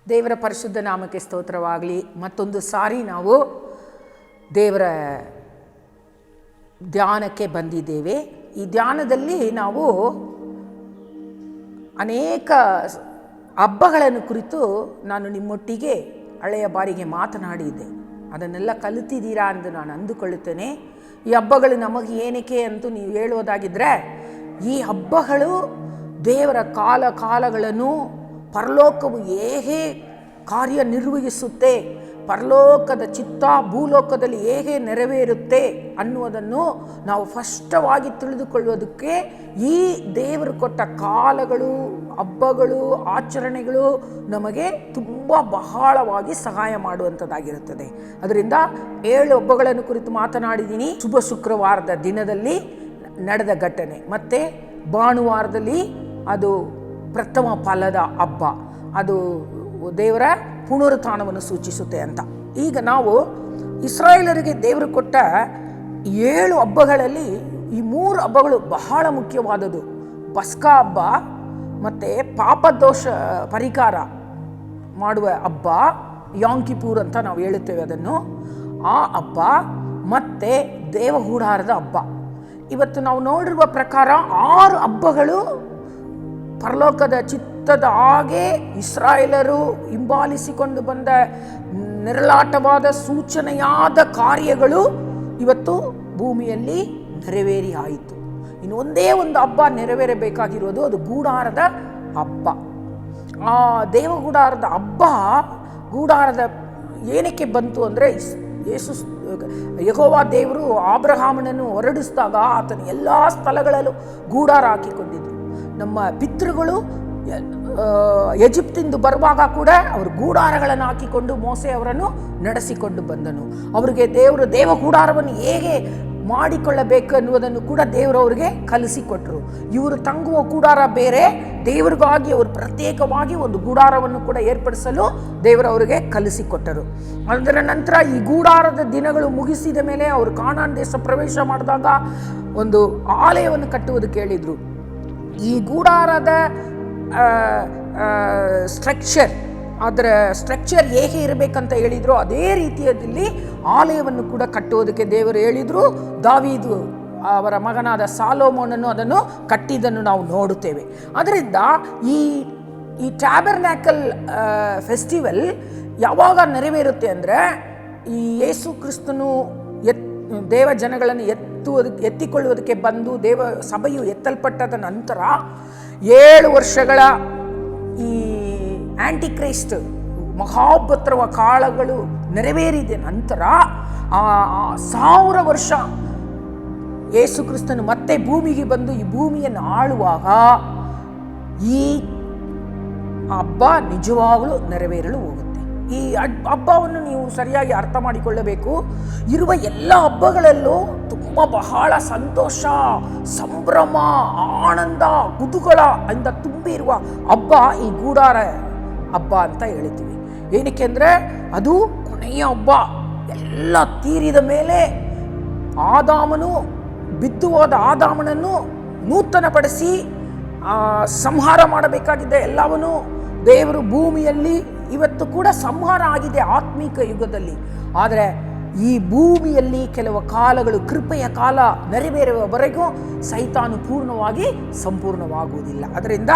ದೇವರ ಪರಿಶುದ್ಧ ನಾಮಕ್ಕೆ ಸ್ತೋತ್ರವಾಗಲಿ. ಮತ್ತೊಂದು ಸಾರಿ ನಾವು ದೇವರ ಧ್ಯಾನಕ್ಕೆ ಬಂದಿದ್ದೇವೆ. ಈ ಧ್ಯಾನದಲ್ಲಿ ನಾವು ಅನೇಕ ಹಬ್ಬಗಳನ್ನು ಕುರಿತು ನಾನು ನಿಮ್ಮೊಟ್ಟಿಗೆ ಹಳೆಯ ಬಾರಿಗೆ ಮಾತನಾಡಿದ್ದೆ. ಅದನ್ನೆಲ್ಲ ಕಲಿತಿದ್ದೀರಾ ಎಂದು ನಾನು ಅಂದುಕೊಳ್ಳುತ್ತೇನೆ. ಈ ಹಬ್ಬಗಳು ನಮಗೆ ಏನಕ್ಕೆ ಅಂತೂ ನೀವು ಹೇಳುವುದಾಗಿದ್ದರೆ, ಈ ಹಬ್ಬಗಳು ದೇವರ ಕಾಲಗಳನ್ನು ಪರಲೋಕವು ಹೇಗೆ ಕಾರ್ಯನಿರ್ವಹಿಸುತ್ತೆ, ಪರಲೋಕದ ಚಿತ್ತ ಭೂಲೋಕದಲ್ಲಿ ಹೇಗೆ ನೆರವೇರುತ್ತೆ ಅನ್ನುವುದನ್ನು ನಾವು ಸ್ಪಷ್ಟವಾಗಿ ತಿಳಿದುಕೊಳ್ಳುವುದಕ್ಕೆ ಈ ದೇವರು ಕೊಟ್ಟ ಕಾಲಗಳು, ಹಬ್ಬಗಳು, ಆಚರಣೆಗಳು ನಮಗೆ ತುಂಬ ಬಹಳವಾಗಿ ಸಹಾಯ ಮಾಡುವಂಥದ್ದಾಗಿರುತ್ತದೆ. ಅದರಿಂದ 7 ಹಬ್ಬಗಳನ್ನು ಕುರಿತು ಮಾತನಾಡಿದ್ದೀನಿ. ಶುಭ ಶುಕ್ರವಾರದ ದಿನದಲ್ಲಿ ನಡೆದ ಘಟನೆ, ಮತ್ತು ಭಾನುವಾರದಲ್ಲಿ ಅದು ಪ್ರಥಮ ಫಲದ ಹಬ್ಬ, ಅದು ದೇವರ ಪುನರುತ್ಥಾನವನ್ನು ಸೂಚಿಸುತ್ತೆ ಅಂತ. ಈಗ ನಾವು ಇಸ್ರಾಯೇಲರಿಗೆ ದೇವರು ಕೊಟ್ಟ 7 ಹಬ್ಬಗಳಲ್ಲಿ ಈ 3 ಹಬ್ಬಗಳು ಬಹಳ ಮುಖ್ಯವಾದದ್ದು. ಪಸ್ಕಾ ಹಬ್ಬ, ಮತ್ತು ಪಾಪದೋಷ ಪರಿಹಾರ ಮಾಡುವ ಹಬ್ಬ, ಯಾಮ್ ಕಿಪೂರ್ ಅಂತ ನಾವು ಹೇಳುತ್ತೇವೆ ಅದನ್ನು, ಆ ಹಬ್ಬ, ಮತ್ತು ದೇವಗೂಡಾರದ ಹಬ್ಬ. ಇವತ್ತು ನಾವು ನೋಡಿರುವ ಪ್ರಕಾರ 6 ಹಬ್ಬಗಳು ಪರಲೋಕದ ಚಿತ್ತದ ಹಾಗೆ ಇಸ್ರಾಯೇಲರು ಹಿಂಬಾಲಿಸಿಕೊಂಡು ಬಂದ ನೆರಳಾಟವಾದ ಸೂಚನೆಯಾದ ಕಾರ್ಯಗಳು ಇವತ್ತು ಭೂಮಿಯಲ್ಲಿ ನೆರವೇರಿ ಆಯಿತು. ಇನ್ನು ಒಂದೇ ಒಂದು ಹಬ್ಬ ನೆರವೇರಬೇಕಾಗಿರೋದು, ಅದು ಗೂಡಾರದ ಹಬ್ಬ. ಆ ದೇವಗೂಡಾರದ ಹಬ್ಬ, ಗೂಡಾರದ ಏನಕ್ಕೆ ಬಂತು ಅಂದರೆ, ಯೆಹೋವ ದೇವರು ಅಬ್ರಹಾಮನನ್ನು ಹೊರಡಿಸಿದಾಗ ಆತನ ಎಲ್ಲ ಸ್ಥಳಗಳಲ್ಲೂ ಗೂಡಾರ ಹಾಕಿಕೊಂಡಿದ್ದರು. ನಮ್ಮ ಪಿತೃಗಳು ಈಜಿಪ್ತಿಂದ ಬರುವಾಗ ಕೂಡ ಅವರು ಗೂಡಾರಗಳನ್ನು ಹಾಕಿಕೊಂಡು ಮೋಸೆ ಅವರನ್ನು ನಡೆಸಿಕೊಂಡು ಬಂದನು. ಅವರಿಗೆ ದೇವರು ದೇವಗೂಡಾರವನ್ನು ಹೇಗೆ ಮಾಡಿಕೊಳ್ಳಬೇಕು ಅನ್ನುವುದನ್ನು ಕೂಡ ದೇವರು ಅವರಿಗೆ ಕಲಿಸಿಕೊಟ್ರು. ಇವರು ತಂಗುವ ಗೂಡಾರ ಬೇರೆ, ದೇವರಿಗಾಗಿ ಅವರು ಪ್ರತ್ಯೇಕವಾಗಿ ಒಂದು ಗೂಡಾರವನ್ನು ಕೂಡ ಏರ್ಪಡಿಸಲು ದೇವರು ಅವರಿಗೆ ಕಲಿಸಿಕೊಟ್ಟರು. ಅದರ ನಂತರ ಈ ಗೂಡಾರದ ದಿನಗಳು ಮುಗಿಸಿದ ಮೇಲೆ ಅವರು ಕಾನಾನ್ ದೇಶ ಪ್ರವೇಶ ಮಾಡಿದಾಗ ಒಂದು ಆಲಯವನ್ನು ಕಟ್ಟುವುದಕ್ಕೆ ಹೇಳಿದರು. ಈ ಗೂಡಾರದ ಅದರ ಸ್ಟ್ರಕ್ಚರ್ ಹೇಗೆ ಇರಬೇಕಂತ ಹೇಳಿದ್ರು, ಅದೇ ರೀತಿಯಲ್ಲಿ ಆಲಯವನ್ನು ಕೂಡ ಕಟ್ಟುವುದಕ್ಕೆ ದೇವರು ಹೇಳಿದರು. ದಾವೀದು ಅವರ ಮಗನಾದ ಸಾಲೋಮೋನನ್ನು ಅದನ್ನು ಕಟ್ಟಿದ್ದನ್ನು ನಾವು ನೋಡುತ್ತೇವೆ. ಅದರಿಂದ ಈ ಟ್ಯಾಬರ್ನ್ಯಾಕಲ್ ಫೆಸ್ಟಿವಲ್ ಯಾವಾಗ ನೆರವೇರುತ್ತೆ ಅಂದರೆ, ಈ ಯೇಸು ಕ್ರಿಸ್ತನು ದೇವ ಜನಗಳನ್ನು ಎತ್ತಿಕೊಳ್ಳುವುದಕ್ಕೆ ಬಂದು ದೇವ ಸಭೆಯು ಎತ್ತಲ್ಪಟ್ಟದ ನಂತರ 7 ವರ್ಷಗಳ ಈ ಆಂಟಿಕ್ರೈಸ್ಟ್ ಮಹಾೋಪದ್ರವ ಕಾಲಗಳು ನೆರವೇರಿದ ನಂತರ 1000 ವರ್ಷ ಯೇಸು ಕ್ರಿಸ್ತನು ಮತ್ತೆ ಭೂಮಿಗೆ ಬಂದು ಈ ಭೂಮಿಯನ್ನು ಆಳುವಾಗ ಈ ಹಬ್ಬ ನಿಜವಾಗಲೂ ನೆರವೇರಲು ಹೋಗುತ್ತೆ. ಈ ಹಬ್ಬವನ್ನು ನೀವು ಸರಿಯಾಗಿ ಅರ್ಥ ಮಾಡಿಕೊಳ್ಳಬೇಕು. ಇರುವ ಎಲ್ಲ ಹಬ್ಬಗಳಲ್ಲೂ ತುಂಬ ಬಹಳ ಸಂತೋಷ, ಸಂಭ್ರಮ, ಆನಂದ, ಕುತೂಹಲ ಇಂದ ತುಂಬಿರುವ ಹಬ್ಬ ಈ ಗೂಡಾರ ಹಬ್ಬ ಅಂತ ಹೇಳ್ತೀವಿ. ಏನಕ್ಕೆ ಅಂದರೆ, ಅದು ಕೊನೆಯ ಹಬ್ಬ. ಎಲ್ಲ ತೀರಿದ ಮೇಲೆ ಆದಾಮನು, ಬಿದ್ದು ಹೋದ ಆದಾಮನನ್ನು ನೂತನಪಡಿಸಿ ಸಂಹಾರ ಮಾಡಬೇಕಾಗಿದ್ದ ಎಲ್ಲವನ್ನೂ ದೇವರು ಭೂಮಿಯಲ್ಲಿ ಇವತ್ತು ಕೂಡ ಸಂಹಾರ ಆಗಿದೆ ಆತ್ಮಿಕ ಯುಗದಲ್ಲಿ. ಆದರೆ ಈ ಭೂಮಿಯಲ್ಲಿ ಕೆಲವು ಕಾಲಗಳು, ಕೃಪೆಯ ಕಾಲ ನೆರವೇರುವವರೆಗೂ ಸೈತಾನು ಪೂರ್ಣವಾಗಿ ಸಂಪೂರ್ಣವಾಗುವುದಿಲ್ಲ. ಅದರಿಂದ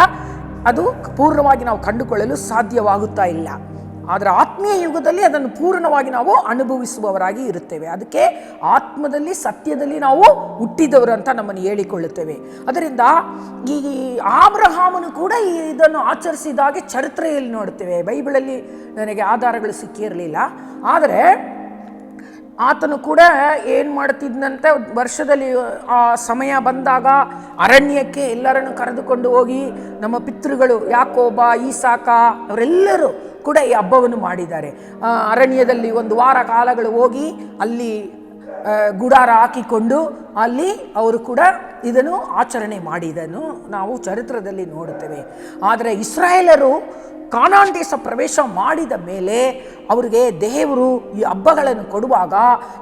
ಅದು ಪೂರ್ಣವಾಗಿ ನಾವು ಕಂಡುಕೊಳ್ಳಲು ಸಾಧ್ಯವಾಗುತ್ತಾ ಇಲ್ಲ. ಆದರೆ ಆತ್ಮೀಯ ಯುಗದಲ್ಲಿ ಅದನ್ನು ಪೂರ್ಣವಾಗಿ ನಾವು ಅನುಭವಿಸುವವರಾಗಿ ಇರುತ್ತೇವೆ. ಅದಕ್ಕೆ ಆತ್ಮದಲ್ಲಿ, ಸತ್ಯದಲ್ಲಿ ನಾವು ಹುಟ್ಟಿದವರು ಅಂತ ನಮ್ಮನ್ನು ಹೇಳಿಕೊಳ್ಳುತ್ತೇವೆ. ಅದರಿಂದ ಈ ಅಬ್ರಹಾಮನು ಕೂಡ ಇದನ್ನು ಆಚರಿಸಿದಾಗೆ ಚರಿತ್ರೆಯಲ್ಲಿ ನೋಡುತ್ತೇವೆ. ಬೈಬಲಲ್ಲಿ ನನಗೆ ಆಧಾರಗಳು ಸಿಕ್ಕಿರಲಿಲ್ಲ. ಆದರೆ ಆತನು ಕೂಡ ಏನು ಮಾಡ್ತಿದ್ದಂತೆ, ವರ್ಷದಲ್ಲಿ ಆ ಸಮಯ ಬಂದಾಗ ಅರಣ್ಯಕ್ಕೆ ಎಲ್ಲರನ್ನು ಕರೆದುಕೊಂಡು ಹೋಗಿ, ನಮ್ಮ ಪಿತೃಗಳು ಯಾಕೋಬ, ಈಸಾಕ ಅವರೆಲ್ಲರೂ ಕೂಡ ಈ ಹಬ್ಬವನ್ನು ಮಾಡಿದ್ದಾರೆ. ಅರಣ್ಯದಲ್ಲಿ 1 ವಾರ ಕಾಲಗಳು ಹೋಗಿ ಅಲ್ಲಿ ಗುಡಾರ ಹಾಕಿಕೊಂಡು ಅಲ್ಲಿ ಅವರು ಕೂಡ ಇದನ್ನು ಆಚರಣೆ ಮಾಡಿದನ್ನು ನಾವು ಚರಿತ್ರದಲ್ಲಿ ನೋಡುತ್ತೇವೆ. ಆದರೆ ಇಸ್ರಾಯೇಲರು ಕಾನಾನ್ ದೇಶ ಪ್ರವೇಶ ಮಾಡಿದ ಮೇಲೆ ಅವರಿಗೆ ದೇವರು ಈ ಹಬ್ಬಗಳನ್ನು ಕೊಡುವಾಗ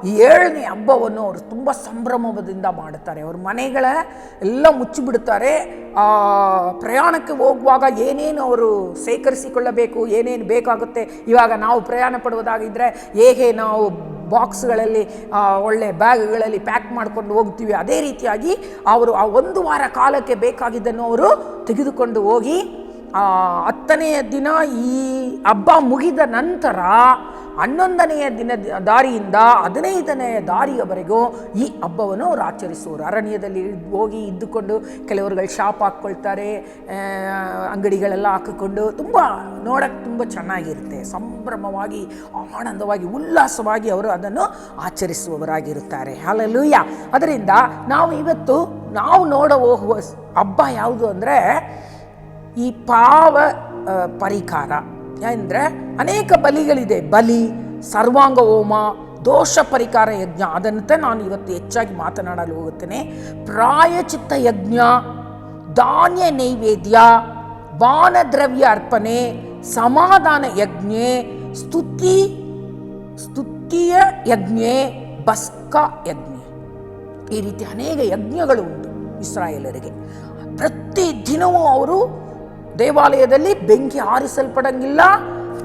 ಈ 7ನೇ ಹಬ್ಬವನ್ನು ಅವರು ತುಂಬ ಸಂಭ್ರಮದಿಂದ ಮಾಡುತ್ತಾರೆ. ಅವ್ರ ಮನೆಗಳ ಎಲ್ಲ ಮುಚ್ಚಿಬಿಡುತ್ತಾರೆ. ಪ್ರಯಾಣಕ್ಕೆ ಹೋಗುವಾಗ ಏನೇನು ಅವರು ಸೇಕರಿಸಿಕೊಳ್ಳಬೇಕು, ಏನೇನು ಬೇಕಾಗುತ್ತೆ. ಇವಾಗ ನಾವು ಪ್ರಯಾಣ ಪಡುವುದಾಗಿದ್ದರೆ ಹೇಗೆ ನಾವು ಬಾಕ್ಸ್ಗಳಲ್ಲಿ ಒಳ್ಳೆ ಬ್ಯಾಗ್ಗಳಲ್ಲಿ ಪ್ಯಾಕ್ ಮಾಡ್ಕೊಂಡು ಹೋಗ್ತೀವಿ, ಅದೇ ರೀತಿಯಾಗಿ ಅವರು ಆ 1 ವಾರ ಕಾಲಕ್ಕೆ ಬೇಕಾಗಿದ್ದನ್ನು ಅವರು ತೆಗೆದುಕೊಂಡು ಹೋಗಿ 10ನೆಯ ದಿನ ಈ ಹಬ್ಬ ಮುಗಿದ ನಂತರ 11ನೆಯ ದಿನ ದಾರಿಯಿಂದ 15ನೆಯ ದಾರಿಯವರೆಗೂ ಈ ಹಬ್ಬವನ್ನು ಅವರು ಆಚರಿಸುವರು. ಅರಣ್ಯದಲ್ಲಿ ಹೋಗಿ ಇದ್ದುಕೊಂಡು ಕೆಲವರುಗಳು ಶಾಪ್ ಹಾಕ್ಕೊಳ್ತಾರೆ, ಅಂಗಡಿಗಳೆಲ್ಲ ಹಾಕಿಕೊಂಡು ತುಂಬ ನೋಡೋಕ್ಕೆ ತುಂಬ ಚೆನ್ನಾಗಿರುತ್ತೆ. ಸಂಭ್ರಮವಾಗಿ, ಆನಂದವಾಗಿ, ಉಲ್ಲಾಸವಾಗಿ ಅವರು ಅದನ್ನು ಆಚರಿಸುವವರಾಗಿರುತ್ತಾರೆ. ಹಲ್ಲೆಲೂಯಾ. ಅದರಿಂದ ನಾವು ಇವತ್ತು ನೋಡ ಹೋಗುವ ಹಬ್ಬ ಯಾವುದು ಅಂದರೆ ಈ ಪಾವ ಪರಿಹಾರ. ಅಂದರೆ ಅನೇಕ ಬಲಿಗಳಿದೆ. ಬಲಿ, ಸರ್ವಾಂಗ ಹೋಮ, ದೋಷ ಪರಿಹಾರ ಯಜ್ಞ, ಅದಂತೆ ನಾನು ಇವತ್ತು ಹೆಚ್ಚಾಗಿ ಮಾತನಾಡಲು ಹೋಗುತ್ತೇನೆ. ಪ್ರಾಯಚಿತ್ತ ಯಜ್ಞ, ಧಾನ್ಯ ನೈವೇದ್ಯ, ಬಾನದ್ರವ್ಯ ಅರ್ಪಣೆ, ಸಮಾಧಾನ ಯಜ್ಞೆ, ಸ್ತುತಿಯ ಯಜ್ಞೆ, ಬಸ್ಕ ಯಜ್ಞೆ. ಈ ರೀತಿ ಅನೇಕ ಯಜ್ಞಗಳು ಉಂಟು ಇಸ್ರಾಯೇಲರಿಗೆ. ಪ್ರತಿ ದಿನವೂ ಅವರು ದೇವಾಲಯದಲ್ಲಿ ಬೆಂಕಿ ಆರಿಸಲ್ಪಡಂಗಿಲ್ಲ,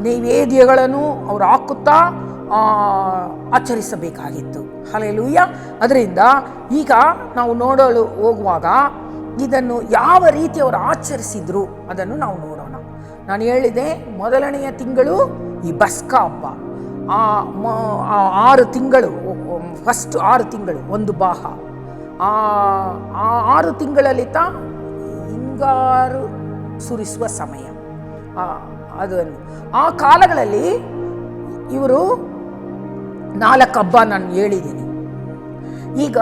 ನೈವೇದ್ಯಗಳನ್ನು ಅವರು ಹಾಕುತ್ತಾ ಆಚರಿಸಬೇಕಾಗಿತ್ತು. ಹಲ್ಲೆಲೂಯಾ. ಅದರಿಂದ ಈಗ ನಾವು ನೋಡಲು ಹೋಗುವಾಗ ಇದನ್ನು ಯಾವ ರೀತಿ ಅವರು ಆಚರಿಸಿದ್ರು ಅದನ್ನು ನಾವು ನೋಡೋಣ. ನಾನು ಹೇಳಿದೆ, ಮೊದಲನೆಯ ತಿಂಗಳು ಈ ಬಸ್ಕ ಹಬ್ಬ. 6 ತಿಂಗಳು, ಫಸ್ಟ್ 6 ತಿಂಗಳು ಒಂದು ಬಾಹ. ಆ 6 ತಿಂಗಳಲ್ಲಿ ಹಿಂಗಾರು ಸುರಿಸುವ ಸಮಯ. ಅದನ್ನು ಆ ಕಾಲಗಳಲ್ಲಿ ಇವರು 4 ಹಬ್ಬ ನಾನು ಹೇಳಿದ್ದೀನಿ. ಈಗ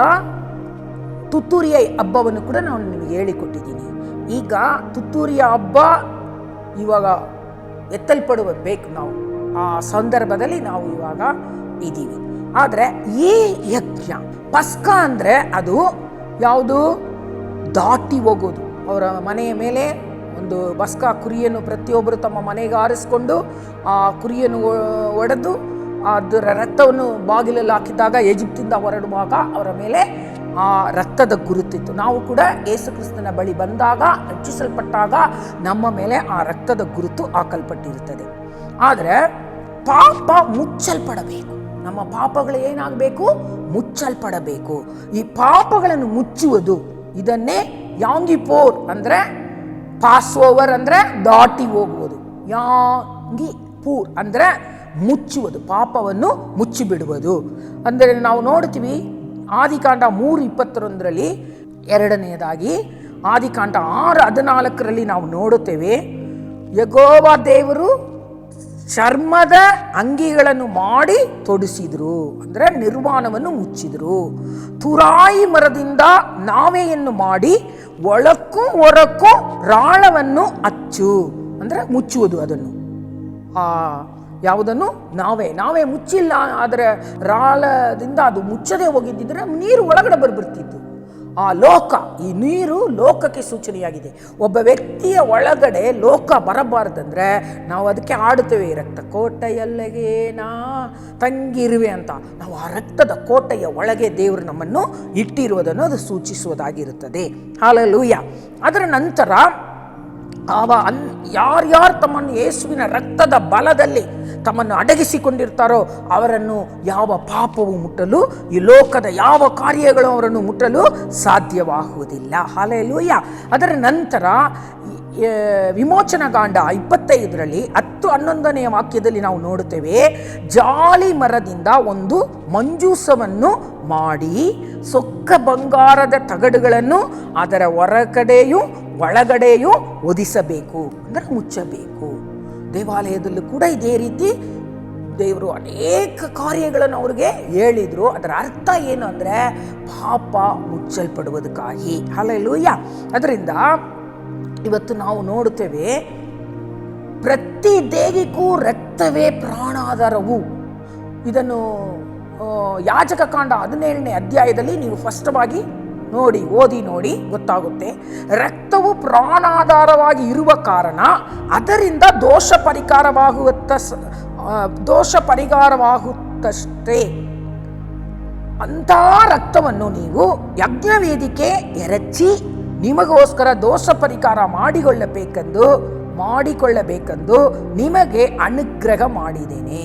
ತುತ್ತೂರಿಯ ಹಬ್ಬವನ್ನು ಕೂಡ ನಾನು ನಿಮಗೆ ಹೇಳಿಕೊಟ್ಟಿದ್ದೀನಿ. ಈಗ ತುತ್ತೂರಿಯ ಹಬ್ಬ ಇವಾಗ ಎತ್ತಲ್ಪಡಬೇಕು. ನಾವು ಆ ಸಂದರ್ಭದಲ್ಲಿ ನಾವು ಇವಾಗ ಇದ್ದೀವಿ. ಆದರೆ ಈ ಯಜ್ಞ ಪಸ್ಕ ಅಂದರೆ ಅದು ಯಾವುದು? ದಾಟಿ ಹೋಗೋದು. ಅವರ ಮನೆಯ ಮೇಲೆ ಒಂದು ಬಸ್ಕ ಕುರಿಯನ್ನು ಪ್ರತಿಯೊಬ್ಬರು ತಮ್ಮ ಮನೆಗೆ ಆರಿಸಿಕೊಂಡು ಆ ಕುರಿಯನ್ನು ಒಡೆದು ಅದರ ರಕ್ತವನ್ನು ಬಾಗಿಲಲ್ಲಿ ಹಾಕಿದಾಗ ಈಜಿಪ್ತಿಂದ ಹೊರಡುವಾಗ ಅವರ ಮೇಲೆ ಆ ರಕ್ತದ ಗುರುತಿತ್ತು. ನಾವು ಕೂಡ ಯೇಸು ಕ್ರಿಸ್ತನ ಬಳಿ ಬಂದಾಗ, ರಕ್ಷಿಸಲ್ಪಟ್ಟಾಗ ನಮ್ಮ ಮೇಲೆ ಆ ರಕ್ತದ ಗುರುತು ಹಾಕಲ್ಪಟ್ಟಿರುತ್ತದೆ. ಆದರೆ ಪಾಪ ಮುಚ್ಚಲ್ಪಡಬೇಕು. ನಮ್ಮ ಪಾಪಗಳು ಏನಾಗಬೇಕು? ಮುಚ್ಚಲ್ಪಡಬೇಕು. ಈ ಪಾಪಗಳನ್ನು ಮುಚ್ಚುವುದು, ಇದನ್ನೇ ಯಾಂಗಿಪೋರ್ ಅಂದರೆ ಪಾಸ್ ಓವರ್ ಅಂದರೆ ದಾಟಿ ಹೋಗುವುದು. ಯಾಂಗಿಪೂರ್ ಅಂದರೆ ಮುಚ್ಚುವುದು, ಪಾಪವನ್ನು ಮುಚ್ಚಿಬಿಡುವುದು. ಅಂದರೆ ನಾವು ನೋಡ್ತೀವಿ ಆದಿಕಾಂಡ 3:21 ಎರಡನೆಯದಾಗಿ ಆದಿಕಾಂಡ 6:14 ನಾವು ನೋಡುತ್ತೇವೆ. ಯೆಹೋವ ದೇವರು ಚರ್ಮದ ಅಂಗಿಗಳನ್ನು ಮಾಡಿ ತೊಡಿಸಿದ್ರು, ಅಂದರೆ ನಿರ್ವಾಣವನ್ನು ಮುಚ್ಚಿದ್ರು. ತುರಾಯಿ ಮರದಿಂದ ನಾವೆಯನ್ನು ಮಾಡಿ ಒಳಕ್ಕೂ ಹೊರಕ್ಕೂ ರಾಳವನ್ನು ಹಚ್ಚು, ಅಂದರೆ ಮುಚ್ಚುವುದು. ಅದನ್ನು ಯಾವುದನ್ನು ನಾವೇ ಮುಚ್ಚಿಲ್ಲ, ಆದರೆ ರಾಳದಿಂದ ಅದು ಮುಚ್ಚದೆ ಹೋಗಿದ್ದಿದ್ರೆ ನೀರು ಒಳಗಡೆ ಬರ್ತಿತ್ತು. ಆ ಲೋಕ, ಈ ನೀರು ಲೋಕಕ್ಕೆ ಸೂಚನೆಯಾಗಿದೆ. ಒಬ್ಬ ವ್ಯಕ್ತಿಯ ಒಳಗಡೆ ಲೋಕ ಬರಬಾರ್ದಂದ್ರೆ ನಾವು ಅದಕ್ಕೆ ಆಡುತ್ತೇವೆ, ರಕ್ತ ಕೋಟೆಯಲ್ಲಿಗೆ ನಾ ತಂಗಿರುವೆ ಅಂತ. ನಾವು ಆ ರಕ್ತದ ಕೋಟೆಯ ಒಳಗೆ ದೇವರು ನಮ್ಮನ್ನು ಇಟ್ಟಿರುವುದನ್ನು ಅದು ಸೂಚಿಸುವುದಾಗಿರುತ್ತದೆ. ಹಲ್ಲೆಲೂಯಾ. ಅದರ ನಂತರ ಯಾರ್ಯಾರು ತಮ್ಮನ್ನು ಯೇಸುವಿನ ರಕ್ತದ ಬಲದಲ್ಲಿ ತಮ್ಮನ್ನು ಅಡಗಿಸಿಕೊಂಡಿರ್ತಾರೋ ಅವರನ್ನು ಯಾವ ಪಾಪವು ಮುಟ್ಟಲು, ಈ ಲೋಕದ ಯಾವ ಕಾರ್ಯಗಳು ಅವರನ್ನು ಮುಟ್ಟಲು ಸಾಧ್ಯವಾಗುವುದಿಲ್ಲ. ಹಲ್ಲೆಲೂಯಾ. ಅದರ ನಂತರ ವಿಮೋಚನಕಾಂಡ 25 10-11 ವಾಕ್ಯದಲ್ಲಿ ನಾವು ನೋಡುತ್ತೇವೆ, ಜಾಲಿ ಮರದಿಂದ ಒಂದು ಮಂಜೂಸವನ್ನು ಮಾಡಿ ಸೊಕ್ಕ ಬಂಗಾರದ ತಗಡುಗಳನ್ನು ಅದರ ಹೊರಗಡೆಯೂ ಒಳಗಡೆಯೂ ಒದಿಸಬೇಕು, ಅಂದರೆ ಮುಚ್ಚಬೇಕು. ದೇವಾಲಯದಲ್ಲೂ ಕೂಡ ಇದೇ ರೀತಿ ದೇವರು ಅನೇಕ ಕಾರ್ಯಗಳನ್ನು ಅವ್ರಿಗೆ ಹೇಳಿದರು. ಅದರ ಅರ್ಥ ಏನು ಅಂದರೆ ಪಾಪ ಮುಚ್ಚಲ್ಪಡುವುದಕ್ಕಾಗಿ. ಹಲ್ಲೆಲೂಯಾ. ಅದರಿಂದ ಇವತ್ತು ನಾವು ನೋಡುತ್ತೇವೆ, ಪ್ರತಿ ದೇಹಿಗೂ ರಕ್ತವೇ ಪ್ರಾಣಾಧಾರವು. ಇದನ್ನು ಯಾಜಕ ಕಾಂಡ 17ನೇ ಅಧ್ಯಾಯದಲ್ಲಿ ನೀವು ಸ್ಪಷ್ಟವಾಗಿ ಓದಿ ನೋಡಿ ಗೊತ್ತಾಗುತ್ತೆ. ರಕ್ತವು ಪ್ರಾಣಾಧಾರವಾಗಿ ಇರುವ ಕಾರಣ ಅದರಿಂದ ದೋಷ ಪರಿಹಾರವಾಗುತ್ತಷ್ಟೇ. ಅಂಥ ರಕ್ತವನ್ನು ನೀವು ಯಜ್ಞವೇದಿಕೆ ಎರಚಿ ನಿಮಗೋಸ್ಕರ ದೋಷ ಪರಿಹಾರ ಮಾಡಿಕೊಳ್ಳಬೇಕೆಂದು ನಿಮಗೆ ಅನುಗ್ರಹ ಮಾಡಿದ್ದೇನೆ.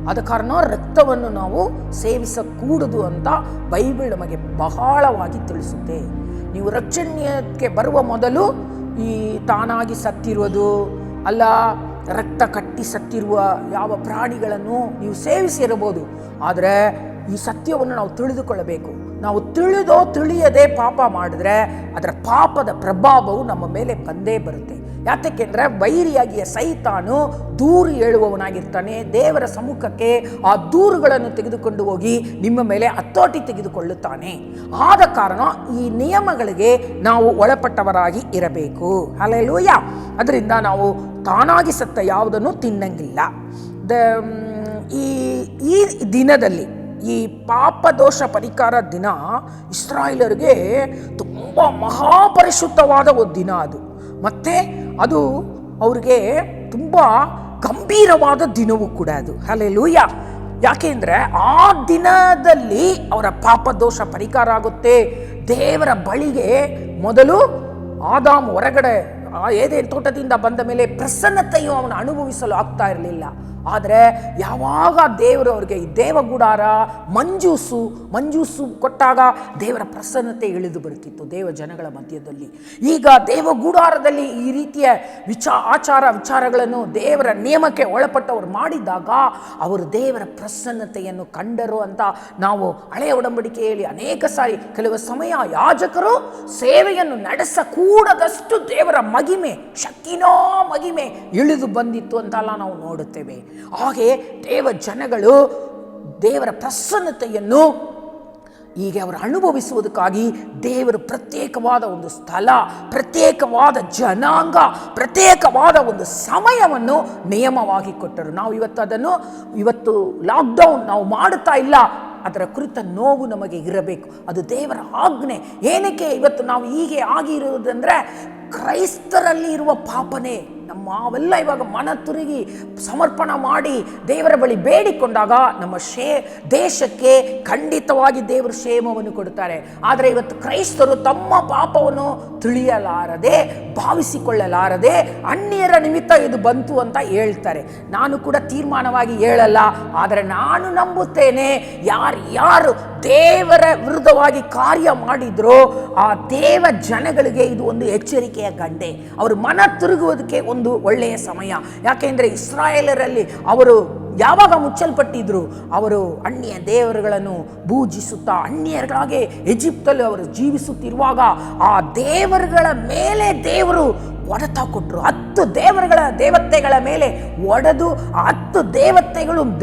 ಆದ ಕಾರಣ ರಕ್ತವನ್ನು ನಾವು ಸೇವಿಸಕೂಡದು ಅಂತ ಬೈಬಲ್ ನಮಗೆ ಬಹಳವಾಗಿ ತಿಳಿಸುತ್ತೆ. ನೀವು ರಕ್ಷಣೆಗೆ ಬರುವ ಮೊದಲು ಈ ತಾನಾಗಿ ಸತ್ತಿರುವುದು ಅಲ್ಲ, ರಕ್ತ ಕಟ್ಟಿ ಸತ್ತಿರುವ ಯಾವ ಪ್ರಾಣಿಗಳನ್ನು ನೀವು ಸೇವಿಸಿರಬಹುದು. ಆದರೆ ಈ ಸತ್ಯವನ್ನು ನಾವು ತಿಳಿದುಕೊಳ್ಳಬೇಕು. ನಾವು ತಿಳಿಯದೆ ಪಾಪ ಮಾಡಿದ್ರೆ ಅದರ ಪಾಪದ ಪ್ರಭಾವವು ನಮ್ಮ ಮೇಲೆ ಬಂದೇ ಬರುತ್ತೆ. ಯಾಕೆಂದರೆ ವೈರಿಯಾಗಿಯ ಸೈತಾನು ದೂರು ಹೇಳುವವನಾಗಿರ್ತಾನೆ. ದೇವರ ಸಮ್ಮುಖಕ್ಕೆ ಆ ದೂರುಗಳನ್ನು ತೆಗೆದುಕೊಂಡು ಹೋಗಿ ನಿಮ್ಮ ಮೇಲೆ ಹತೋಟಿ ತೆಗೆದುಕೊಳ್ಳುತ್ತಾನೆ. ಆದ ಕಾರಣ ಈ ನಿಯಮಗಳಿಗೆ ನಾವು ಒಳಪಟ್ಟವರಾಗಿ ಇರಬೇಕು. ಹಲ್ಲೆಲೂಯಾ. ಅದರಿಂದ ನಾವು ತಾನಾಗಿ ಸತ್ತ ಯಾವುದನ್ನು ತಿನ್ನಂಗಿಲ್ಲ. ಈ ದಿನದಲ್ಲಿ, ಈ ಪಾಪದೋಷ ಪರಿಹಾರ ದಿನ ಇಸ್ರಾಯೇಲರಿಗೆ ತುಂಬ ಮಹಾಪರಿಶುದ್ಧವಾದ ಒಂದು ದಿನ ಅದು. ಮತ್ತು ಅದು ಅವ್ರಿಗೆ ತುಂಬ ಗಂಭೀರವಾದ ದಿನವೂ ಕೂಡ ಅದು. ಹಲ್ಲೆಲೂಯಾ. ಯಾಕೆಂದರೆ ಆ ದಿನದಲ್ಲಿ ಅವರ ಪಾಪದೋಷ ಪರಿಹಾರ ಆಗುತ್ತೆ. ದೇವರ ಬಳಿಗೆ ಮೊದಲು ಆದಾಮ್ ಹೊರಗಡೆ ಏದೇನು ತೋಟದಿಂದ ಬಂದ ಮೇಲೆ ಪ್ರಸನ್ನತೆಯು ಅವನು ಅನುಭವಿಸಲು ಆಗ್ತಾ ಇರಲಿಲ್ಲ. ಆದರೆ ಯಾವಾಗ ದೇವರು ಅವ್ರಿಗೆ ಈ ದೇವಗುಡಾರ ಮಂಜೂಸು ಕೊಟ್ಟಾಗ ದೇವರ ಪ್ರಸನ್ನತೆ ಇಳಿದು ಬರುತ್ತಿತ್ತು ದೇವ ಜನಗಳ ಮಧ್ಯದಲ್ಲಿ. ಈಗ ದೇವಗುಡಾರದಲ್ಲಿ ಈ ರೀತಿಯ ಆಚಾರ ವಿಚಾರಗಳನ್ನು ದೇವರ ನಿಯಮಕ್ಕೆ ಒಳಪಟ್ಟವರು ಮಾಡಿದಾಗ ಅವರು ದೇವರ ಪ್ರಸನ್ನತೆಯನ್ನು ಕಂಡರು ಅಂತ ನಾವು ಹಳೆಯ ಒಡಂಬಡಿಕೆಯಲ್ಲಿ ಅನೇಕ ಸಾರಿ, ಕೆಲವು ಸಮಯ ಯಾಜಕರು ಸೇವೆಯನ್ನು ನಡೆಸಕೂಡದಷ್ಟು ದೇವರ ಮಹಿಮೆ, ಶಕ್ತಿನೋ ಮಹಿಮೆ ಇಳಿದು ಬಂದಿತ್ತು ಅಂತೆಲ್ಲ ನಾವು ನೋಡುತ್ತೇವೆ. ಹಾಗೆ ದೇವ ಜನಗಳು ದೇವರ ಪ್ರಸನ್ನತೆಯನ್ನು ಈಗ ಅವರು ಅನುಭವಿಸುವುದಕ್ಕಾಗಿ ದೇವರು ಪ್ರತ್ಯೇಕವಾದ ಒಂದು ಸ್ಥಳ, ಪ್ರತ್ಯೇಕವಾದ ಜನಾಂಗ, ಪ್ರತ್ಯೇಕವಾದ ಒಂದು ಸಮಯವನ್ನು ನಿಯಮವಾಗಿ ಕೊಟ್ಟರು. ನಾವು ಇವತ್ತು ಲಾಕ್ಡೌನ್ ನಾವು ಮಾಡುತ್ತಾ ಇಲ್ಲ, ಅದರ ಕುರಿತ ನೋವು ನಮಗೆ ಇರಬೇಕು. ಅದು ದೇವರ ಆಜ್ಞೆ. ಏನಕ್ಕೆ ಇವತ್ತು ನಾವು ಹೀಗೆ ಆಗಿರುವುದಂದರೆ ಕ್ರೈಸ್ತರಲ್ಲಿ ಇರುವ ಪಾಪನೇ. ನಾವೆಲ್ಲ ಇವಾಗ ಮನ ತಿರುಗಿ ಸಮರ್ಪಣೆ ಮಾಡಿ ದೇವರ ಬಳಿ ಬೇಡಿಕೊಂಡಾಗ ನಮ್ಮ ದೇಶಕ್ಕೆ ಖಂಡಿತವಾಗಿ ದೇವರು ಕ್ಷೇಮವನ್ನು ಕೊಡುತ್ತಾರೆ. ಆದರೆ ಇವತ್ತು ಕ್ರೈಸ್ತರು ತಮ್ಮ ಪಾಪವನ್ನು ತಿಳಿಯಲಾರದೆ, ಭಾವಿಸಿಕೊಳ್ಳಲಾರದೆ ಅನ್ಯರ ನಿಮಿತ್ತ ಇದು ಬಂತು ಅಂತ ಹೇಳ್ತಾರೆ. ನಾನು ಕೂಡ ತೀರ್ಮಾನವಾಗಿ ಹೇಳಲ್ಲ, ಆದರೆ ನಾನು ನಂಬುತ್ತೇನೆ ಯಾರು ದೇವರ ವಿರುದ್ಧವಾಗಿ ಕಾರ್ಯ ಮಾಡಿದ್ರೋ ಆ ದೇವ ಜನಗಳಿಗೆ ಇದು ಒಂದು ಎಚ್ಚರಿಕೆಯ ಗಂಟೆ. ಅವರು ಮನ ತಿರುಗುವುದಕ್ಕೆ ಒಂದು ಒಳ್ಳೆಯ ಸಮಯ. ಯಾಕೆಂದರೆ ಇಸ್ರಾಯೇಲರಲ್ಲಿ ಅವರು ಯಾವಾಗ ಮುಚ್ಚಲ್ಪಟ್ಟಿದ್ರು, ಅವರು ಅನ್ಯ ದೇವರುಗಳನ್ನು ಪೂಜಿಸುತ್ತಾ ಅನ್ಯರಿಗಾಗಿ ಈಜಿಪ್ತಲ್ಲಿ ಅವರು ಜೀವಿಸುತ್ತಿರುವಾಗ ಆ ದೇವರುಗಳ ಮೇಲೆ ದೇವರು ಹೊಡೆತ ಕೊಟ್ಟರು. 10 ದೇವತೆಗಳ ಮೇಲೆ ಒಡೆದು 10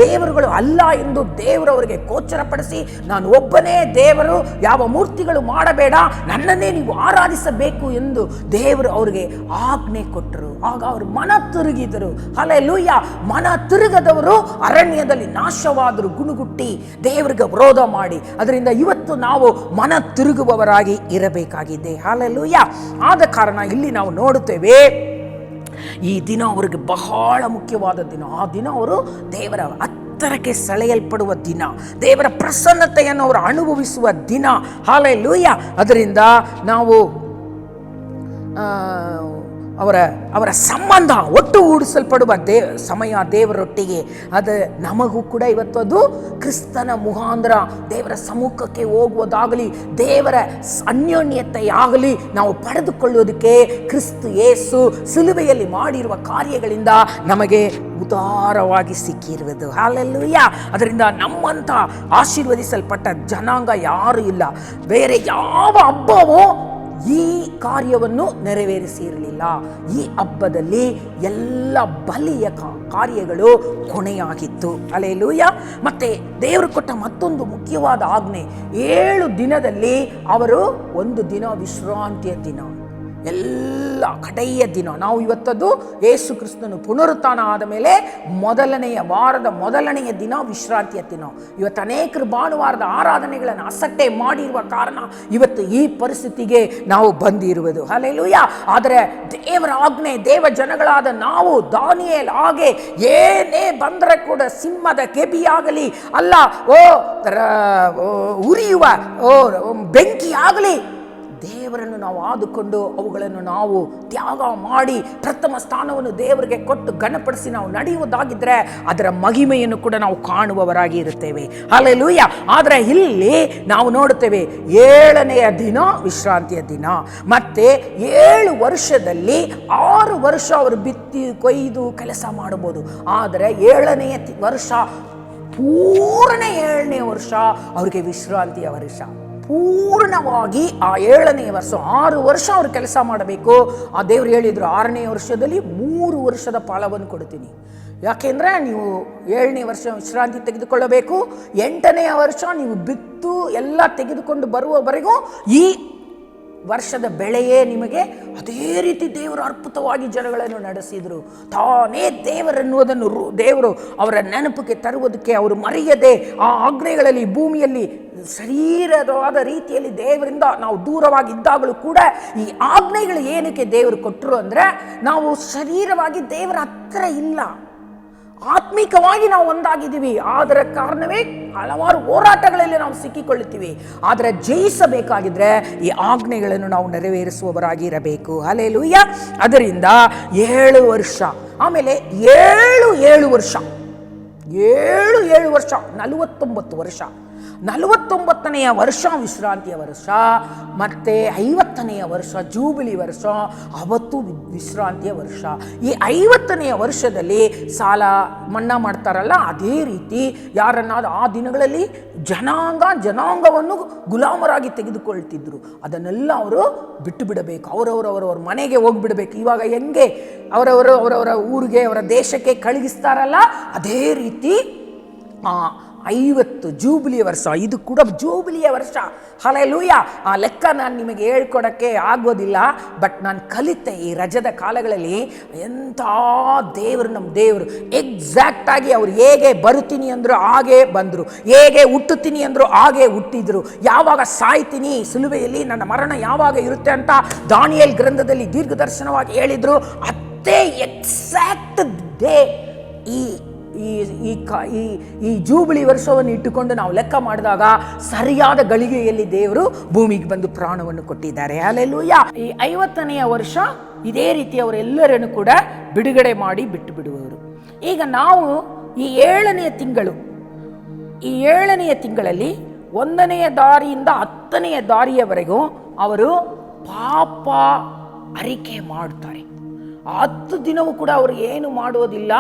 ದೇವರುಗಳು ಅಲ್ಲ ಎಂದು ದೇವರು ಅವರಿಗೆ ಗೋಚರಪಡಿಸಿ, ನಾನು ಒಬ್ಬನೇ ದೇವರು, ಯಾವ ಮೂರ್ತಿಗಳು ಮಾಡಬೇಡ, ನನ್ನನ್ನೇ ನೀವು ಆರಾಧಿಸಬೇಕು ಎಂದು ದೇವರು ಅವರಿಗೆ ಆಜ್ಞೆ ಕೊಟ್ಟರು. ಆಗ ಅವರು ಮನ ತಿರುಗಿದರು. ಹಲ್ಲೆಲೂಯಾ. ಮನ ತಿರುಗದವರು ಅರಣ್ಯದಲ್ಲಿ ನಾಶವಾದರು, ಗುಣಗುಟ್ಟಿ ದೇವರಿಗೆ ವಿರೋಧ ಮಾಡಿ. ಅದರಿಂದ ಇವತ್ತು ನಾವು ಮನ ತಿರುಗುವವರಾಗಿ ಇರಬೇಕಾಗಿದೆ. ಹಲ್ಲೆಲೂಯಾ. ಆದ ಕಾರಣ ಇಲ್ಲಿ ನಾವು ನೋಡುತ್ತೇವೆ, ಈ ದಿನ ಅವರಿಗೆ ಬಹಳ ಮುಖ್ಯವಾದ ದಿನ. ಆ ದಿನ ಅವರು ದೇವರ ಹತ್ತಿರಕ್ಕೆ ಸೆಳೆಯಲ್ಪಡುವ ದಿನ, ದೇವರ ಪ್ರಸನ್ನತೆಯನ್ನು ಅವರು ಅನುಭವಿಸುವ ದಿನ. ಹಲ್ಲೆಲೂಯಾ. ಅದರಿಂದ ನಾವು ಅವರ ಸಂಬಂಧ ಒಟ್ಟುಗೂಡಿಸಲ್ಪಡುವ ಸಮಯ ದೇವರೊಟ್ಟಿಗೆ. ಅದು ನಮಗೂ ಕೂಡ ಇವತ್ತು ಅದು ಕ್ರಿಸ್ತನ ಮುಖಾಂತರ ದೇವರ ಸಮ್ಮುಖಕ್ಕೆ ಹೋಗುವುದಾಗಲಿ, ದೇವರ ಅನ್ಯೋನ್ಯತೆಯಾಗಲಿ ನಾವು ಪಡೆದುಕೊಳ್ಳುವುದಕ್ಕೆ ಕ್ರಿಸ್ತ ಯೇಸು ಸಿಲುಬೆಯಲ್ಲಿ ಮಾಡಿರುವ ಕಾರ್ಯಗಳಿಂದ ನಮಗೆ ಉದಾರವಾಗಿ ಸಿಕ್ಕಿರುವುದು. ಹಲ್ಲೆಲೂಯಾ. ಅದರಿಂದ ನಮ್ಮಂಥ ಆಶೀರ್ವದಿಸಲ್ಪಟ್ಟ ಜನಾಂಗ ಯಾರೂ ಇಲ್ಲ. ಬೇರೆ ಯಾವ ಹಬ್ಬವೂ ಈ ಕಾರ್ಯವನ್ನು ನೆರವೇರಿಸಿರಲಿಲ್ಲ. ಈ ಹಬ್ಬದಲ್ಲಿ ಎಲ್ಲ ಬಲಿಯ ಕಾರ್ಯಗಳು ಕೊನೆಯಾಗಿತ್ತು. ಹಲ್ಲೆಲೂಯಾ. ಮತ್ತೆ ದೇವರು ಕೊಟ್ಟ ಮತ್ತೊಂದು ಮುಖ್ಯವಾದ ಆಜ್ಞೆ, 7 ದಿನದಲ್ಲಿ ಅವರು ಒಂದು ದಿನ ವಿಶ್ರಾಂತಿಯ ದಿನ. ಎಲ್ಲ ಕಡೆಯ ದಿನ ನಾವು ಇವತ್ತದ್ದು ಯೇಸು ಕ್ರಿಸ್ತನು ಪುನರುತ್ಥಾನ ಆದ ಮೇಲೆ ಮೊದಲನೆಯ ವಾರದ ಮೊದಲನೆಯ ದಿನ ವಿಶ್ರಾಂತಿಯ ದಿನ. ಇವತ್ತು ಅನೇಕರು ಭಾನುವಾರದ ಆರಾಧನೆಗಳನ್ನು ಅಸಟ್ಟೆ ಮಾಡಿರುವ ಕಾರಣ ಇವತ್ತು ಈ ಪರಿಸ್ಥಿತಿಗೆ ನಾವು ಬಂದಿರುವುದು. ಹಲ್ಲೆಲೂಯಾ. ಆದರೆ ದೇವರ ಆಜ್ಞೆ, ದೇವ ಜನಗಳಾದ ನಾವು ದಾನಿಯೇಲ್ ಹಾಗೆ ಏನೇ ಬಂದರೆ ಕೂಡ ಸಿಂಹದ ಗೆಬಿಯಾಗಲಿ ಅಲ್ಲ, ಉರಿಯುವ ಬೆಂಕಿ ಆಗಲಿ, ದೇವರನ್ನು ನಾವು ಆದುಕೊಂಡು ಅವುಗಳನ್ನು ನಾವು ತ್ಯಾಗ ಮಾಡಿ ಪ್ರಥಮ ಸ್ಥಾನವನ್ನು ದೇವರಿಗೆ ಕೊಟ್ಟು ಘನಪಡಿಸಿ ನಾವು ನಡೆಯುವುದಾಗಿದ್ದರೆ ಅದರ ಮಹಿಮೆಯನ್ನು ಕೂಡ ನಾವು ಕಾಣುವವರಾಗಿ ಇರುತ್ತೇವೆ. ಹಲ್ಲೆಲೂಯಾ. ಆದರೆ ಇಲ್ಲಿ ನಾವು ನೋಡುತ್ತೇವೆ 7ನೆಯ ದಿನ ವಿಶ್ರಾಂತಿಯ ದಿನ. ಮತ್ತೆ 7 ವರ್ಷದಲ್ಲಿ 6 ವರ್ಷ ಅವರು ಬಿತ್ತಿ ಕೊಯ್ದು ಕೆಲಸ ಮಾಡಬಹುದು. ಆದರೆ 7ನೆಯ ವರ್ಷ ಪೂರ್ಣ 7ನೇ ವರ್ಷ ಅವರಿಗೆ ವಿಶ್ರಾಂತಿಯ ವರ್ಷ. ಪೂರ್ಣವಾಗಿ ಆ 7ನೇ ವರ್ಷ 6 ವರ್ಷ ಅವರು ಕೆಲಸ ಮಾಡಬೇಕು. ಆ ದೇವರು ಹೇಳಿದರು 6ನೇ ವರ್ಷದಲ್ಲಿ 3 ವರ್ಷದ ಫಲವನ್ನು ಕೊಡ್ತೀನಿ. ಯಾಕೆಂದರೆ ನೀವು 7ನೇ ವರ್ಷ ವಿಶ್ರಾಂತಿ ತೆಗೆದುಕೊಳ್ಳಬೇಕು, 8ನೇ ವರ್ಷ ನೀವು ಬಿತ್ತು ಎಲ್ಲ ತೆಗೆದುಕೊಂಡು ಬರುವವರೆಗೂ ಈ ವರ್ಷದ ಬೆಳೆಯೇ ನಿಮಗೆ. ಅದೇ ರೀತಿ ದೇವರು ಅದ್ಭುತವಾಗಿ ಜನಗಳನ್ನು ನಡೆಸಿದರು. ತಾನೇ ದೇವರನ್ನುವುದನ್ನು ದೇವರು ಅವರ ನೆನಪಿಗೆ ತರುವುದಕ್ಕೆ ಅವರು ಮರೆಯದೆ ಆ ಆಜ್ಞೆಗಳಲ್ಲಿ ಭೂಮಿಯಲ್ಲಿ ಶರೀರವಾದ ರೀತಿಯಲ್ಲಿ ದೇವರಿಂದ ನಾವು ದೂರವಾಗಿದ್ದಾಗಲೂ ಕೂಡ ಈ ಆಜ್ಞೆಗಳು ಏನಕ್ಕೆ ದೇವರು ಕೊಟ್ಟರು ಅಂದರೆ ನಾವು ಶರೀರವಾಗಿ ದೇವರ ಹತ್ತಿರ ಇಲ್ಲ, ಆತ್ಮಿಕವಾಗಿ ನಾವು ಒಂದಾಗಿದ್ದೀವಿ. ಅದರ ಕಾರಣವೇ ಹಲವಾರು ಹೋರಾಟಗಳಲ್ಲಿ ನಾವು ಸಿಕ್ಕಿಕೊಳ್ಳುತ್ತೀವಿ. ಆದರೆ ಜಯಿಸಬೇಕಾಗಿದ್ರೆ ಈ ಆಜ್ಞೆಗಳನ್ನು ನಾವು ನೆರವೇರಿಸುವವರಾಗಿರಬೇಕು. ಹಲ್ಲೆಲೂಯಾ. ಅದರಿಂದ 7 ವರ್ಷ, ಆಮೇಲೆ 7 ವರ್ಷ 49 ವರ್ಷ. 49ನೆಯ ವರ್ಷ ವಿಶ್ರಾಂತಿಯ ವರ್ಷ, ಮತ್ತೆ 50ನೆಯ ವರ್ಷ ಜೂಬಿಲಿ ವರ್ಷ, ಅವತ್ತು ವಿಶ್ರಾಂತಿಯ ವರ್ಷ. ಈ 50ನೆಯ ವರ್ಷದಲ್ಲಿ ಸಾಲ ಮನ್ನಾ ಮಾಡ್ತಾರಲ್ಲ, ಅದೇ ರೀತಿ ಯಾರನ್ನಾದ್ರೂ ಆ ದಿನಗಳಲ್ಲಿ ಜನಾಂಗವನ್ನು ಗುಲಾಮರಾಗಿ ತೆಗೆದುಕೊಳ್ತಿದ್ರು. ಅದನ್ನೆಲ್ಲ ಅವರು ಬಿಟ್ಟು ಬಿಡಬೇಕು, ಅವರವರ ಮನೆಗೆ ಹೋಗಿಬಿಡಬೇಕು. ಇವಾಗ ಹೆಂಗೆ ಅವರವರ ಊರಿಗೆ ಅವರ ದೇಶಕ್ಕೆ ಕಳುಹಿಸ್ತಾರಲ್ಲ, ಅದೇ ರೀತಿ 50 ಜೂಬಿಲಿಯ ವರ್ಷ. ಇದು ಕೂಡ ಜೂಬಿಲಿಯ ವರ್ಷ. ಹಲ್ಲೆಲೂಯಾ. ಆ ಲೆಕ್ಕ ನಾನು ನಿಮಗೆ ಹೇಳ್ಕೊಡೋಕ್ಕೆ ಆಗೋದಿಲ್ಲ, ಬಟ್ ನಾನು ಕಲಿತೆ ಈ ರಜದ ಕಾಲಗಳಲ್ಲಿ. ಎಂಥ ದೇವರು ನಮ್ಮ ದೇವರು. ಎಕ್ಸಾಕ್ಟಾಗಿ ಅವ್ರು ಹೇಗೆ ಬರುತ್ತೀನಿ ಅಂದರು ಹಾಗೆ ಬಂದರು, ಹೇಗೆ ಹುಟ್ಟುತ್ತೀನಿ ಅಂದರು ಹಾಗೆ ಹುಟ್ಟಿದ್ರು, ಯಾವಾಗ ಸಾಯ್ತೀನಿ ಸಿಲುಬೆಯಲ್ಲಿ ನನ್ನ ಮರಣ ಯಾವಾಗ ಇರುತ್ತೆ ಅಂತ ದಾನಿಯೇಲ್ ಗ್ರಂಥದಲ್ಲಿ ದೀರ್ಘದರ್ಶನವಾಗಿ ಹೇಳಿದರು. ಅದೇ ಎಕ್ಸಾಕ್ಟ್ ಡೇ ಈ ಜೂಬಿಲಿ ವರ್ಷವನ್ನು ಇಟ್ಟುಕೊಂಡು ನಾವು ಲೆಕ್ಕ ಮಾಡಿದಾಗ ಸರಿಯಾದ ಗಳಿಗೆಯಲ್ಲಿ ದೇವರು ಭೂಮಿಗೆ ಬಂದು ಪ್ರಾಣವನ್ನು ಕೊಟ್ಟಿದ್ದಾರೆ. ಹಲ್ಲೆಲೂಯಾ. ಈ 50ನೆಯ ವರ್ಷ ಇದೇ ರೀತಿ ಅವರೆಲ್ಲರನ್ನು ಕೂಡ ಬಿಡುಗಡೆ ಮಾಡಿ ಬಿಟ್ಟು ಬಿಡುವವರು. ಈಗ ನಾವು ಈ 7ನೆಯ ತಿಂಗಳಲ್ಲಿ 1ನೆಯ ದಾರಿಯಿಂದ 10ನೆಯ ದಾರಿಯವರೆಗೂ ಅವರು ಪಾಪ ಅರಿಕೆ ಮಾಡ್ತಾರೆ. 10 ದಿನವೂ ಕೂಡ ಅವರು ಏನು ಮಾಡುವುದಿಲ್ಲ,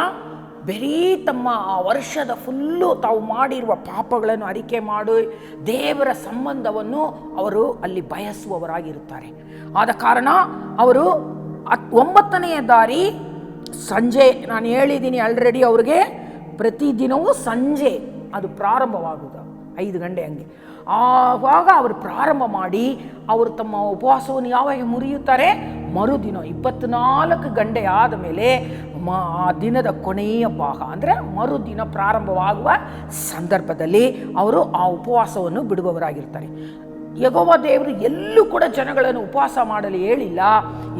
ಬರೀ ತಮ್ಮ ಆ ವರ್ಷದ ಫುಲ್ಲು ತಾವು ಮಾಡಿರುವ ಪಾಪಗಳನ್ನು ಅರಿಕೆ ಮಾಡಿ ದೇವರ ಸಂಬಂಧವನ್ನು ಅವರು ಅಲ್ಲಿ ಬಯಸುವವರಾಗಿರುತ್ತಾರೆ. ಆದ ಕಾರಣ ಅವರು 9ನೆಯ ದಾರಿ ಸಂಜೆ, ನಾನು ಹೇಳಿದ್ದೀನಿ ಆಲ್ರೆಡಿ, ಅವ್ರಿಗೆ ಪ್ರತಿದಿನವೂ ಸಂಜೆ ಅದು ಪ್ರಾರಂಭವಾಗುವುದು 5 ಗಂಟೆ ಹಂಗೆ. ಆವಾಗ ಅವರು ಪ್ರಾರಂಭ ಮಾಡಿ ಅವರು ತಮ್ಮ ಉಪವಾಸವನ್ನು ಯಾವಾಗ ಮುರಿಯುತ್ತಾರೆ, ಮರುದಿನ 24 ಗಂಟೆ ಆದ ಮೇಲೆ ಆ ದಿನದ ಕೊನೆಯ ಭಾಗ ಅಂದರೆ ಮರುದಿನ ಪ್ರಾರಂಭವಾಗುವ ಸಂದರ್ಭದಲ್ಲಿ ಅವರು ಆ ಉಪವಾಸವನ್ನು ಬಿಡುವವರಾಗಿರ್ತಾರೆ. ಯೆಹೋವ ದೇವರು ಎಲ್ಲೂ ಕೂಡ ಜನಗಳನ್ನು ಉಪವಾಸ ಮಾಡಲು ಹೇಳಿಲ್ಲ.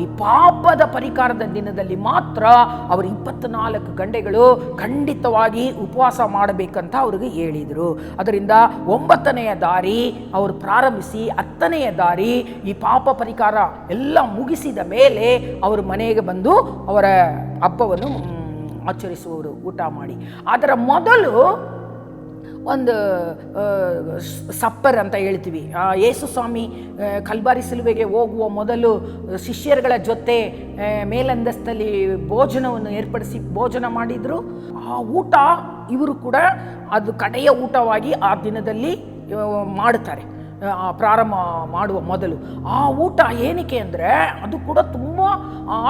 ಈ ಪಾಪದ ಪರಿಹಾರದ ದಿನದಲ್ಲಿ ಮಾತ್ರ ಅವರು 24 ಗಂಟೆಗಳು ಖಂಡಿತವಾಗಿ ಉಪವಾಸ ಮಾಡಬೇಕಂತ ಅವ್ರಿಗೆ ಹೇಳಿದರು. ಅದರಿಂದ 9ನೆಯ ದಾರಿ ಅವರು ಪ್ರಾರಂಭಿಸಿ 10ನೆಯ ದಾರಿ ಈ ಪಾಪ ಪರಿಹಾರ ಎಲ್ಲ ಮುಗಿಸಿದ ಮೇಲೆ ಅವರು ಮನೆಗೆ ಬಂದು ಅವರ ಹಬ್ಬವನ್ನು ಆಚರಿಸುವವರು ಊಟ ಮಾಡಿ. ಅದರ ಮೊದಲು ಒಂದು ಸಪ್ಪರ್ ಅಂತ ಹೇಳ್ತೀವಿ. ಯೇಸು ಸ್ವಾಮಿ ಕಲ್ವಾರಿ ಸಿಲುಬೆಗೆ ಹೋಗುವ ಮೊದಲು ಶಿಷ್ಯರುಗಳ ಜೊತೆ ಮೇಲಂದಸ್ತಲ್ಲಿ ಭೋಜನವನ್ನು ಏರ್ಪಡಿಸಿ ಭೋಜನ ಮಾಡಿದರು. ಆ ಊಟ ಇವರು ಕೂಡ ಅದು ಕಡೆಯ ಊಟವಾಗಿ ಆ ದಿನದಲ್ಲಿ ಮಾಡುತ್ತಾರೆ. ಪ್ರಾರಂಭ ಮಾಡುವ ಮೊದಲು ಆ ಊಟ ಏನಕ್ಕೆ ಅಂದರೆ ಅದು ಕೂಡ ತುಂಬ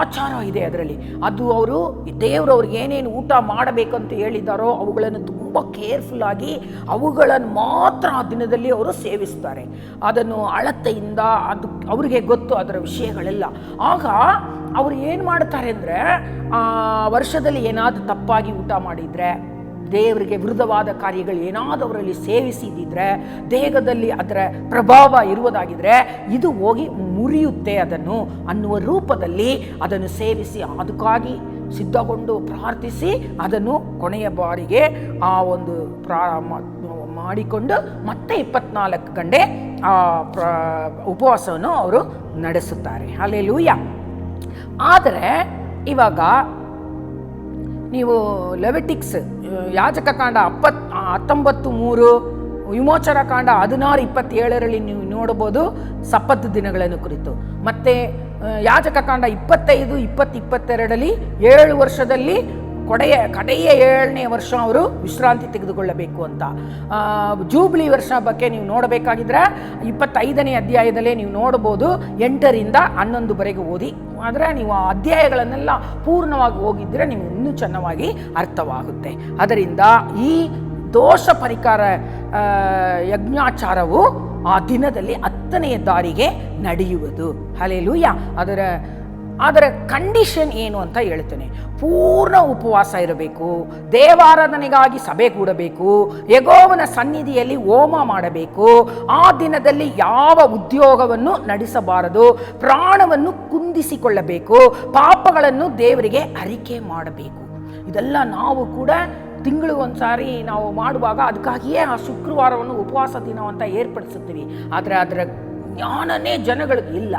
ಆಚಾರ ಇದೆ ಅದರಲ್ಲಿ. ಅದು ಅವರು ದೇವರವ್ರಿಗೆ ಏನೇನು ಊಟ ಮಾಡಬೇಕಂತ ಹೇಳಿದಾರೋ ಅವುಗಳನ್ನು ತುಂಬ ಕೇರ್ಫುಲ್ಲಾಗಿ ಅವುಗಳನ್ನು ಮಾತ್ರ ಆ ದಿನದಲ್ಲಿ ಅವರು ಸೇವಿಸ್ತಾರೆ. ಅದನ್ನು ಅಳತೆಯಿಂದ ಅದು ಅವರಿಗೆ ಗೊತ್ತು ಅದರ ವಿಷಯಗಳೆಲ್ಲ. ಆಗ ಅವರು ಏನು ಮಾಡ್ತಾರೆ ಅಂದರೆ ವರ್ಷದಲ್ಲಿ ಏನಾದರೂ ತಪ್ಪಾಗಿ ಊಟ ಮಾಡಿದರೆ, ದೇವರಿಗೆ ವಿರುದ್ಧವಾದ ಕಾರ್ಯಗಳು ಏನಾದರೂ ಅವರಲ್ಲಿ ಸೇವಿಸಿದ್ದಿದ್ರೆ, ದೇಹದಲ್ಲಿ ಅದರ ಪ್ರಭಾವ ಇರುವುದಾಗಿದ್ದರೆ ಇದು ಹೋಗಿ ಮುರಿಯುತ್ತೆ ಅದನ್ನು ಅನ್ನುವ ರೂಪದಲ್ಲಿ ಅದನ್ನು ಸೇವಿಸಿ ಅದಕ್ಕಾಗಿ ಸಿದ್ಧಗೊಂಡು ಪ್ರಾರ್ಥಿಸಿ ಅದನ್ನು ಕೊನೆಯ ಬಾರಿಗೆ ಆ ಒಂದು ಮಾಡಿಕೊಂಡು ಮತ್ತೆ 24 ಗಂಟೆ ಆ ಉಪವಾಸವನ್ನು ಅವರು ನಡೆಸುತ್ತಾರೆ. ಹಲ್ಲೆಲೂಯಾ. ಆದರೆ ಇವಾಗ ನೀವು ಲೆವಿಟಿಕ್ಸ್ ಯಾಜಕ ಕಾಂಡ 19:3, ವಿಮೋಚನ ಕಾಂಡ 16:27 ನೀವು ನೋಡಬಹುದು ಸಬ್ಬತ್ ದಿನಗಳನ್ನು ಕುರಿತು. ಮತ್ತು ಯಾಜಕ ಕಾಂಡ 25-20-22 7 ವರ್ಷದಲ್ಲಿ ಕಡೆಯ 7ನೇ ವರ್ಷ ಅವರು ವಿಶ್ರಾಂತಿ ತೆಗೆದುಕೊಳ್ಳಬೇಕು ಅಂತ. ಜೂಬ್ಲಿ ವರ್ಷ ಬಗ್ಗೆ ನೀವು ನೋಡಬೇಕಾಗಿದ್ರೆ 25ನೇ ಅಧ್ಯಾಯದಲ್ಲೇ ನೀವು ನೋಡ್ಬೋದು. 8ರಿಂದ 11ವರೆಗೆ ಓದಿ. ಆದರೆ ನೀವು ಆ ಅಧ್ಯಾಯಗಳನ್ನೆಲ್ಲ ಪೂರ್ಣವಾಗಿ ಹೋಗಿದ್ದರೆ ನೀವು ಇನ್ನೂ ಚೆನ್ನಾಗಿ ಅರ್ಥವಾಗುತ್ತೆ. ಅದರಿಂದ ಈ ದೋಷ ಪರಿಹಾರ ಯಜ್ಞಾಚಾರವು ಆ ದಿನದಲ್ಲಿ 10ನೇ ದಾರಿಗೆ ನಡೆಯುವುದು. ಹಲ್ಲೆಲೂಯಾ. ಅದರ ಕಂಡೀಷನ್ ಏನು ಅಂತ ಹೇಳ್ತೇನೆ. ಪೂರ್ಣ ಉಪವಾಸ ಇರಬೇಕು, ದೇವಾರಾಧನೆಗಾಗಿ ಸಭೆ ಕೂಡಬೇಕು, ಯೆಹೋವನ ಸನ್ನಿಧಿಯಲ್ಲಿ ಹೋಮ ಮಾಡಬೇಕು, ಆ ದಿನದಲ್ಲಿ ಯಾವ ಉದ್ಯೋಗವನ್ನು ನಡೆಸಬಾರದು, ಪ್ರಾಣವನ್ನು ಕುಂದಿಸಿಕೊಳ್ಳಬೇಕು, ಪಾಪಗಳನ್ನು ದೇವರಿಗೆ ಅರಿಕೆ ಮಾಡಬೇಕು. ಇದೆಲ್ಲ ನಾವು ಕೂಡ ತಿಂಗಳು ಒಂದ್ಸಾರಿ ನಾವು ಮಾಡುವಾಗ ಅದಕ್ಕಾಗಿಯೇ ಆ ಶುಕ್ರವಾರವನ್ನು ಉಪವಾಸ ದಿನ ಅಂತ ಏರ್ಪಡಿಸುತ್ತೀವಿ. ಆದರೆ ಅದರ ಜ್ಞಾನನೇ ಜನಗಳಿಗೆ ಇಲ್ಲ.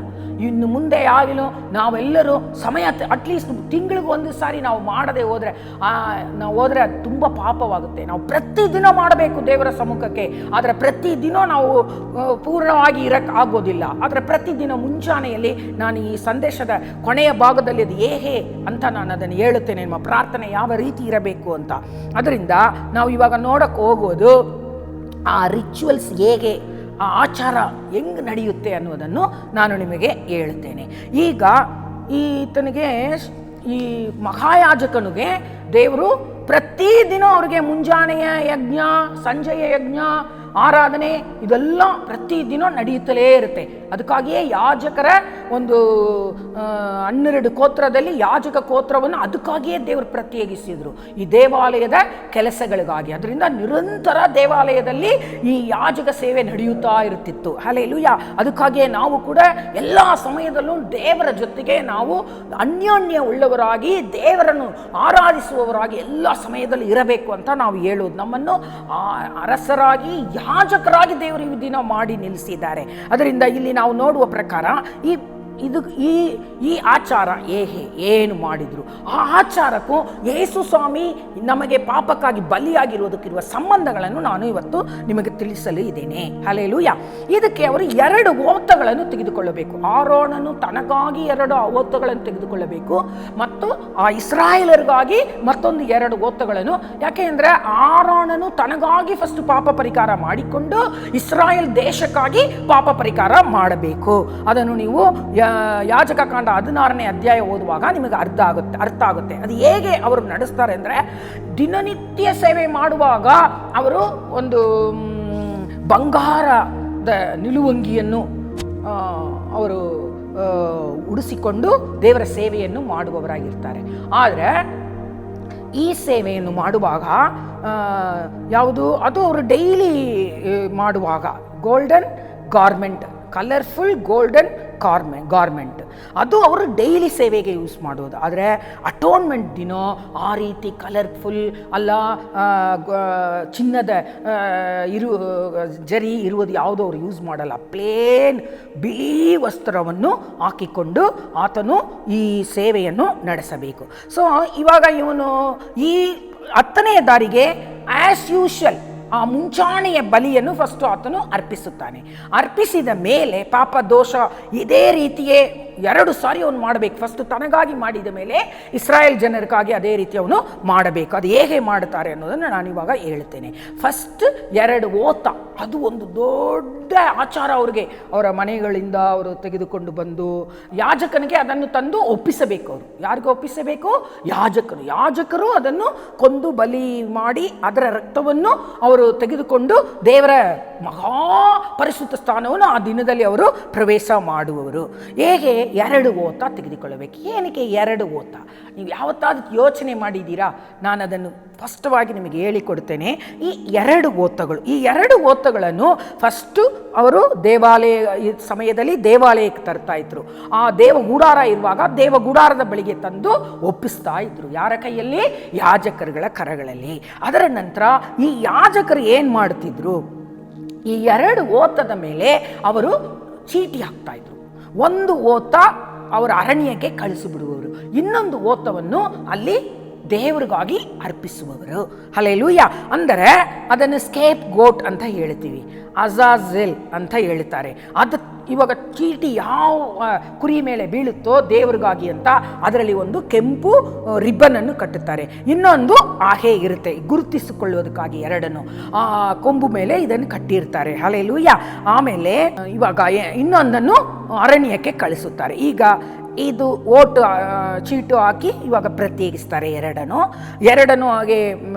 ಇನ್ನು ಮುಂದೆ ಯಾವಾಗಲೂ ನಾವೆಲ್ಲರೂ ಸಮಯ ಅಟ್ಲೀಸ್ಟ್ ತಿಂಗಳಿಗೆ ಒಂದು ಸಾರಿ ನಾವು ಮಾಡದೆ ಹೋದರೆ ಅದು ತುಂಬ ಪಾಪವಾಗುತ್ತೆ. ನಾವು ಪ್ರತಿದಿನ ಮಾಡಬೇಕು ದೇವರ ಸಮ್ಮುಖಕ್ಕೆ. ಆದರೆ ಪ್ರತಿದಿನ ನಾವು ಪೂರ್ಣವಾಗಿ ಆಗೋದಿಲ್ಲ. ಆದರೆ ಪ್ರತಿದಿನ ಮುಂಜಾನೆಯಲ್ಲಿ ನಾನು ಈ ಸಂದೇಶದ ಕೊನೆಯ ಭಾಗದಲ್ಲಿ ಅದು ಹೇಗೆ ಅಂತ ನಾನು ಅದನ್ನು ಹೇಳುತ್ತೇನೆ, ನಿಮ್ಮ ಪ್ರಾರ್ಥನೆ ಯಾವ ರೀತಿ ಇರಬೇಕು ಅಂತ. ಅದರಿಂದ ನಾವು ಇವಾಗ ನೋಡಕ್ಕೆ ಹೋಗೋದು ಆ ರಿಚುವಲ್ಸ್ ಹೇಗೆ, ಆ ಆಚಾರ ಹೆಂಗೆ ನಡೆಯುತ್ತೆ ಅನ್ನೋದನ್ನು ನಾನು ನಿಮಗೆ ಹೇಳ್ತೇನೆ. ಈಗ ಈತನಿಗೆ ಈ ಮಹಾಯಾಜಕನಿಗೆ ದೇವರು ಪ್ರತಿದಿನ ಅವ್ರಿಗೆ ಮುಂಜಾನೆಯ ಯಜ್ಞ, ಸಂಜೆಯ ಯಜ್ಞ, ಆರಾಧನೆ ಇದೆಲ್ಲ ಪ್ರತಿದಿನ ನಡೆಯುತ್ತಲೇ ಇರುತ್ತೆ. ಅದಕ್ಕಾಗಿಯೇ ಯಾಜಕರ ಒಂದು 12 ಗೋತ್ರದಲ್ಲಿ ಯಾಜಕ ಗೋತ್ರವನ್ನು ಅದಕ್ಕಾಗಿಯೇ ದೇವರು ಪ್ರತ್ಯೇಕಿಸಿದರು, ಈ ದೇವಾಲಯದ ಕೆಲಸಗಳಿಗಾಗಿ. ಅದರಿಂದ ನಿರಂತರ ದೇವಾಲಯದಲ್ಲಿ ಈ ಯಾಜಕ ಸೇವೆ ನಡೆಯುತ್ತಾ ಇರುತ್ತಿತ್ತು. ಹಲ್ಲೆಲೂಯಾ. ಅದಕ್ಕಾಗಿಯೇ ನಾವು ಕೂಡ ಎಲ್ಲ ಸಮಯದಲ್ಲೂ ದೇವರ ಜೊತೆಗೆ ನಾವು ಅನ್ಯೋನ್ಯ ಉಳ್ಳವರಾಗಿ ದೇವರನ್ನು ಆರಾಧಿಸುವವರಾಗಿ ಎಲ್ಲ ಸಮಯದಲ್ಲಿ ಇರಬೇಕು ಅಂತ ನಾವು ಹೇಳೋದು. ನಮ್ಮನ್ನು ಅರಸರಾಗಿ ಯಾಜಕರಾಗಿ ದೇವರು ಈ ದಿನ ಮಾಡಿ ನಿಲ್ಲಿಸಿದ್ದಾರೆ. ಅದರಿಂದ ಇಲ್ಲಿ ನಾವು ನೋಡುವ ಪ್ರಕಾರ ಈ ಆಚಾರ ಏನು ಮಾಡಿದ್ರು, ಆ ಆಚಾರಕ್ಕೂ ಯೇಸು ಸ್ವಾಮಿ ನಮಗೆ ಪಾಪಕ್ಕಾಗಿ ಬಲಿಯಾಗಿರುವುದಕ್ಕಿರುವ ಸಂಬಂಧಗಳನ್ನು ನಾನು ಇವತ್ತು ನಿಮಗೆ ತಿಳಿಸಲು ಇದ್ದೇನೆ. ಹಲ್ಲೆಲೂಯಾ. ಇದಕ್ಕೆ ಅವರು 2 ಓತಗಳನ್ನು ತೆಗೆದುಕೊಳ್ಳಬೇಕು. ಆರೋನನು ತನಗಾಗಿ 2 ಓತಗಳನ್ನು ತೆಗೆದುಕೊಳ್ಳಬೇಕು ಮತ್ತು ಆ ಇಸ್ರಾಯೇಲರಿಗಾಗಿ ಮತ್ತೊಂದು 2 ಓತಗಳನ್ನು. ಯಾಕೆ ಅಂದರೆ ಆರೋನನು ತನಗಾಗಿ ಫಸ್ಟ್ ಪಾಪ ಪರಿಹಾರ ಮಾಡಿಕೊಂಡು ಇಸ್ರಾಯೇಲ್ ದೇಶಕ್ಕಾಗಿ ಪಾಪ ಪರಿಹಾರ ಮಾಡಬೇಕು. ಅದನ್ನು ನೀವು ಯಾಜಕ ಕಾಂಡ 16ನೇ ಅಧ್ಯಾಯ ಓದುವಾಗ ನಿಮಗೆ ಅರ್ಥ ಆಗುತ್ತೆ. ಅದು ಹೇಗೆ ಅವರು ನಡೆಸ್ತಾರೆ ಅಂದರೆ, ದಿನನಿತ್ಯ ಸೇವೆ ಮಾಡುವಾಗ ಅವರು ಒಂದು ಬಂಗಾರದ ನಿಲುವಂಗಿಯನ್ನು ಅವರು ಉಡಿಸಿಕೊಂಡು ದೇವರ ಸೇವೆಯನ್ನು ಮಾಡುವವರಾಗಿರ್ತಾರೆ. ಆದರೆ ಈ ಸೇವೆಯನ್ನು ಮಾಡುವಾಗ ಯಾವುದು ಅದು ಅವರು ಡೈಲಿ ಮಾಡುವಾಗ golden garment, colourful golden garment ಅದು ಅವರು ಡೈಲಿ ಸೇವೆಗೆ ಯೂಸ್ ಮಾಡೋದು. ಆದರೆ ಅಟೋನ್ಮೆಂಟ್ ದಿನ ಆ ರೀತಿ ಕಲರ್ಫುಲ್ ಅಲ್ಲ, ಚಿನ್ನದ ಜರಿ ಇರುವುದು ಯಾವುದೋ ಅವರು ಯೂಸ್ ಮಾಡಲ್ಲ. ಪ್ಲೇನ್ ಬಿಳಿ ವಸ್ತ್ರವನ್ನು ಹಾಕಿಕೊಂಡು ಆತನು ಈ ಸೇವೆಯನ್ನು ನಡೆಸಬೇಕು. ಸೊ ಇವಾಗ ಇವನು ಈ 10ನೇ ದಾರಿಗೆ ಆ್ಯಸ್ ಯೂಶುವಲ್ ಆ ಮುಂಚಾಣೆಯ ಬಲಿಯನ್ನು ಫಸ್ಟು ಆತನು ಅರ್ಪಿಸುತ್ತಾನೆ. ಅರ್ಪಿಸಿದ ಮೇಲೆ ಪಾಪ ದೋಷ ಇದೇ ರೀತಿಯೇ 2 ಸಾರಿ ಅವನು ಮಾಡಬೇಕು. ಫಸ್ಟ್ ತನಗಾಗಿ ಮಾಡಿದ ಮೇಲೆ ಇಸ್ರಾಯೇಲ್ ಜನರಿಗಾಗಿ ಅದೇ ರೀತಿ ಅವನು ಮಾಡಬೇಕು. ಅದು ಹೇಗೆ ಮಾಡ್ತಾರೆ ಅನ್ನೋದನ್ನು ನಾನು ಇವಾಗ ಹೇಳ್ತೇನೆ. ಫಸ್ಟ್ 2 ಓತ, ಅದು ಒಂದು ದೊಡ್ಡ ಆಚಾರ ಅವ್ರಿಗೆ. ಅವರ ಮನೆಗಳಿಂದ ಅವರು ತೆಗೆದುಕೊಂಡು ಬಂದು ಯಾಜಕನಿಗೆ ಅದನ್ನು ತಂದು ಒಪ್ಪಿಸಬೇಕು. ಅವರು ಯಾರಿಗೂ ಒಪ್ಪಿಸಬೇಕು? ಯಾಜಕರು ಅದನ್ನು ಕೊಂದು ಬಲಿ ಮಾಡಿ ಅದರ ರಕ್ತವನ್ನು ಅವರು ತೆಗೆದುಕೊಂಡು ದೇವರ ಮಹಾ ಪರಿಶುದ್ಧ ಸ್ಥಾನವನ್ನು ಆ ದಿನದಲ್ಲಿ ಅವರು ಪ್ರವೇಶ ಮಾಡುವವರು. ಹೇಗೆ 2 ಓತ ತೆಗೆದುಕೊಳ್ಳಬೇಕು? ಏನಕ್ಕೆ 2 ಓತ? ನೀವು ಯಾವತ್ತಾದ್ರೂ ಯೋಚನೆ ಮಾಡಿದ್ದೀರಾ? ನಾನು ಅದನ್ನು ಸ್ಪಷ್ಟವಾಗಿ ನಿಮಗೆ ಹೇಳಿಕೊಡ್ತೇನೆ. ಈ 2 ಓತಗಳು, ಈ 2 ಓತಗಳನ್ನು ಫಸ್ಟು ಅವರು ಸಮಯದಲ್ಲಿ ದೇವಾಲಯಕ್ಕೆ ತರ್ತಾ ಇದ್ರು. ಆ ದೇವಗೂಡಾರ ಇರುವಾಗ ದೇವಗೂಡಾರದ ಬಳಿಗೆ ತಂದು ಒಪ್ಪಿಸ್ತಾ ಇದ್ರು. ಯಾರ ಕೈಯಲ್ಲಿ? ಯಾಜಕರುಗಳ ಕರಗಳಲ್ಲಿ. ಅದರ ನಂತರ ಈ ಯಾಜಕರು ಏನು ಮಾಡ್ತಿದ್ರು? ಈ 2 ಓತದ ಮೇಲೆ ಅವರು ಚೀಟಿ ಹಾಕ್ತಾ ಇದ್ರು. ಒಂದು ಓತ ಅವರ ಅರಣ್ಯಕ್ಕೆ ಕಳಿಸಿಬಿಡುವವರು, ಇನ್ನೊಂದು ಓತವನ್ನು ಅಲ್ಲಿ ದೇವರಿಗಾಗಿ ಅರ್ಪಿಸುವವರು. ಹಲ್ಲೆಲೂಯಾ. ಅಂದರೆ ಅದನ್ನು ಸ್ಕೇಪ್ ಗೋಟ್ ಅಂತ ಹೇಳ್ತೀವಿ, ಅಜಾಜೆಲ್ ಅಂತ ಹೇಳ್ತಾರೆ. ಅದು ಇವಾಗ ಚೀಟಿ ಯಾವ ಕುರಿ ಮೇಲೆ ಬೀಳುತ್ತೋ ದೇವರಿಗಾಗಿ ಅಂತ ಅದರಲ್ಲಿ ಒಂದು ಕೆಂಪು ರಿಬ್ಬನನ್ನು ಕಟ್ಟುತ್ತಾರೆ, ಇನ್ನೊಂದು ಹಾಗೆ ಇರುತ್ತೆ ಗುರುತಿಸಿಕೊಳ್ಳುವುದಕ್ಕಾಗಿ. 2 ಕೊಂಬು ಮೇಲೆ ಇದನ್ನು ಕಟ್ಟಿರ್ತಾರೆ. ಹಲ್ಲೆಲೂಯಾ. ಆಮೇಲೆ ಇವಾಗ ಇನ್ನೊಂದನ್ನು ಅರಣ್ಯಕ್ಕೆ ಕಳಿಸುತ್ತಾರೆ. ಈಗ ಇದು ಓಟು ಚೀಟು ಹಾಕಿ ಇವಾಗ ಪ್ರತ್ಯೇಕಿಸ್ತಾರೆ 2 ಹಾಗೆ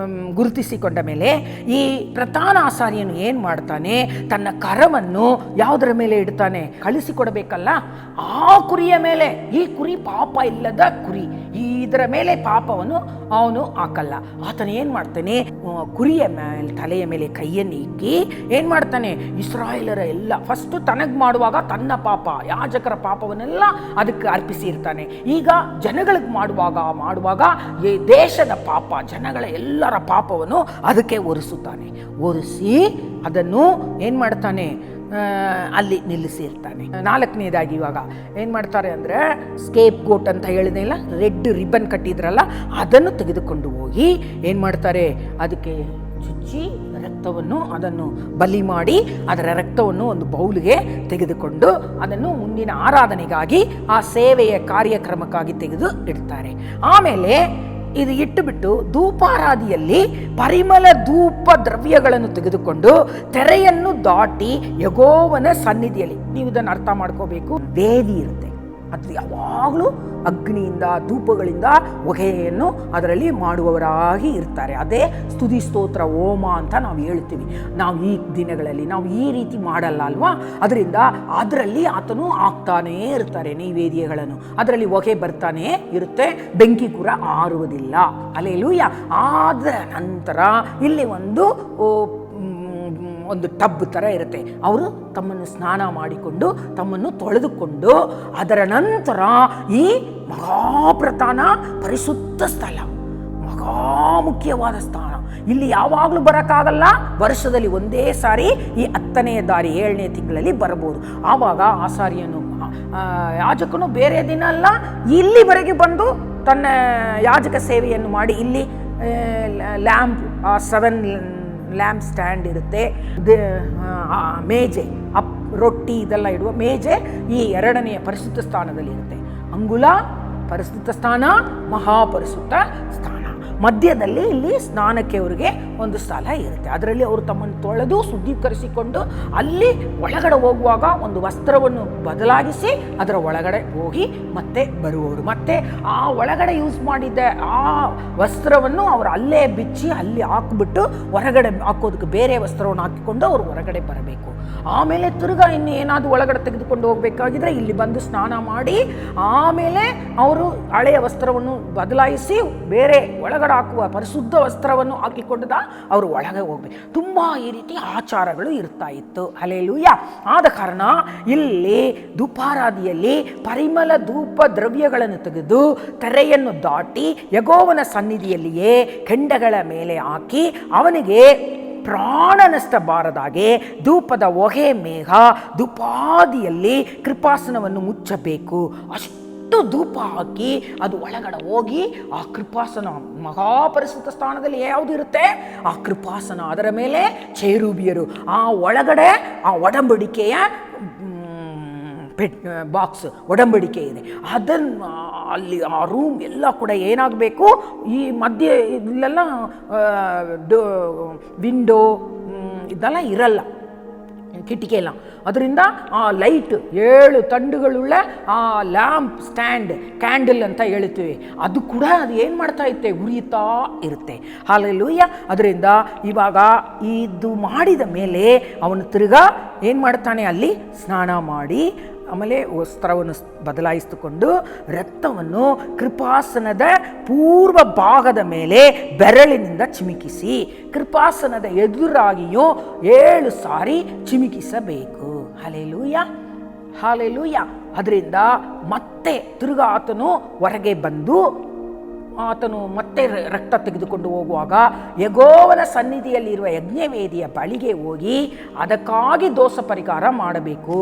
ಗುರುತಿಸಿಕೊಂಡ ಮೇಲೆ ಈ ಪ್ರಧಾನ ಆಸಾರಿಯನು ಏನು ಮಾಡ್ತಾನೆ? ತನ್ನ ಕರವನ್ನು ಯಾವುದರ ಮೇಲೆ ಇಡ್ತಾನೆ? ಕಳಿಸಿಕೊಡಬೇಕಲ್ಲ ಆ ಕುರಿಯ ಮೇಲೆ. ಈ ಕುರಿ ಪಾಪ ಇಲ್ಲದ ಕುರಿ, ಇದರ ಮೇಲೆ ಪಾಪವನ್ನು ಅವನು ಹಾಕಲ್ಲ. ಆತನು ಏನು ಮಾಡ್ತಾನೆ? ಕುರಿಯ ಮೇಲೆ ತಲೆಯ ಮೇಲೆ ಕೈಯನ್ನು ಇಕ್ಕಿ ಏನು ಮಾಡ್ತಾನೆ? ಇಸ್ರಾಯೇಲರ ಎಲ್ಲ ಫಸ್ಟು ತನಗೆ ಮಾಡುವಾಗ ತನ್ನ ಪಾಪ, ಯಾಜಕರ ಪಾಪವನ್ನೆಲ್ಲ ಅದಕ್ಕೆ ಅರ್ಪಿಸಿರ್ತಾನೆ. ಈಗ ಜನಗಳಿಗೆ ಮಾಡುವಾಗ ಈ ದೇಶದ ಪಾಪ, ಜನಗಳ ಎಲ್ಲರ ಪಾಪವನ್ನು ಅದಕ್ಕೆ ಒರೆಸುತ್ತಾನೆ. ಒರೆಸಿ ಅದನ್ನು ಏನು ಮಾಡ್ತಾನೆ? ಅಲ್ಲಿ ನಿಲ್ಲಿಸಿರ್ತಾನೆ. 4ನೇದಾಗಿ ಇವಾಗ ಏನು ಮಾಡ್ತಾರೆ ಅಂದರೆ, ಸ್ಕೇಪ್ ಗೋಟ್ ಅಂತ ಹೇಳಿದೆ ಇಲ್ಲ, ರೆಡ್ ರಿಬ್ಬನ್ ಕಟ್ಟಿದ್ರಲ್ಲ, ಅದನ್ನು ತೆಗೆದುಕೊಂಡು ಹೋಗಿ ಏನು ಮಾಡ್ತಾರೆ? ಅದಕ್ಕೆ ಚುಚ್ಚಿ ರಕ್ತವನ್ನು ಅದನ್ನು ಬಲಿ ಮಾಡಿ ಅದರ ರಕ್ತವನ್ನು ಒಂದು ಬೌಲ್ಗೆ ತೆಗೆದುಕೊಂಡು ಅದನ್ನು ಮುಂದಿನ ಆರಾಧನೆಗಾಗಿ ಆ ಸೇವೆಯ ಕಾರ್ಯಕ್ರಮಕ್ಕಾಗಿ ತೆಗೆದು ಇಡ್ತಾರೆ. ಆಮೇಲೆ ಇದು ಇಟ್ಟುಬಿಟ್ಟು ಧೂಪಾರಾಧಿಯಲ್ಲಿ ಪರಿಮಳ ಧೂಪ ದ್ರವ್ಯಗಳನ್ನು ತೆಗೆದುಕೊಂಡು ತೆರೆಯನ್ನು ದಾಟಿ ಯೆಹೋವನ ಸನ್ನಿಧಿಯಲ್ಲಿ, ನೀವು ಇದನ್ನು ಅರ್ಥ ಮಾಡ್ಕೋಬೇಕು, ವೇದಿ ಇರುತ್ತೆ, ಅದು ಯಾವಾಗಲೂ ಅಗ್ನಿಯಿಂದ ಧೂಪಗಳಿಂದ ಹೊಗೆಯನ್ನು ಅದರಲ್ಲಿ ಮಾಡುವವರಾಗಿ ಇರ್ತಾರೆ. ಅದೇ ಸ್ತುತಿ ಸ್ತೋತ್ರ ಹೋಮ ಅಂತ ನಾವು ಹೇಳ್ತೀವಿ. ನಾವು ಈ ದಿನಗಳಲ್ಲಿ ನಾವು ಈ ರೀತಿ ಮಾಡಲ್ಲ ಅಲ್ವಾ? ಅದರಿಂದ ಅದರಲ್ಲಿ ಆತನು ಆಗ್ತಾನೇ ಇರ್ತಾರೆ ನೈವೇದ್ಯಗಳನ್ನು. ಅದರಲ್ಲಿ ಹೊಗೆ ಬರ್ತಾನೆ ಇರುತ್ತೆ, ಬೆಂಕಿ ಕೂಡ ಆರುವುದಿಲ್ಲ. ಹಲ್ಲೆಲೂಯಾ. ಆದ ನಂತರ ಇಲ್ಲಿ ಒಂದು ಟಬ್ ಥರ ಇರುತ್ತೆ. ಅವರು ತಮ್ಮನ್ನು ಸ್ನಾನ ಮಾಡಿಕೊಂಡು ತಮ್ಮನ್ನು ತೊಳೆದುಕೊಂಡು ಅದರ ನಂತರ ಈ ಮಹಾಪ್ರಧಾನ ಪರಿಶುದ್ಧ ಸ್ಥಳ, ಮಹಾ ಮುಖ್ಯವಾದ ಸ್ಥಾನ, ಇಲ್ಲಿ ಯಾವಾಗಲೂ ಬರೋಕ್ಕಾಗಲ್ಲ. ವರ್ಷದಲ್ಲಿ ಒಂದೇ ಸಾರಿ ಈ 10ನೇ ದಾರಿ 7ನೇ ತಿಂಗಳಲ್ಲಿ ಬರಬಹುದು. ಆವಾಗ ಆಸಾರಿಯನು ಯಾಜಕನು ಬೇರೆ ದಿನ ಅಲ್ಲ, ಇಲ್ಲಿವರೆಗೆ ಬಂದು ತನ್ನ ಯಾಜಕ ಸೇವೆಯನ್ನು ಮಾಡಿ ಇಲ್ಲಿ ಲ್ಯಾಂಪ್ 7 ಲ್ಯಾಂಪ್ ಸ್ಟ್ಯಾಂಡ್ ಇರುತ್ತೆ, ಮೇಜೆ, ರೊಟ್ಟಿ ಇದೆಲ್ಲ ಇಡುವ ಮೇಜೆ ಈ 2ನೇ ಪರಿಶುದ್ಧ ಸ್ಥಾನದಲ್ಲಿ ಇರುತ್ತೆ. ಅಂಗುಲ ಪರಿಶುದ್ಧ ಸ್ಥಾನ, ಮಹಾಪರಿಶುದ್ಧ ಸ್ಥಾನ. ಮಧ್ಯದಲ್ಲಿ ಇಲ್ಲಿ ಸ್ನಾನಕ್ಕೆ ಅವರಿಗೆ ಒಂದು ಸ್ಥಳ ಇರುತ್ತೆ. ಅದರಲ್ಲಿ ಅವರು ತಮ್ಮನ್ನು ತೊಳೆದು ಶುದ್ಧೀಕರಿಸಿಕೊಂಡು ಅಲ್ಲಿ ಒಳಗಡೆ ಹೋಗುವಾಗ ಒಂದು ವಸ್ತ್ರವನ್ನು ಬದಲಾಗಿಸಿ ಅದರ ಒಳಗಡೆ ಹೋಗಿ ಮತ್ತೆ ಬರುವವರು. ಮತ್ತೆ ಆ ಒಳಗಡೆ ಯೂಸ್ ಮಾಡಿದ್ದ ಆ ವಸ್ತ್ರವನ್ನು ಅವರು ಅಲ್ಲೇ ಬಿಚ್ಚಿ ಅಲ್ಲಿ ಹಾಕಿಬಿಟ್ಟು ಹೊರಗಡೆ ಹಾಕೋದಕ್ಕೆ ಬೇರೆ ವಸ್ತ್ರವನ್ನು ಹಾಕಿಕೊಂಡು ಅವರು ಹೊರಗಡೆ ಬರಬೇಕು. ಆಮೇಲೆ ತಿರ್ಗಾ ಇನ್ನು ಏನಾದರೂ ಒಳಗಡೆ ತೆಗೆದುಕೊಂಡು ಹೋಗಬೇಕಾಗಿದ್ರೆ ಇಲ್ಲಿ ಬಂದು ಸ್ನಾನ ಮಾಡಿ ಆಮೇಲೆ ಅವರು ಹಳೆಯ ವಸ್ತ್ರವನ್ನು ಬದಲಾಯಿಸಿ ಬೇರೆ ಒಳಗಡೆ ಹಾಕುವ ಪರಿಶುದ್ಧ ವಸ್ತ್ರವನ್ನು ಹಾಕಿಕೊಂಡ ಅವರು ಒಳಗೆ ಹೋಗ್ಬೇಕು. ತುಂಬ ಈ ರೀತಿ ಆಚಾರಗಳು ಇರ್ತಾ ಇತ್ತು. ಹಲ್ಲೆಲೂಯಾ. ಆದ ಕಾರಣ ಇಲ್ಲಿ ಧೂಪಾರಾಧಿಯಲ್ಲಿ ಪರಿಮಳ ಧೂಪ ದ್ರವ್ಯಗಳನ್ನು ತೆಗೆದು ತೆರೆಯನ್ನು ದಾಟಿ ಯೆಹೋವನ ಸನ್ನಿಧಿಯಲ್ಲಿಯೇ ಕೆಂಡಗಳ ಮೇಲೆ ಹಾಕಿ ಅವನಿಗೆ ಪ್ರಾಣ ನಷ್ಟ ಬಾರದಾಗೆ ಧೂಪದ ಹೊಗೆ ಮೇಘ ಧೂಪಾದಿಯಲ್ಲಿ ಕೃಪಾಸನವನ್ನು ಮುಚ್ಚಬೇಕು. ಅಷ್ಟು ಧೂಪ ಹಾಕಿ ಅದು ಒಳಗಡೆ ಹೋಗಿ ಆ ಕೃಪಾಸನ ಮಹಾಪರಿಶುದ್ಧ ಸ್ಥಾನದಲ್ಲಿ ಯಾವುದು ಇರುತ್ತೆ? ಆ ಕೃಪಾಸನ, ಅದರ ಮೇಲೆ ಚೆರೂಬಿಯರು, ಆ ಒಳಗಡೆ ಆ ಒಡಂಬಡಿಕೆಯ ಬಾಕ್ಸ್ ಒಡಂಬಡಿಕೆ ಇದೆ. ಅದನ್ನು ಅಲ್ಲಿ ಆ ರೂಮ್ ಎಲ್ಲ ಕೂಡ ಏನಾಗಬೇಕು, ಈ ಮಧ್ಯೆ ಇಲ್ಲೆಲ್ಲ ವಿಂಡೋ ಇದೆಲ್ಲ ಇರಲ್ಲ, ಕಿಟಿಕಿ ಎಲ್ಲ. ಅದರಿಂದ ಆ ಲೈಟ್ 7 ತಂಡುಗಳುಳ್ಳ ಆ ಲ್ಯಾಂಪ್ ಸ್ಟ್ಯಾಂಡ್, ಕ್ಯಾಂಡಲ್ ಅಂತ ಹೇಳ್ತೀವಿ, ಅದು ಕೂಡ ಅದು ಏನು ಮಾಡ್ತಾ ಇರುತ್ತೆ, ಉರಿಯುತ್ತಾ ಇರುತ್ತೆ. ಹಲ್ಲೆಲೂಯಾ. ಅದರಿಂದ ಇವಾಗ ಇದು ಮಾಡಿದ ಮೇಲೆ ಅವನು ತಿರ್ಗಾ ಏನು ಮಾಡ್ತಾನೆ, ಅಲ್ಲಿ ಸ್ನಾನ ಮಾಡಿ ಆಮೇಲೆ ವಸ್ತ್ರವನ್ನು ಬದಲಾಯಿಸಿಕೊಂಡು ರಕ್ತವನ್ನು ಕೃಪಾಸನದ ಪೂರ್ವ ಭಾಗದ ಮೇಲೆ ಬೆರಳಿನಿಂದ ಚಿಮುಕಿಸಿ ಕೃಪಾಸನದ ಎದುರಾಗಿಯೂ 7 ಸಾರಿ ಚಿಮುಕಿಸಬೇಕು. Hallelujah, hallelujah. ಅದರಿಂದ ಮತ್ತೆ ತಿರುಗಾ ಆತನು ಹೊರಗೆ ಬಂದು ಆತನು ಮತ್ತೆ ರಕ್ತ ತೆಗೆದುಕೊಂಡು ಹೋಗುವಾಗ ಯೆಹೋವನ ಸನ್ನಿಧಿಯಲ್ಲಿರುವ ಯಜ್ಞವೇದಿಯ ಬಳಿಗೆ ಹೋಗಿ ಅದಕ್ಕಾಗಿ ದೋಷ ಪರಿಹಾರ ಮಾಡಬೇಕು.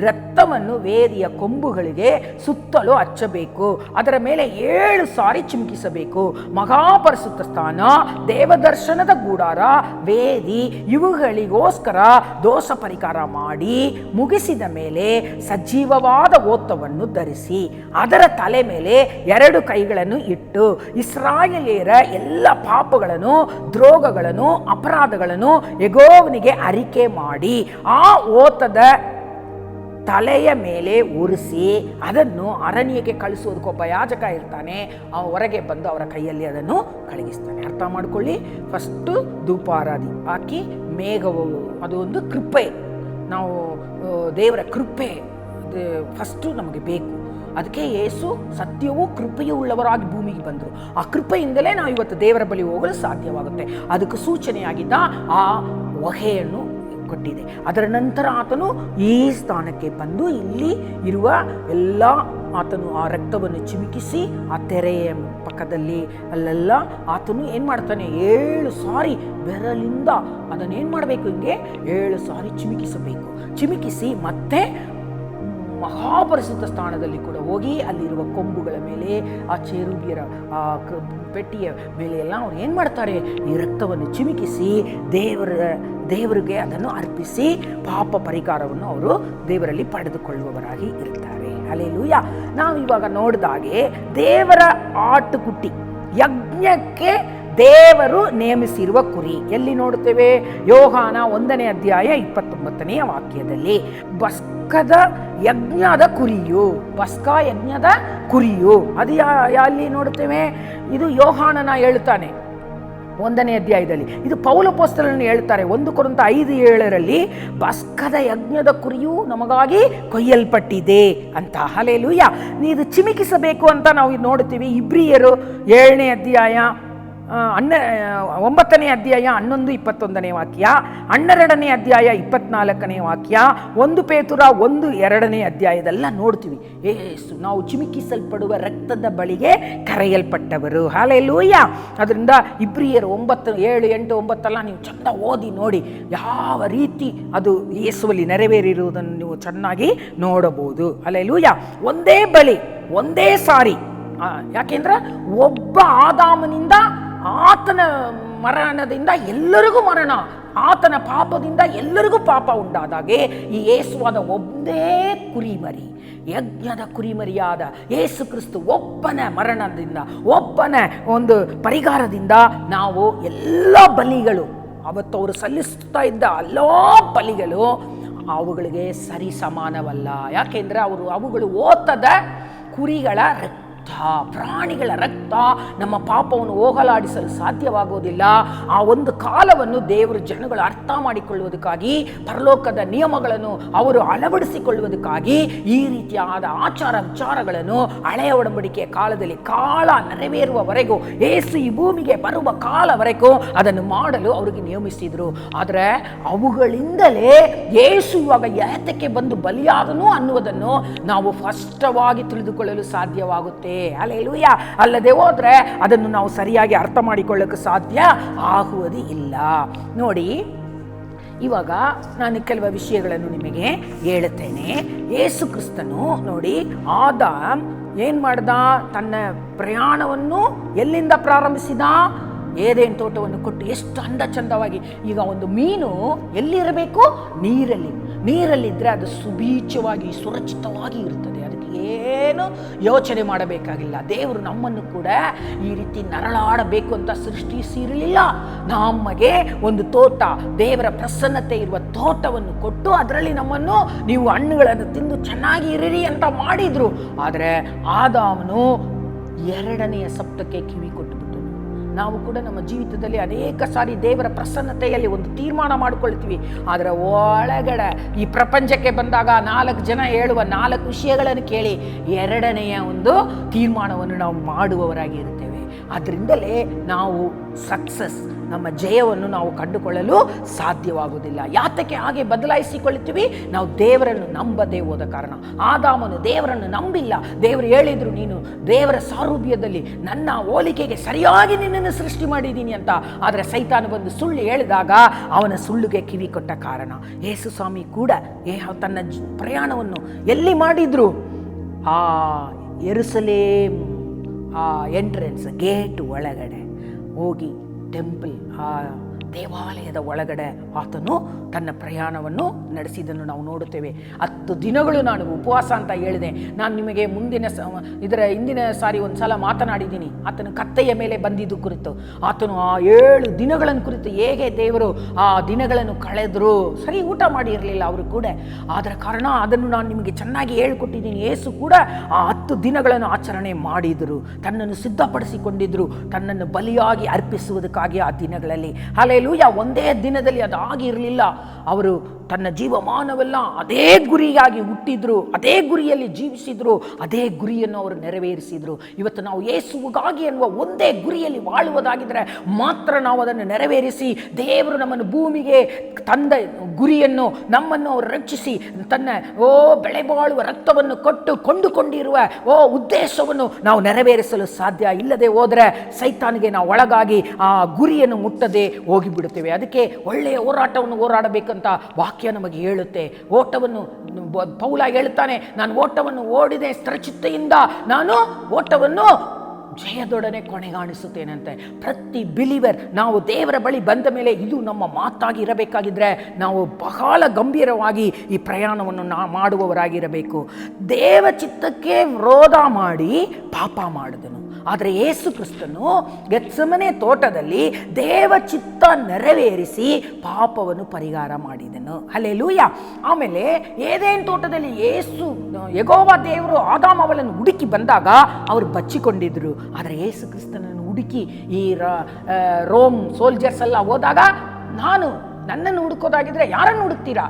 ರಕ್ತವನ್ನು ವೇದಿಯ ಕೊಂಬುಗಳಿಗೆ ಸುತ್ತಲೂ ಹಚ್ಚಬೇಕು. ಅದರ ಮೇಲೆ 7 ಸಾರಿ ಚಿಮುಕಿಸಬೇಕು. ಮಹಾಪರಿಶುದ್ಧ ಸ್ಥಾನ, ದೇವದರ್ಶನದ ಗುಡಾರ, ವೇದಿ ಇವುಗಳಿಗೋಸ್ಕರ ದೋಷ ಪರಿಹಾರ ಮಾಡಿ ಮುಗಿಸಿದ ಮೇಲೆ ಸಜೀವವಾದ ಓತವನ್ನು ಧರಿಸಿ ಅದರ ತಲೆ ಮೇಲೆ 2 ಕೈಗಳನ್ನು ಇಟ್ಟು ಇಸ್ರಾಯೇಲ್ಯರ ಎಲ್ಲ ಪಾಪಗಳನ್ನು, ದ್ರೋಹಗಳನ್ನು, ಅಪರಾಧಗಳನ್ನು ಯೆಹೋವನಿಗೆ ಅರಿಕೆ ಮಾಡಿ ಆ ಓತದ ತಲೆಯ ಮೇಲೆ ಉರಿಸಿ ಅದನ್ನು ಅರಣ್ಯಕ್ಕೆ ಕಳಿಸೋದಕ್ಕೊಬ್ಬ ಯಾಜಕ ಇರ್ತಾನೆ. ಹೊರಗೆ ಬಂದು ಅವರ ಕೈಯಲ್ಲಿ ಅದನ್ನು ಕಳಗಿಸ್ತಾನೆ. ಅರ್ಥ ಮಾಡ್ಕೊಳ್ಳಿ. ಫಸ್ಟು ಧೂಪಾರಾಧಿ ಹಾಕಿ ಮೇಘವು, ಅದು ಒಂದು ಕೃಪೆ, ನಾವು ದೇವರ ಕೃಪೆ ಫಸ್ಟು ನಮಗೆ ಬೇಕು. ಅದಕ್ಕೆ ಯೇಸು ಸತ್ಯವೂ ಕೃಪೆಯೂ ಉಳ್ಳವರಾಗಿ ಭೂಮಿಗೆ ಬಂದರು. ಆ ಕೃಪೆಯಿಂದಲೇ ನಾವು ಇವತ್ತು ದೇವರ ಬಳಿ ಹೋಗಲು ಸಾಧ್ಯವಾಗುತ್ತೆ. ಅದಕ್ಕೆ ಸೂಚನೆಯಾಗಿದ್ದ ಆ ಹೊಗೆಯನ್ನು ಕೊಟ್ಟಿದೆ. ಅದರ ನಂತರ ಆತನು ಈ ಸ್ಥಾನಕ್ಕೆ ಬಂದು ಇಲ್ಲಿ ಇರುವ ಎಲ್ಲ ಆತನು ಆ ರಕ್ತವನ್ನು ಚಿಮುಕಿಸಿ ಆ ತೆರೆಯ ಪಕ್ಕದಲ್ಲಿ ಅಲ್ಲೆಲ್ಲ ಆತನು ಏನು ಮಾಡ್ತಾನೆ, 7 ಸಾರಿ ಬೆರಳಿಂದ ಅದನ್ನೇನು ಮಾಡಬೇಕು, ಹಿಂಗೆ 7 ಸಾರಿ ಚಿಮುಕಿಸಬೇಕು. ಚಿಮುಕಿಸಿ ಮತ್ತೆ ಮಹಾಪರಿಶುದ್ಧ ಸ್ಥಾನದಲ್ಲಿ ಕೂಡ ಹೋಗಿ ಅಲ್ಲಿರುವ ಕೊಂಬುಗಳ ಮೇಲೆ ಆ ಚೆರೂಬಿಯರ ಆ ಪೆಟ್ಟಿಯ ಮೇಲೆ ಎಲ್ಲ ಅವ್ರು ಏನು ಮಾಡ್ತಾರೆ, ಈ ರಕ್ತವನ್ನು ಚಿಮುಕಿಸಿ ದೇವರಿಗೆ ಅದನ್ನು ಅರ್ಪಿಸಿ ಪಾಪ ಪರಿಹಾರವನ್ನು ಅವರು ದೇವರಲ್ಲಿ ಪಡೆದುಕೊಳ್ಳುವವರಾಗಿ ಇರ್ತಾರೆ. ಹಲ್ಲೆಲೂಯಾ. ನಾವು ಇವಾಗ ನೋಡಿದಾಗೆ ದೇವರ ಆಟುಕುಟ್ಟಿ ಯಜ್ಞಕ್ಕೆ ದೇವರು ನೇಮಿಸಿರುವ ಕುರಿ ಎಲ್ಲಿ ನೋಡುತ್ತೇವೆ? ಯೋಹಾನ 1ನೇ ಅಧ್ಯಾಯ 29ನೇ ವಾಕ್ಯದಲ್ಲಿ ಪಸ್ಕದ ಯಜ್ಞದ ಕುರಿಯು, ಪಸ್ಕಾ ಯಜ್ಞದ ಕುರಿಯು, ಅದು ಅಲ್ಲಿ ನೋಡುತ್ತೇವೆ. ಇದು ಯೋಹಾನನ ಹೇಳ್ತಾನೆ 1ನೇ ಅಧ್ಯಾಯದಲ್ಲಿ. ಇದು ಪೌಲಪೋಸ್ತಲನು ಹೇಳ್ತಾರೆ 1 ಕೊರಿಂಥ 5:7 ಪಸ್ಕದ ಯಜ್ಞದ ಕುರಿಯು ನಮಗಾಗಿ ಕೊಯ್ಯಲ್ಪಟ್ಟಿದೆ ಅಂತ. ಹಲ್ಲೆಲೂಯಾ. ಇದು ಚಿಮುಕಿಸಬೇಕು ಅಂತ ನಾವು ನೋಡ್ತೀವಿ. ಇಬ್ರಿಯರು 7ನೇ ಅಧ್ಯಾಯ 9ನೇ ಅಧ್ಯಾಯ 11-21ನೇ ವಾಕ್ಯ, 12ನೇ ಅಧ್ಯಾಯ 24ನೇ ವಾಕ್ಯ, 1 ಪೇತುರ 1-2ನೇ ಅಧ್ಯಾಯದೆಲ್ಲ ನೋಡ್ತೀವಿ. ಏಸು ನಾವು ಚಿಮುಕಿಸಲ್ಪಡುವ ರಕ್ತದ ಬಳಿಗೆ ಕರೆಯಲ್ಪಟ್ಟವರು. ಹಲ್ಲೆಲೂಯಾ. ಅದರಿಂದ ಇಬ್ರಿಯರು 9, 7, 8, 9 ನೀವು ಚಂದ ಓದಿ ನೋಡಿ ಯಾವ ರೀತಿ ಅದು ಯೇಸುವಲ್ಲಿ ನೆರವೇರಿರುವುದನ್ನು ನೀವು ಚೆನ್ನಾಗಿ ನೋಡಬಹುದು. ಹಲ್ಲೆಲೂಯಾ. ಒಂದೇ ಬಳಿ, ಒಂದೇ ಸಾರಿ. ಯಾಕೆಂದ್ರೆ ಒಬ್ಬ ಆದಾಮನಿಂದ ಆತನ ಮರಣದಿಂದ ಎಲ್ಲರಿಗೂ ಮರಣ, ಆತನ ಪಾಪದಿಂದ ಎಲ್ಲರಿಗೂ ಪಾಪ ಉಂಟಾದಾಗೆ ಈ ಯೇಸುವಾದ ಒಂದೇ ಕುರಿಮರಿ, ಯಜ್ಞದ ಕುರಿಮರಿಯಾದ ಯೇಸು ಕ್ರಿಸ್ತು ಒಬ್ಬನ ಮರಣದಿಂದ, ಒಬ್ಬನ ಒಂದು ಪರಿಹಾರದಿಂದ ನಾವು ಎಲ್ಲ ಬಲಿಗಳು, ಅವತ್ತು ಅವರು ಸಲ್ಲಿಸ್ತಾ ಇದ್ದ ಎಲ್ಲ ಬಲಿಗಳು ಅವುಗಳಿಗೆ ಸರಿ ಸಮಾನವಲ್ಲ. ಯಾಕೆಂದರೆ ಅವುಗಳು ಓತದ ಕುರಿಗಳ ರಕ್ತ, ಪ್ರಾಣಿಗಳ ರಕ್ತ ನಮ್ಮ ಪಾಪವನ್ನು ಹೋಗಲಾಡಿಸಲು ಸಾಧ್ಯವಾಗುವುದಿಲ್ಲ. ಆ ಒಂದು ಕಾಲವನ್ನು ದೇವರ ಜನಗಳು ಅರ್ಥ ಮಾಡಿಕೊಳ್ಳುವುದಕ್ಕಾಗಿ, ಪರಲೋಕದ ನಿಯಮಗಳನ್ನು ಅವರು ಅಳವಡಿಸಿಕೊಳ್ಳುವುದಕ್ಕಾಗಿ ಈ ರೀತಿಯಾದ ಆಚಾರ ವಿಚಾರಗಳನ್ನು ಹಳೆಯ ಒಡಂಬಡಿಕೆಯ ಕಾಲದಲ್ಲಿ ಕಾಲ ನೆರವೇರುವವರೆಗೂ, ಯೇಸು ಈ ಭೂಮಿಗೆ ಬರುವ ಕಾಲವರೆಗೂ ಅದನ್ನು ಮಾಡಲು ಅವರಿಗೆ ನಿಯಮಿಸಿದರು. ಆದರೆ ಅವುಗಳಿಂದಲೇ ಯೇಸು ಇವಾಗ ಯಾತಕ್ಕೆ ಬಂದು ಬಲಿಯಾದನು ಅನ್ನುವುದನ್ನು ನಾವು ಸ್ಪಷ್ಟವಾಗಿ ತಿಳಿದುಕೊಳ್ಳಲು ಸಾಧ್ಯವಾಗುತ್ತೆ. ಹಲ್ಲೆಲೂಯಾ. ಅಲ್ಲದೆ ಹೋದ್ರೆ ಅದನ್ನು ನಾವು ಸರಿಯಾಗಿ ಅರ್ಥ ಮಾಡಿಕೊಳ್ಳಕ್ಕೆ ಸಾಧ್ಯ ಆಗುವುದು ಇಲ್ಲ. ನೋಡಿ, ಇವಾಗ ನಾನು ಕೆಲವು ವಿಷಯಗಳನ್ನು ನಿಮಗೆ ಹೇಳುತ್ತೇನೆ. ಯೇಸು ಕ್ರಿಸ್ತನು ನೋಡಿ, ಆದಾಮ್ ಏನು ಮಾಡ್ದ? ತನ್ನ ಪ್ರಯಾಣವನ್ನು ಎಲ್ಲಿಂದ ಪ್ರಾರಂಭಿಸಿದ? ಏದೇನು ತೋಟವನ್ನು ಕೊಟ್ಟು ಎಷ್ಟು ಅಂದ ಚಂದವಾಗಿ. ಈಗ ಒಂದು ಮೀನು ಎಲ್ಲಿರಬೇಕು? ನೀರಲ್ಲಿ. ನೀರಲ್ಲಿದ್ದರೆ ಅದು ಸುಬೀಚವಾಗಿ ಸುರಕ್ಷಿತವಾಗಿ ಇರುತ್ತದೆ. ಅದಕ್ಕೆ ಏನು ಯೋಚನೆ ಮಾಡಬೇಕಾಗಿಲ್ಲ. ದೇವರು ನಮ್ಮನ್ನು ಕೂಡ ಈ ರೀತಿ ನರಳಾಡಬೇಕು ಅಂತ ಸೃಷ್ಟಿಸಿರಲಿಲ್ಲ. ನಮಗೆ ಒಂದು ತೋಟ, ದೇವರ ಪ್ರಸನ್ನತೆ ಇರುವ ತೋಟವನ್ನು ಕೊಟ್ಟು ಅದರಲ್ಲಿ ನಮ್ಮನ್ನು ನೀವು ಹಣ್ಣುಗಳನ್ನು ತಿಂದು ಚೆನ್ನಾಗಿ ಇರಿರಿ ಅಂತ ಮಾಡಿದ್ರು. ಆದರೆ ಆದಾಮನು ಎರಡನೆಯ ಸಪ್ತಕ್ಕೆ ಕಿವಿ ಕೊಟ್ಟು ಬಿಟ್ಟನು. ನಾವು ಕೂಡ ನಮ್ಮ ಜೀವಿತದಲ್ಲಿ ಅನೇಕ ಸಾರಿ ದೇವರ ಪ್ರಸನ್ನತೆಯಲ್ಲಿ ಒಂದು ತೀರ್ಮಾನ ಮಾಡಿಕೊಳ್ತೀವಿ. ಅದರ ಒಳಗಡೆ ಈ ಪ್ರಪಂಚಕ್ಕೆ ಬಂದಾಗ 4 ಜನ ಹೇಳುವ 4 ವಿಷಯಗಳನ್ನು ಕೇಳಿ ಎರಡನೆಯ ಒಂದು ತೀರ್ಮಾನವನ್ನು ನಾವು ಮಾಡುವವರಾಗಿ ಇರುತ್ತೇವೆ. ಅದರಿಂದಲೇ ನಾವು ಸಕ್ಸಸ್, ನಮ್ಮ ಜಯವನ್ನು ನಾವು ಕಂಡುಕೊಳ್ಳಲು ಸಾಧ್ಯವಾಗುವುದಿಲ್ಲ. ಯಾತಕ್ಕೆ ಹಾಗೆ ಬದಲಾಯಿಸಿಕೊಳ್ಳುತ್ತೀವಿ? ನಾವು ದೇವರನ್ನು ನಂಬದೇ ಹೋದ ಕಾರಣ. ಆದಾಮನು ದೇವರನ್ನು ನಂಬಿಲ್ಲ. ದೇವರು ಹೇಳಿದ್ರು, ನೀನು ದೇವರ ಸಾರೂಪ್ಯದಲ್ಲಿ ನನ್ನ ಹೋಲಿಕೆಗೆ ಸರಿಯಾಗಿ ನಿನ್ನನ್ನು ಸೃಷ್ಟಿ ಮಾಡಿದ್ದೀನಿ ಅಂತ. ಆದರೆ ಸೈತಾನ ಬಂದು ಸುಳ್ಳು ಹೇಳಿದಾಗ ಅವನ ಸುಳ್ಳುಗೆ ಕಿವಿ ಕೊಟ್ಟ ಕಾರಣ ಯೇಸು ಸ್ವಾಮಿ ಕೂಡ ತನ್ನ ಪ್ರಯಾಣವನ್ನು ಎಲ್ಲಿ ಮಾಡಿದ್ರು? ಆ ಯೆರೂಸಲೇಮ್ ಎಂಟ್ರೆನ್ಸ್ ಗೇಟ್ ಒಳಗಡೆ ಹೋಗಿ ಟೆಂಪಲ್, ಆ ದೇವಾಲಯದ ಒಳಗಡೆ ಆತನು ತನ್ನ ಪ್ರಯಾಣವನ್ನು ನಡೆಸಿದ್ದನ್ನು ನಾವು ನೋಡುತ್ತೇವೆ. 10 ದಿನಗಳು ನಾನು ಉಪವಾಸ ಅಂತ ಹೇಳಿದೆ. ನಾನು ನಿಮಗೆ ಹಿಂದಿನ ಸಾರಿ ಒಂದು ಸಲ ಮಾತನಾಡಿದ್ದೀನಿ. ಆತನು ಕತ್ತೆಯ ಮೇಲೆ ಬಂದಿದ್ದು ಕುರಿತು, ಆತನು ಆ 7 ದಿನಗಳನ್ನು ಕುರಿತು ಹೇಗೆ ದೇವರು ಆ ದಿನಗಳನ್ನು ಕಳೆದರು. ಸರಿ ಊಟ ಮಾಡಿರಲಿಲ್ಲ ಅವರು ಕೂಡ. ಆದ ಕಾರಣ ಅದನ್ನು ನಾನು ನಿಮಗೆ ಚೆನ್ನಾಗಿ ಹೇಳಿಕೊಟ್ಟಿದ್ದೀನಿ. ಯೇಸು ಕೂಡ ಆ 10 ದಿನಗಳನ್ನು ಆಚರಣೆ ಮಾಡಿದರು, ತನ್ನನ್ನು ಸಿದ್ಧಪಡಿಸಿಕೊಂಡಿದ್ರು, ತನ್ನನ್ನು ಬಲಿಯಾಗಿ ಅರ್ಪಿಸುವುದಕ್ಕಾಗಿ ಆ ದಿನಗಳಲ್ಲಿ. ಹಲ್ಲೆಲೂಯಾ. ಒಂದೇ ದಿನದಲ್ಲಿ ಅದಾಗಿರಲಿಲ್ಲ. ಅವರು ತನ್ನ ಜೀವಮಾನವೆಲ್ಲ ಅದೇ ಗುರಿಯಾಗಿ ಹುಟ್ಟಿದ್ರು, ಅದೇ ಗುರಿಯಲ್ಲಿ ಜೀವಿಸಿದ್ರು, ಅದೇ ಗುರಿಯನ್ನು ಅವರು ನೆರವೇರಿಸಿದ್ರು. ಇವತ್ತು ನಾವು ಯೇಸುವಿಗಾಗಿ ಎನ್ನುವ ಒಂದೇ ಗುರಿಯಲ್ಲಿ ಬಾಳುವುದಾಗಿದ್ದರೆ ಮಾತ್ರ ನಾವು ಅದನ್ನು ನೆರವೇರಿಸಿ, ದೇವರು ನಮ್ಮನ್ನು ಭೂಮಿಗೆ ತಂದ ಗುರಿಯನ್ನು, ನಮ್ಮನ್ನು ಅವರು ರಕ್ಷಿಸಿ ತನ್ನ ಬೆಳೆ ಬಾಳುವ ರಕ್ತವನ್ನು ಕೊಟ್ಟು ಕೊಂಡುಕೊಂಡಿರುವ ಉದ್ದೇಶವನ್ನು ನಾವು ನೆರವೇರಿಸಲು ಸಾಧ್ಯ. ಇಲ್ಲದೆ ಹೋದರೆ ಸೈತಾನಿಗೆ ನಾವು ಒಳಗಾಗಿ ಆ ಗುರಿಯನ್ನು ಮುಟ್ಟದೆ ಹೋಗಿಬಿಡುತ್ತೇವೆ. ಅದಕ್ಕೆ ಒಳ್ಳೆಯ ಹೋರಾಟವನ್ನು ಹೋರಾಡಬೇಕಂತ ವಾಕ್ಯ ನಮಗೆ ಹೇಳುತ್ತೆ. ಓಟವನ್ನು ಪೌಲ ಹೇಳುತ್ತಾನೆ, ನಾನು ಓಟವನ್ನು ಓಡಿದೆ ಸ್ಥಿರಚಿತ್ತೆಯಿಂದ, ನಾನು ಓಟವನ್ನು ಜಯದೊಡನೆ ಕೊನೆಗಾಣಿಸುತ್ತೇನಂತೆ. ಪ್ರತಿ ಬಿಲಿವರ್ ನಾವು ದೇವರ ಬಳಿ ಬಂದ ಮೇಲೆ ಇದು ನಮ್ಮ ಮಾತಾಗಿ ಇರಬೇಕಾಗಿದ್ರೆ ನಾವು ಬಹಳ ಗಂಭೀರವಾಗಿ ಈ ಪ್ರಯಾಣವನ್ನು ಮಾಡುವವರಾಗಿರಬೇಕು. ದೇವ ಚಿತ್ತಕ್ಕೆ ವಿರೋಧ ಮಾಡಿ ಪಾಪ ಮಾಡಿದನು. ಆದರೆ ಯೇಸು ಕ್ರಿಸ್ತನು ಗೆತ್ಸೆಮನೆ ತೋಟದಲ್ಲಿ ದೇವ ಚಿತ್ತ ನೆರವೇರಿಸಿ ಪಾಪವನ್ನು ಪರಿಹಾರ ಮಾಡಿದನು. ಹಲ್ಲೆಲೂಯಾ. ಆಮೇಲೆ ಏದೇನ್ ತೋಟದಲ್ಲಿ ಯೆಹೋವ ದೇವರು ಆದಾಮ ಅವಳನ್ನು ಹುಡುಕಿ ಬಂದಾಗ ಅವರು ಬಚ್ಚಿಕೊಂಡಿದ್ರು. ಆದರೆ ಯೇಸು ಕ್ರಿಸ್ತನನ್ನು ಹುಡುಕಿ ಈ ರೋಮ್ ಸೋಲ್ಜರ್ಸ್ ಎಲ್ಲ ಹೋದಾಗ, ನನ್ನನ್ನು ಹುಡುಕೋದಾಗಿದ್ರೆ ಯಾರನ್ನು ಹುಡುಕ್ತೀರಾ?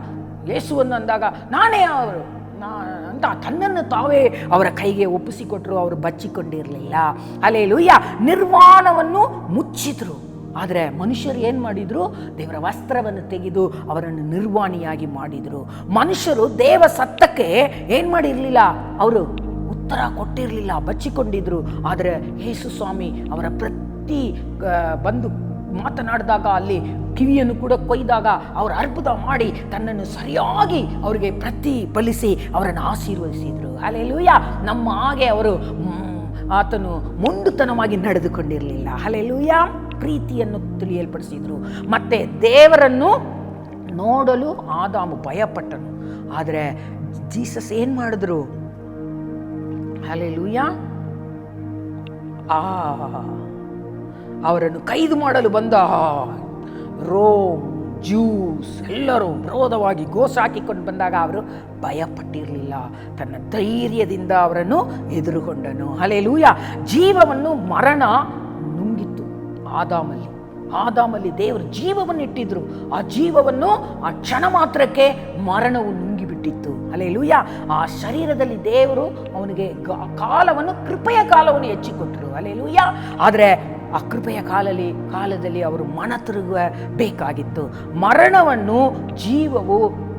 ಯೇಸುವನ್ನು ಅಂದಾಗ ನಾನೇ ಅವರು ಅಂತ ತನ್ನನ್ನು ತಾವೇ ಅವರ ಕೈಗೆ ಒಪ್ಪಿಸಿಕೊಟ್ರು. ಅವರು ಬಚ್ಚಿಕೊಂಡಿರಲಿಲ್ಲ. ಹಲ್ಲೆಲೂಯಾ. ನಿರ್ವಾಣವನ್ನು ಮುಚ್ಚಿದ್ರು. ಆದರೆ ಮನುಷ್ಯರು ಏನು ಮಾಡಿದ್ರು? ದೇವರ ವಸ್ತ್ರವನ್ನು ತೆಗೆದು ಅವರನ್ನು ನಿರ್ವಾಣಿಯಾಗಿ ಮಾಡಿದರು. ಮನುಷ್ಯರು ದೇವ ಸತ್ತಕ್ಕೆ ಏನು ಮಾಡಿರಲಿಲ್ಲ? ಅವರು ಉತ್ತರ ಕೊಟ್ಟಿರಲಿಲ್ಲ, ಬಚ್ಚಿಕೊಂಡಿದ್ರು. ಆದರೆ ಯೇಸು ಸ್ವಾಮಿ ಅವರ ಪ್ರತಿ ಬಂದು ಮಾತನಾಡಿದಾಗ ಅಲ್ಲಿ ಕಿವಿಯನ್ನು ಕೂಡ ಕೊಯ್ದಾಗ ಅವರು ಅದ್ಭುತ ಮಾಡಿ ತನ್ನನ್ನು ಸರಿಯಾಗಿ ಅವರಿಗೆ ಪ್ರತಿಫಲಿಸಿ ಅವರನ್ನು ಆಶೀರ್ವದಿಸಿದರು. ಹಲ್ಲೆಲೂಯಾ. ನಮ್ಮ ಹಾಗೆ ಅವರು ಆತನು ಮೊಂಡುತನವಾಗಿ ನಡೆದುಕೊಂಡಿರಲಿಲ್ಲ. ಹಲ್ಲೆಲೂಯಾ. ಪ್ರೀತಿಯನ್ನು ತಿಳಿಯಲ್ಪಡಿಸಿದರು. ಮತ್ತೆ ದೇವರನ್ನು ನೋಡಲು ಆದಾಮು ಭಯಪಟ್ಟನು. ಆದರೆ ಜೀಸಸ್ ಏನು ಮಾಡಿದ್ರು? ಹಲ್ಲೆಲೂಯಾ. ಅವರನ್ನು ಕೈದು ಮಾಡಲು ಬಂದ ರೋಮ್ ಜ್ಯೂಸ್ ಎಲ್ಲರೂ ವಿರೋಧವಾಗಿ ಗೋಸಾಕಿಕೊಂಡು ಬಂದಾಗ ಅವರು ಭಯಪಟ್ಟಿರಲಿಲ್ಲ. ತನ್ನ ಧೈರ್ಯದಿಂದ ಅವರನ್ನು ಎದುರುಗೊಂಡನು. ಹಲ್ಲೆಲೂಯಾ. ಜೀವವನ್ನು ಮರಣ ನುಂಗಿತ್ತು ಆದಾಮಲ್ಲಿ ದೇವರು ಜೀವವನ್ನು ಇಟ್ಟಿದ್ರು. ಆ ಜೀವವನ್ನು ಆ ಕ್ಷಣ ಮಾತ್ರಕ್ಕೆ ಮರಣವು ನುಂಗಿಬಿಟ್ಟಿತ್ತು. ಹಲ್ಲೆಲೂಯಾ. ಆ ಶರೀರದಲ್ಲಿ ದೇವರು ಅವನಿಗೆ ಕೃಪೆಯ ಕಾಲವನ್ನು ಹೆಚ್ಚಿಕೊಟ್ಟರು. ಹಲ್ಲೆಲೂಯಾ. ಆದರೆ ಆ ಕೃಪೆಯ ಕಾಲದಲ್ಲಿ ಅವರು ಮನ ತಿರುಗಬೇಕಾಗಿತ್ತು. ಮರಣವನ್ನು ಜೀವವು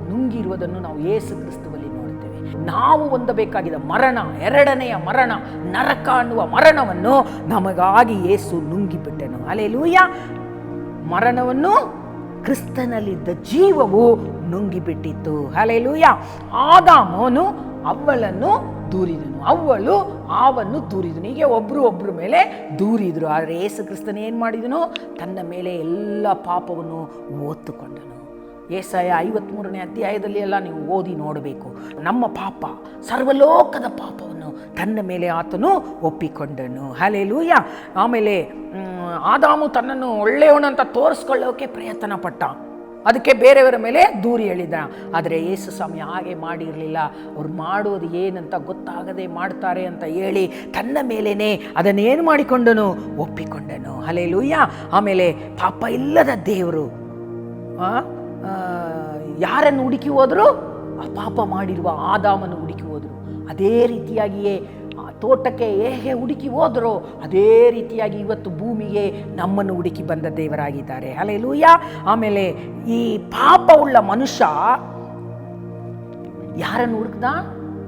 ನುಂಗಿರುವುದನ್ನು ನಾವು ಯೇಸು ಕ್ರಿಸ್ತನಲ್ಲಿ ನೋಡುತ್ತೇವೆ. ನಾವು ಹೊಂದಬೇಕಾಗಿದ್ದ ಮರಣ, ಎರಡನೆಯ ಮರಣ, ನರಕ ಅನ್ನುವ ಮರಣವನ್ನು ನಮಗಾಗಿ ಯೇಸು ನುಂಗಿಬಿಟ್ಟನು. ಹಲ್ಲೆಲೂಯಾ. ಮರಣವನ್ನು ಕ್ರಿಸ್ತನಲ್ಲಿದ್ದ ಜೀವವು ನುಂಗಿಬಿಟ್ಟಿತ್ತು. ಹಲ್ಲೆಲೂಯಾ. ಆದಾಮನು ಅವ್ವಳನ್ನು ದೂರಿದನು, ಅವಳು ಆವನ್ನು ದೂರಿದನು. ಹೀಗೆ ಒಬ್ಬರ ಮೇಲೆ ದೂರಿದ್ರು. ಆದರೆ ಯೇಸು ಕ್ರಿಸ್ತನ ಏನು ಮಾಡಿದನು? ತನ್ನ ಮೇಲೆ ಎಲ್ಲ ಪಾಪವನ್ನು ಹೊತ್ತುಕೊಂಡನು. ಯೆಶಾಯ 53ನೇ ಅಧ್ಯಾಯದಲ್ಲಿ ಎಲ್ಲ ನೀವು ಓದಿ ನೋಡಬೇಕು. ನಮ್ಮ ಪಾಪ, ಸರ್ವಲೋಕದ ಪಾಪವನ್ನು ತನ್ನ ಮೇಲೆ ಆತನು ಒಪ್ಪಿಕೊಂಡನು. ಹಲ್ಲೆಲೂಯಾ. ಆಮೇಲೆ ಆದಾಮು ತನ್ನನ್ನು ಒಳ್ಳೆಯವನಂತ ತೋರಿಸ್ಕೊಳ್ಳೋಕೆ ಪ್ರಯತ್ನ ಪಟ್ಟ, ಅದಕ್ಕೆ ಬೇರೆಯವರ ಮೇಲೆ ದೂರಿ ಹೇಳಿದ. ಆದರೆ ಯೇಸು ಸ್ವಾಮಿ ಹಾಗೆ ಮಾಡಿರಲಿಲ್ಲ. ಅವ್ರು ಮಾಡೋದು ಏನಂತ ಗೊತ್ತಾಗದೆ ಮಾಡ್ತಾರೆ ಅಂತ ಹೇಳಿ ತನ್ನ ಮೇಲೇನೆ ಅದನ್ನೇನು ಮಾಡಿಕೊಂಡನು, ಒಪ್ಪಿಕೊಂಡನು. ಹಲ್ಲೆಲೂಯಾ. ಆಮೇಲೆ ಪಾಪ ಇಲ್ಲದ ದೇವರು ಯಾರನ್ನು ಹುಡುಕಿ ಹೋದರು? ಆ ಪಾಪ ಮಾಡಿರುವ ಆದಾಮನ್ನು ಹುಡುಕಿ ಹೋದರು. ಅದೇ ರೀತಿಯಾಗಿಯೇ ತೋಟಕ್ಕೆ ಹೇಗೆ ಹುಡುಕಿ ಹೋದರೋ ಅದೇ ರೀತಿಯಾಗಿ ಇವತ್ತು ಭೂಮಿಗೆ ನಮ್ಮನ್ನು ಹುಡುಕಿ ಬಂದ ದೇವರಾಗಿದ್ದಾರೆ. ಹಲ್ಲೆಲೂಯಾ. ಆಮೇಲೆ ಈ ಪಾಪವುಳ್ಳ ಮನುಷ್ಯ ಯಾರನ್ನು ಹುಡುಕ್ದ?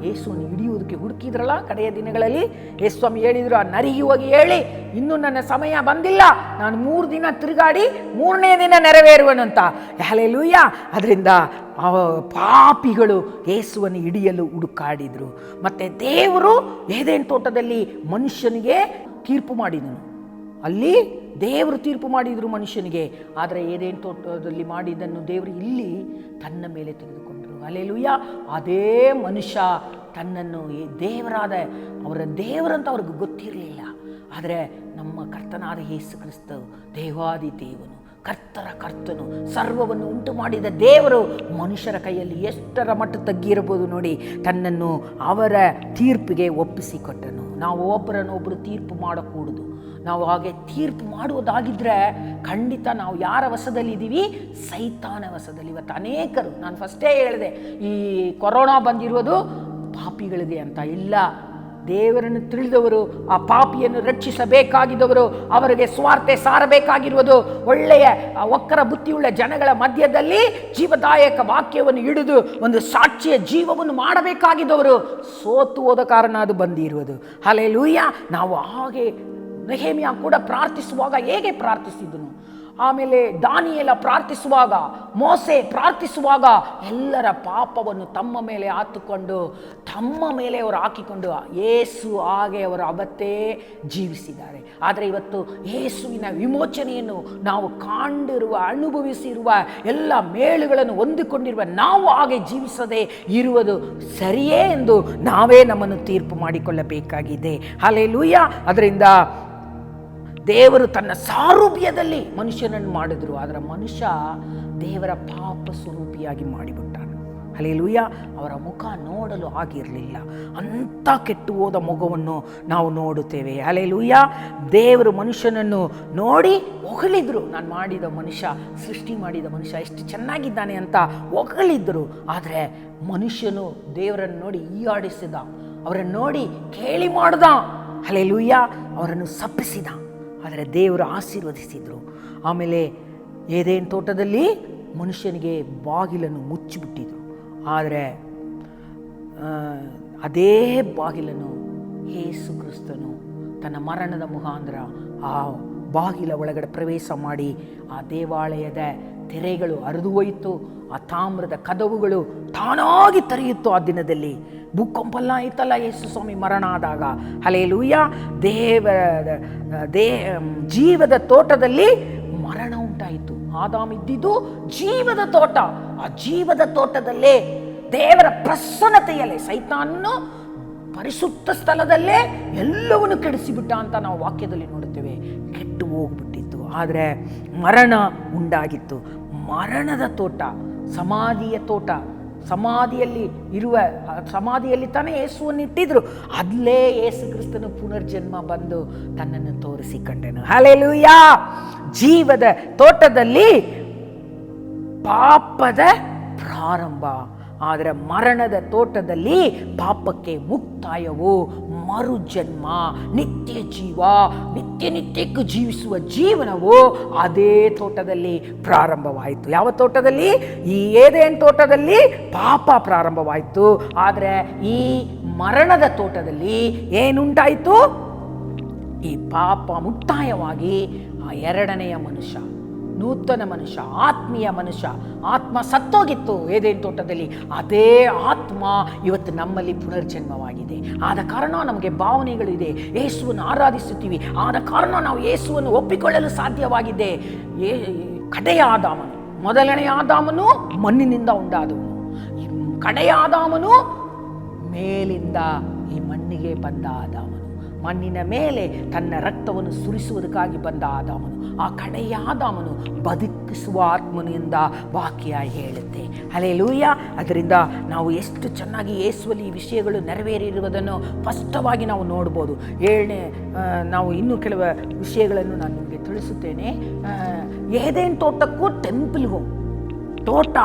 ಯೇಸುವನ್ನು ಹಿಡಿಯುವುದಕ್ಕೆ ಹುಡುಕಿದ್ರಲ್ಲ ಕಡೆಯ ದಿನಗಳಲ್ಲಿ. ಯೇಸು ಸ್ವಾಮಿ ಹೇಳಿದ್ರು, ಆ ನರಿಗೆ ಹೋಗಿ ಹೇಳಿ, ಇನ್ನೂ ನನ್ನ ಸಮಯ ಬಂದಿಲ್ಲ, ನಾನು 3 ದಿನ ತಿರುಗಾಡಿ 3ನೇ ದಿನ ನೆರವೇರುವನಂತ. ಹಲ್ಲೆಲೂಯಾ. ಅದರಿಂದ ಪಾಪಿಗಳು ಯೇಸುವನ್ನು ಹಿಡಿಯಲು ಹುಡುಕಾಡಿದ್ರು. ಮತ್ತು ದೇವರು ಏದೇನ್ ತೋಟದಲ್ಲಿ ಮನುಷ್ಯನಿಗೆ ತೀರ್ಪು ಮಾಡಿದನು. ಅಲ್ಲಿ ದೇವರು ತೀರ್ಪು ಮಾಡಿದರು ಮನುಷ್ಯನಿಗೆ. ಆದರೆ ಏದೇನ್ ತೋಟದಲ್ಲಿ ಮಾಡಿದ್ದನ್ನು ದೇವರು ಇಲ್ಲಿ ತನ್ನ ಮೇಲೆ ತೆಗೆದುಕೊಂಡರು. ಹಲ್ಲೆಲೂಯಾ. ಅದೇ ಮನುಷ್ಯ ತನ್ನನ್ನು ದೇವರಾದ ಅವರ ದೇವರಂತ ಅವ್ರಿಗೆ ಗೊತ್ತಿರಲಿಲ್ಲ. ಆದರೆ ನಮ್ಮ ಕರ್ತನಾದ ಯೇಸು ಕ್ರಿಸ್ತ ದೇವಾದಿ ದೇವನು, ಕರ್ತರ ಕರ್ತನು, ಸರ್ವವನ್ನು ಉಂಟು ಮಾಡಿದ ದೇವರು ಮನುಷ್ಯರ ಕೈಯಲ್ಲಿ ಎಷ್ಟರ ಮಟ್ಟ ತಗ್ಗಿರಬಹುದು ನೋಡಿ, ತನ್ನನ್ನು ಅವರ ತೀರ್ಪಿಗೆ ಒಪ್ಪಿಸಿಕೊಟ್ಟನು. ನಾವು ಒಬ್ಬರನ್ನೊಬ್ಬರು ತೀರ್ಪು ಮಾಡಕೂಡದು. ನಾವು ಹಾಗೆ ತೀರ್ಪು ಮಾಡುವುದಾಗಿದ್ದರೆ ಖಂಡಿತ ನಾವು ಯಾರ ವಶದಲ್ಲಿದ್ದೀವಿ? ಸೈತಾನ ವಶದಲ್ಲಿ. ಇವತ್ತು ಅನೇಕರು, ನಾನು ಫಸ್ಟೇ ಹೇಳಿದೆ, ಈ ಕೊರೋನಾ ಬಂದಿರೋದು ಪಾಪಿಗಳಿಗೆ ಅಂತ ಇಲ್ಲ. ದೇವರನ್ನು ತಿಳಿದವರು, ಆ ಪಾಪಿಯನ್ನು ರಕ್ಷಿಸಬೇಕಾಗಿದ್ದವರು, ಅವರಿಗೆ ಸ್ವಾರ್ಥ ಸಾರಬೇಕಾಗಿರುವುದು, ಒಳ್ಳೆಯ ವಕ್ರ ಬುದ್ಧಿಯುಳ್ಳ ಜನಗಳ ಮಧ್ಯದಲ್ಲಿ ಜೀವದಾಯಕ ವಾಕ್ಯವನ್ನು ಹಿಡಿದು ಒಂದು ಸಾಕ್ಷಿಯ ಜೀವವನ್ನು ಮಾಡಬೇಕಾಗಿದ್ದವರು ಸೋತು ಹೋದ ಕಾರಣ ಅದು ಬಂದಿರುವುದು. ಹಲ್ಲೆಲೂಯಾ. ನಾವು ಹಾಗೆ ನೆಹೆಮ್ಯ ಕೂಡ ಪ್ರಾರ್ಥಿಸುವಾಗ ಹೇಗೆ ಪ್ರಾರ್ಥಿಸಿದನು, ಆಮೇಲೆ ದಾನಿಯೇಲ ಪ್ರಾರ್ಥಿಸುವಾಗ, ಮೋಸೆ ಪ್ರಾರ್ಥಿಸುವಾಗ ಎಲ್ಲರ ಪಾಪವನ್ನು ತಮ್ಮ ಮೇಲೆ ಹಾಕಿಕೊಂಡು ತಮ್ಮ ಮೇಲೆ ಅವರು ಹಾಕಿಕೊಂಡು ಯೇಸು ಹಾಗೆ ಅವರು ಅವತ್ತೇ ಜೀವಿಸಿದ್ದಾರೆ. ಆದರೆ ಇವತ್ತು ಯೇಸುವಿನ ವಿಮೋಚನೆಯನ್ನು ನಾವು ಕಂಡಿರುವ, ಅನುಭವಿಸಿರುವ, ಎಲ್ಲ ಮೇಳುಗಳನ್ನು ಹೊಂದಿಕೊಂಡಿರುವ ನಾವು ಹಾಗೆ ಜೀವಿಸದೆ ಇರುವುದು ಸರಿಯೇ ಎಂದು ನಾವೇ ನಮ್ಮನ್ನು ತೀರ್ಪು ಮಾಡಿಕೊಳ್ಳಬೇಕಾಗಿದೆ. ಹಲ್ಲೆಲೂಯಾ. ಅದರಿಂದ ದೇವರು ತನ್ನ ಸಾರೂಪ್ಯದಲ್ಲಿ ಮನುಷ್ಯನನ್ನು ಮಾಡಿದ್ರು. ಆದರೆ ಮನುಷ್ಯ ದೇವರ ಪಾಪ ಸ್ವರೂಪಿಯಾಗಿ ಮಾಡಿಬಿಟ್ಟಾನು. ಹಲ್ಲೆಲೂಯಾ. ಅವರ ಮುಖ ನೋಡಲು ಆಗಿರಲಿಲ್ಲ. ಅಂಥ ಕೆಟ್ಟು ಹೋದ ಮುಖವನ್ನು ನಾವು ನೋಡುತ್ತೇವೆ. ಹಲ್ಲೆಲೂಯಾ. ದೇವರು ಮನುಷ್ಯನನ್ನು ನೋಡಿ ಹೊಗಳಿದ್ರು. ನಾನು ಮಾಡಿದ ಮನುಷ್ಯ, ಸೃಷ್ಟಿ ಮಾಡಿದ ಮನುಷ್ಯ ಎಷ್ಟು ಚೆನ್ನಾಗಿದ್ದಾನೆ ಅಂತ ಹೊಗಳಿದ್ರು. ಆದರೆ ಮನುಷ್ಯನು ದೇವರನ್ನು ನೋಡಿ ಈಯಾಡಿಸಿದ, ಅವರನ್ನು ನೋಡಿ ಕೇಳಿ ಮಾಡ್ದ. ಹಲ್ಲೆಲೂಯಾ. ಅವರನ್ನು ಸಪ್ಪಿಸಿದ. ಆದರೆ ದೇವರು ಆಶೀರ್ವದಿಸಿದರು. ಆಮೇಲೆ ಏದೇನ್ ತೋಟದಲ್ಲಿ ಮನುಷ್ಯನಿಗೆ ಬಾಗಿಲನ್ನು ಮುಚ್ಚಿಬಿಟ್ಟಿದ್ರು. ಆದರೆ ಅದೇ ಬಾಗಿಲನ್ನು ಯೇಸು ಕ್ರಿಸ್ತನು ತನ್ನ ಮರಣದ ಮುಖಾಂತರ ಆ ಬಾಗಿಲ ಒಳಗಡೆ ಪ್ರವೇಶ ಮಾಡಿ ಆ ದೇವಾಲಯದ ತೆರೆಗಳು ಹರಿದು ಹೋಯಿತು. ಆ ತಾಮ್ರದ ಕದವುಗಳು ತಾನಾಗಿ ತೆರೆಯಿತು. ಆ ದಿನದಲ್ಲಿ ಭೂಕಂಪಲ್ಲ ಆಯ್ತಲ್ಲ ಯೇಸು ಸ್ವಾಮಿ ಮರಣ ಆದಾಗ. ಹಲ್ಲೆಲೂಯಾ. ಜೀವದ ತೋಟದಲ್ಲಿ ಮರಣ ಉಂಟಾಯಿತು. ಆದಾಮ್ ಇದ್ದಿದ್ದು ಜೀವದ ತೋಟ. ಆ ಜೀವದ ತೋಟದಲ್ಲೇ ದೇವರ ಪ್ರಸನ್ನತೆಯಲ್ಲೇ ಸೈತಾನನು ಪರಿಶುದ್ಧ ಸ್ಥಳದಲ್ಲೇ ಎಲ್ಲವನ್ನು ಕೆಡಿಸಿಬಿಟ್ಟ ಅಂತ ನಾವು ವಾಕ್ಯದಲ್ಲಿ ನೋಡುತ್ತೇವೆ. ಕೆಟ್ಟು ಹೋಗ್ಬಿಟ್ಟಿತ್ತು. ಆದರೆ ಮರಣ ಉಂಟಾಗಿತ್ತು. ಮರಣದ ತೋಟ, ಸಮಾಧಿಯ ತೋಟ, ಸಮಾಧಿಯಲ್ಲಿ ತಾನೇ ಯೇಸುವನ್ನು ಇಟ್ಟಿದ್ರು. ಅಲ್ಲೇ ಯೇಸು ಕ್ರಿಸ್ತನು ಪುನರ್ಜನ್ಮ ಬಂದು ತನ್ನನ್ನು ತೋರಿಸಿಕೊಂಡನು. ಹಲ್ಲೆಲೂಯಾ. ಜೀವದ ತೋಟದಲ್ಲಿ ಪಾಪದ ಪ್ರಾರಂಭ, ಆದರೆ ಮರಣದ ತೋಟದಲ್ಲಿ ಪಾಪಕ್ಕೆ ಮುಕ್ತಾಯವು, ಮರುಜನ್ಮ, ನಿತ್ಯ ಜೀವ, ನಿತ್ಯಕ್ಕೂ ಜೀವಿಸುವ ಜೀವನವು ಅದೇ ತೋಟದಲ್ಲಿ ಪ್ರಾರಂಭವಾಯಿತು. ಯಾವ ತೋಟದಲ್ಲಿ? ಈ ಏದೇನ್ ತೋಟದಲ್ಲಿ ಪಾಪ ಪ್ರಾರಂಭವಾಯಿತು. ಆದರೆ ಈ ಮರಣದ ತೋಟದಲ್ಲಿ ಏನುಂಟಾಯಿತು? ಈ ಪಾಪ ಮುಕ್ತಾಯವಾಗಿ ಆ ಎರಡನೆಯ ಮನುಷ್ಯ, ನೂತನ ಮನುಷ್ಯ, ಆತ್ಮೀಯ ಮನುಷ್ಯ, ಆತ್ಮ ಸತ್ತೋಗಿತ್ತು ಏದೇನ್ ತೋಟದಲ್ಲಿ. ಅದೇ ಆತ್ಮ ಇವತ್ತು ನಮ್ಮಲ್ಲಿ ಪುನರ್ಜನ್ಮವಾಗಿದೆ. ಆದ ಕಾರಣ ನಮಗೆ ಭಾವನೆಗಳಿದೆ, ಯೇಸುವನ್ನು ಆರಾಧಿಸುತ್ತೀವಿ. ಆದ ಕಾರಣ ನಾವು ಯೇಸುವನ್ನು ಒಪ್ಪಿಕೊಳ್ಳಲು ಸಾಧ್ಯವಾಗಿದೆ. ಕಡೆಯ ಆದಾಮನು, ಮೊದಲನೆಯ ಆದಾಮನು ಮಣ್ಣಿನಿಂದ ಉಂಟಾದವನು, ಕಡೆಯ ಆದಾಮನು ಮೇಲಿಂದ ಈ ಮಣ್ಣಿಗೆ ಬಂದ ಆದಾಮನು, ಮಣ್ಣಿನ ಮೇಲೆ ತನ್ನ ರಕ್ತವನ್ನು ಸುರಿಸುವುದಕ್ಕಾಗಿ ಬಂದ ಆದಾಮನು. ಆ ಕಡೆಯ ಆದಾಮನು ಬದುಕಿಸುವ ಆತ್ಮನು ಎಂದ ವಾಕ್ಯ ಹೇಳುತ್ತೆ. ಹಲ್ಲೆಲೂಯಾ. ಅದರಿಂದ ನಾವು ಎಷ್ಟು ಚೆನ್ನಾಗಿ ಯೇಸುವಲ್ಲಿ ಈ ವಿಷಯಗಳು ನೆರವೇರಿರುವುದನ್ನು ಸ್ಪಷ್ಟವಾಗಿ ನಾವು ನೋಡ್ಬೋದು. ನಾವು ಇನ್ನೂ ಕೆಲವು ವಿಷಯಗಳನ್ನು ನಾನು ನಿಮಗೆ ತಿಳಿಸುತ್ತೇನೆ. ಏದೇನ್ ತೋಟಕ್ಕೂ ಟೆಂಪಲ್ಗೂ, ತೋಟ,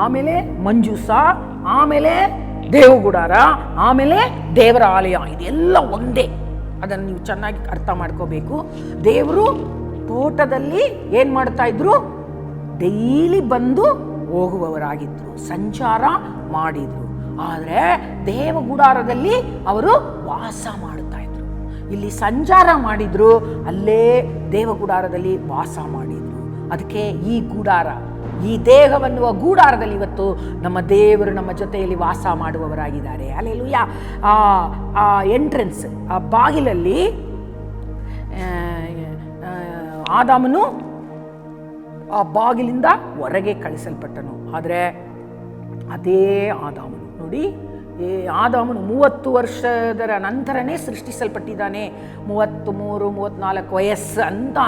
ಆಮೇಲೆ ಮಂಜೂಸ, ಆಮೇಲೆ ದೇವಗುಡಾರ, ಆಮೇಲೆ ದೇವರ ಆಲಯ, ಇದೆಲ್ಲ ಒಂದೇ. ಅದನ್ನು ನೀವು ಚೆನ್ನಾಗಿ ಅರ್ಥ ಮಾಡ್ಕೋಬೇಕು. ದೇವರು ತೋಟದಲ್ಲಿ ಏನು ಮಾಡ್ತಾ ಇದ್ರು? ಡೈಲಿ ಬಂದು ಹೋಗುವವರಾಗಿದ್ರು, ಸಂಚಾರ ಮಾಡಿದ್ರು. ಆದರೆ ದೇವಗುಡಾರದಲ್ಲಿ ಅವರು ವಾಸ ಮಾಡುತ್ತಾ ಇದ್ರು. ಇಲ್ಲಿ ಸಂಚಾರ ಮಾಡಿದ್ರು, ಅಲ್ಲೇ ದೇವಗುಡಾರದಲ್ಲಿ ವಾಸ ಮಾಡಿದ್ರು. ಅದಕ್ಕೆ ಈ ಗುಡಾರ, ಈ ದೇಹವನ್ನುವ ಗೂಡಾರದಲ್ಲಿ ಇವತ್ತು ನಮ್ಮ ದೇವರು ನಮ್ಮ ಜೊತೆಯಲ್ಲಿ ವಾಸ ಮಾಡುವವರಾಗಿದ್ದಾರೆ. ಹಲ್ಲೆಲೂಯಾ. ಆ ಎಂಟ್ರೆನ್ಸ್, ಆ ಬಾಗಿಲಲ್ಲಿ ಆದಾಮನು ಆ ಬಾಗಿಲಿಂದ ಹೊರಗೆ ಕಳಿಸಲ್ಪಟ್ಟನು. ಆದರೆ ಅದೇ ಆದಾಮನು ನೋಡಿ, ಆದಾಮನು 30 ವರ್ಷದ ನಂತರನೇ ಸೃಷ್ಟಿಸಲ್ಪಟ್ಟಿದ್ದಾನೆ. 33, 34 ವಯಸ್ಸು ಅಂತ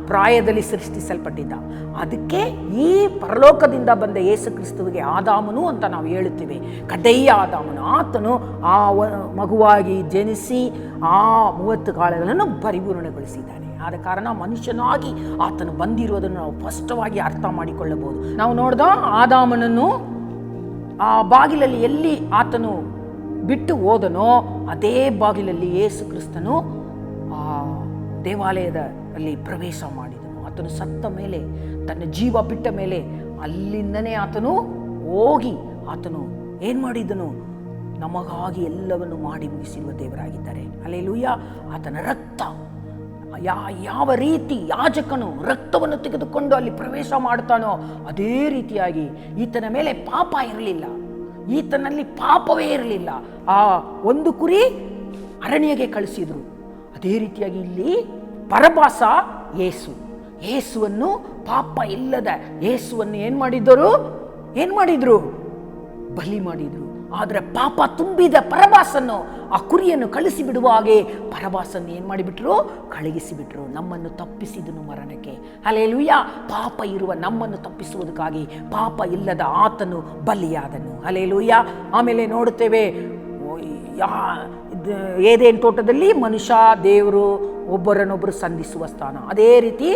ಪ್ರಾಯದಲ್ಲಿ ಸೃಷ್ಟಿಸಲ್ಪಟ್ಟಿದ್ದ. ಅದಕ್ಕೆ ಈ ಪರಲೋಕದಿಂದ ಬಂದ ಯೇಸು ಕ್ರಿಸ್ತುವಿಗೆ ಆದಾಮನು ಅಂತ ನಾವು ಹೇಳುತ್ತೇವೆ. ಕಡೆಯ ಆದಾಮನು, ಆತನು ಆ ಮಗುವಾಗಿ ಜನಿಸಿ ಆ 30 ಕಾಲಗಳನ್ನು ಪರಿಪೂರ್ಣಗೊಳಿಸಿದ್ದಾನೆ. ಆದ ಕಾರಣ ಮನುಷ್ಯನಾಗಿ ಆತನು ಬಂದಿರುವುದನ್ನು ನಾವು ಸ್ಪಷ್ಟವಾಗಿ ಅರ್ಥ ಮಾಡಿಕೊಳ್ಳಬಹುದು. ನಾವು ನೋಡಿದ ಆದಾಮನನ್ನು ಆ ಬಾಗಿಲಲ್ಲಿ ಎಲ್ಲಿ ಆತನು ಬಿಟ್ಟು ಹೋದನೋ ಅದೇ ಬಾಗಿಲಲ್ಲಿ ಯೇಸು ಕ್ರಿಸ್ತನು ಆ ದೇವಾಲಯದ ಅಲ್ಲಿ ಪ್ರವೇಶ ಮಾಡಿದನು. ಆತನು ಸತ್ತ ಮೇಲೆ, ತನ್ನ ಜೀವ ಬಿಟ್ಟ ಮೇಲೆ ಅಲ್ಲಿಂದನೇ ಆತನು ಹೋಗಿ ಆತನು ಏನು ಮಾಡಿದನು? ನಮಗಾಗಿ ಎಲ್ಲವನ್ನು ಮಾಡಿ ಮುಗಿಸಿರುವ ದೇವರಾಗಿದ್ದಾರೆ. ಹಲ್ಲೆಲೂಯಾ. ಆತನ ರಕ್ತ, ಯಾವ ರೀತಿ ಯಾಜಕನು ರಕ್ತವನ್ನು ತೆಗೆದುಕೊಂಡು ಅಲ್ಲಿ ಪ್ರವೇಶ ಮಾಡ್ತಾನೋ ಅದೇ ರೀತಿಯಾಗಿ ಈತನ ಮೇಲೆ ಪಾಪ ಇರಲಿಲ್ಲ, ಈತನಲ್ಲಿ ಪಾಪವೇ ಇರಲಿಲ್ಲ. ಆ ಒಂದು ಕುರಿ ಅರಣ್ಯಗೆ ಕಳಿಸಿದ್ರು. ಅದೇ ರೀತಿಯಾಗಿ ಇಲ್ಲಿ ಪರಭಾಸ ಯೇಸುವನ್ನು, ಪಾಪ ಇಲ್ಲದ ಯೇಸುವನ್ನು ಏನು ಮಾಡಿದ್ರು? ಬಲಿ ಮಾಡಿದ್ರು. ಆದರೆ ಪಾಪ ತುಂಬಿದ ಪರಭಾಸನ್ನು, ಆ ಕುರಿಯನ್ನು ಕಳಿಸಿ ಬಿಡುವ ಹಾಗೆ ಪರಭಾಸನ್ನು ಏನು ಮಾಡಿಬಿಟ್ರು? ಕಳುಹಿಸಿಬಿಟ್ರು. ನಮ್ಮನ್ನು ತಪ್ಪಿಸಿದನು ಮರಣಕ್ಕೆ. ಹಲ್ಲೆಲೂಯಾ. ಪಾಪ ಇರುವ ನಮ್ಮನ್ನು ತಪ್ಪಿಸುವುದಕ್ಕಾಗಿ ಪಾಪ ಇಲ್ಲದ ಆತನು ಬಲಿಯಾದನು. ಹಲ್ಲೆಲೂಯಾ. ಆಮೇಲೆ ನೋಡುತ್ತೇವೆ, ಏದೇನ್ ತೋಟದಲ್ಲಿ ಮನುಷ್ಯ ದೇವರು ಒಬ್ಬರನ್ನೊಬ್ಬರು ಸಂಧಿಸುವ ಸ್ಥಾನ. ಅದೇ ರೀತಿ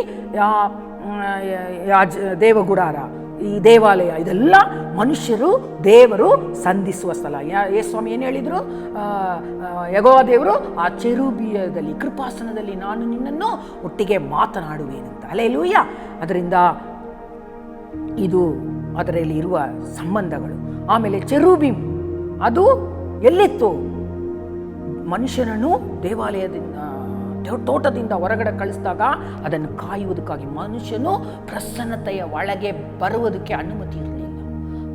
ದೇವಗುಡಾರ, ಈ ದೇವಾಲಯ, ಇದೆಲ್ಲ ಮನುಷ್ಯರು ದೇವರು ಸಂಧಿಸುವ ಸ್ಥಳ. ಯೇಸುಸ್ವಾಮಿ ಏನು ಹೇಳಿದರು? ಯೆಹೋವ ದೇವರು ಆ ಚೆರೂಬಿಯದಲ್ಲಿ, ಕೃಪಾಸನದಲ್ಲಿ ನಾನು ನಿನ್ನನ್ನು ಒಟ್ಟಿಗೆ ಮಾತನಾಡುವೇನಂತ. ಹಲ್ಲೆಲೂಯಾ. ಅದರಿಂದ ಇದು ಅದರಲ್ಲಿ ಇರುವ ಸಂಬಂಧಗಳು. ಆಮೇಲೆ ಚೆರೂಬಿಮ್ ಅದು ಎಲ್ಲಿತ್ತು? ಮನುಷ್ಯನನ್ನು ದೇವಾಲಯದಿಂದ, ತೋಟದಿಂದ ಹೊರಗಡೆ ಕಳಿಸಿದಾಗ ಅದನ್ನು ಕಾಯುವುದಕ್ಕಾಗಿ ಮನುಷ್ಯನು ಪ್ರಸನ್ನತೆಯ ಒಳಗೆ ಬರುವುದಕ್ಕೆ ಅನುಮತಿ ಇರಲಿಲ್ಲ.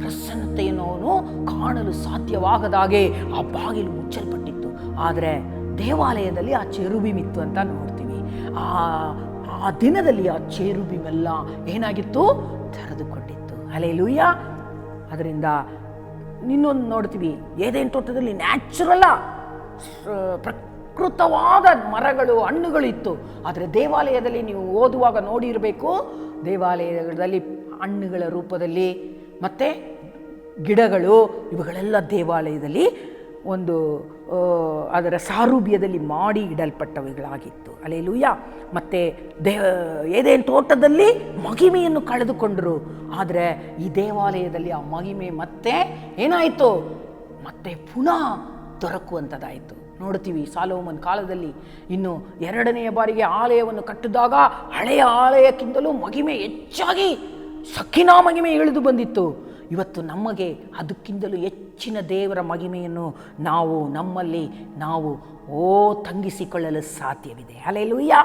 ಪ್ರಸನ್ನತೆಯನ್ನು ಅವನು ಕಾಣಲು ಸಾಧ್ಯವಾಗದಾಗೆ ಆ ಬಾಗಿಲು ಮುಚ್ಚಲ್ಪಟ್ಟಿತ್ತು. ಆದರೆ ದೇವಾಲಯದಲ್ಲಿ ಆ ಚೆರೂಬಿಮಿತ್ತು ಅಂತ ನೋಡ್ತೀವಿ. ಆ ದಿನದಲ್ಲಿ ಆ ಚೆರೂಬಿಮೆಲ್ಲ ಏನಾಗಿತ್ತು? ತೆರೆದುಕೊಂಡಿತ್ತು. ಹಲ್ಲೆಲೂಯಾ. ಅದರಿಂದ ಇನ್ನೊಂದು ನೋಡ್ತೀವಿ, ಏದೇನ್ ತೋಟದಲ್ಲಿ ನ್ಯಾಚುರಲ್ ಪ್ರಕೃತವಾದ ಮರಗಳು, ಹಣ್ಣುಗಳು ಇತ್ತು. ಆದರೆ ದೇವಾಲಯದಲ್ಲಿ ನೀವು ಓದುವಾಗ ನೋಡಿರಬೇಕು, ದೇವಾಲಯದಲ್ಲಿ ಹಣ್ಣುಗಳ ರೂಪದಲ್ಲಿ ಮತ್ತು ಗಿಡಗಳು, ಇವುಗಳೆಲ್ಲ ದೇವಾಲಯದಲ್ಲಿ ಒಂದು ಅದರ ಸಾರೂಪ್ಯದಲ್ಲಿ ಮಾಡಿ ಇಡಲ್ಪಟ್ಟವುಗಳಾಗಿತ್ತು. ಹಲ್ಲೆಲೂಯಾ. ಮತ್ತು ಏದೇನ್ ತೋಟದಲ್ಲಿ ಮಹಿಮೆಯನ್ನು ಕಳೆದುಕೊಂಡರು. ಆದರೆ ಈ ದೇವಾಲಯದಲ್ಲಿ ಆ ಮಹಿಮೆ ಮತ್ತೆ ಏನಾಯಿತು? ಮತ್ತೆ ಪುನಃ ದೊರಕುವಂಥದ್ದಾಯಿತು. ನೋಡ್ತೀವಿ, ಸಾಲೋಮನ್ ಕಾಲದಲ್ಲಿ ಇನ್ನು 2ನೇ ಬಾರಿಗೆ ಆಲಯವನ್ನು ಕಟ್ಟಿದಾಗ ಹಳೆಯ ಆಲಯಕ್ಕಿಂತಲೂ ಮಹಿಮೆ ಹೆಚ್ಚಾಗಿ ಸಕ್ಕಿನಾ ಮಹಿಮೆ ಇಳಿದು ಬಂದಿತ್ತು. ಇವತ್ತು ನಮಗೆ ಅದಕ್ಕಿಂತಲೂ ಹೆಚ್ಚಿನ ದೇವರ ಮಹಿಮೆಯನ್ನು ನಮ್ಮಲ್ಲಿ ನಾವು ತಂಗಿಸಿಕೊಳ್ಳಲು ಸಾಧ್ಯವಿದೆ. ಹಲ್ಲೆಲೂಯಾ.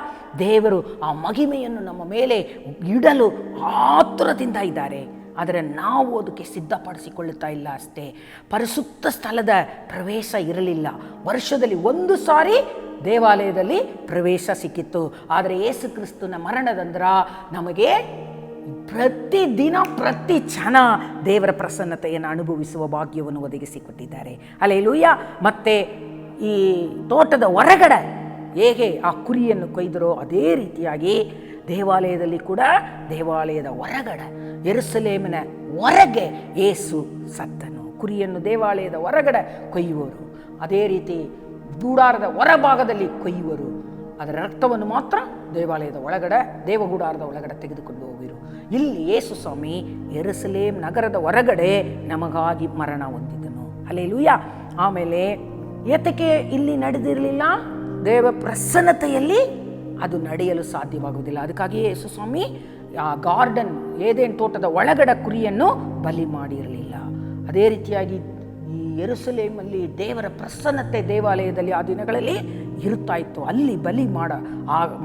ದೇವರು ಆ ಮಹಿಮೆಯನ್ನು ನಮ್ಮ ಮೇಲೆ ಇಡಲು ಆತುರದಿಂದ ಇದ್ದಾರೆ. ಆದರೆ ನಾವು ಅದಕ್ಕೆ ಸಿದ್ಧಪಡಿಸಿಕೊಳ್ಳುತ್ತಾ ಇಲ್ಲ ಅಷ್ಟೇ. ಪರಿಶುದ್ಧ ಸ್ಥಳದ ಪ್ರವೇಶ ಇರಲಿಲ್ಲ. ವರ್ಷದಲ್ಲಿ 1 ಸಾರಿ ದೇವಾಲಯದಲ್ಲಿ ಪ್ರವೇಶ ಸಿಕ್ಕಿತ್ತು. ಆದರೆ ಯೇಸು ಕ್ರಿಸ್ತನ ಮರಣದಂದ್ರ ನಮಗೆ ಪ್ರತಿದಿನ ಪ್ರತಿ ಕ್ಷಣ ದೇವರ ಪ್ರಸನ್ನತೆಯನ್ನು ಅನುಭವಿಸುವ ಭಾಗ್ಯವನ್ನು ಒದಗಿಸಿಕೊಟ್ಟಿದ್ದಾರೆ. ಹಲ್ಲೆಲೂಯಾ. ಮತ್ತೆ ಈ ತೋಟದ ಹೊರಗಡೆ ಹೇಗೆ ಆ ಕುರಿಯನ್ನು ಕೊಯ್ದರೋ ಅದೇ ರೀತಿಯಾಗಿ ದೇವಾಲಯದಲ್ಲಿ ಕೂಡ ದೇವಾಲಯದ ಹೊರಗಡೆ ಯೆರೂಸಲೇಮಿನ ಹೊರಗೆ ಯೇಸು ಸತ್ತನು. ಕುರಿಯನ್ನು ದೇವಾಲಯದ ಹೊರಗಡೆ ಕೊಯ್ಯುವರು, ಅದೇ ರೀತಿ ಗೂಡಾರದ ಹೊರಭಾಗದಲ್ಲಿ ಕೊಯ್ಯುವರು. ಅದರ ರಕ್ತವನ್ನು ಮಾತ್ರ ದೇವಾಲಯದ ಒಳಗಡೆ ದೇವಗೂಡಾರದ ಒಳಗಡೆ ತೆಗೆದುಕೊಂಡು ಹೋಗಿರು. ಇಲ್ಲಿ ಯೇಸು ಸ್ವಾಮಿ ಯೆರೂಸಲೇಮ್ ನಗರದ ಹೊರಗಡೆ ನಮಗಾಗಿ ಮರಣ ಹೊಂದಿದನು. ಹಲ್ಲೆಲೂಯಾ. ಆಮೇಲೆ ಏತಕ್ಕೆ ಇಲ್ಲಿ ನಡೆದಿರಲಿಲ್ಲ? ದೇವ ಪ್ರಸನ್ನತೆಯಲ್ಲಿ ಅದು ನಡೆಯಲು ಸಾಧ್ಯವಾಗುವುದಿಲ್ಲ. ಅದಕ್ಕಾಗಿ ಯೇಸು ಸ್ವಾಮಿ ಆ ಗಾರ್ಡನ್ ಏದೇನ್ ತೋಟದ ಒಳಗಡೆ ಕುರಿಯನ್ನು ಬಲಿ ಮಾಡಿರಲಿಲ್ಲ. ಅದೇ ರೀತಿಯಾಗಿ ಈ ಯೆರೂಸಲೇಮಲ್ಲಿ ದೇವರ ಪ್ರಸನ್ನತೆ ದೇವಾಲಯದಲ್ಲಿ ಆ ದಿನಗಳಲ್ಲಿ ಇರುತ್ತಾ ಇತ್ತು. ಅಲ್ಲಿ ಬಲಿ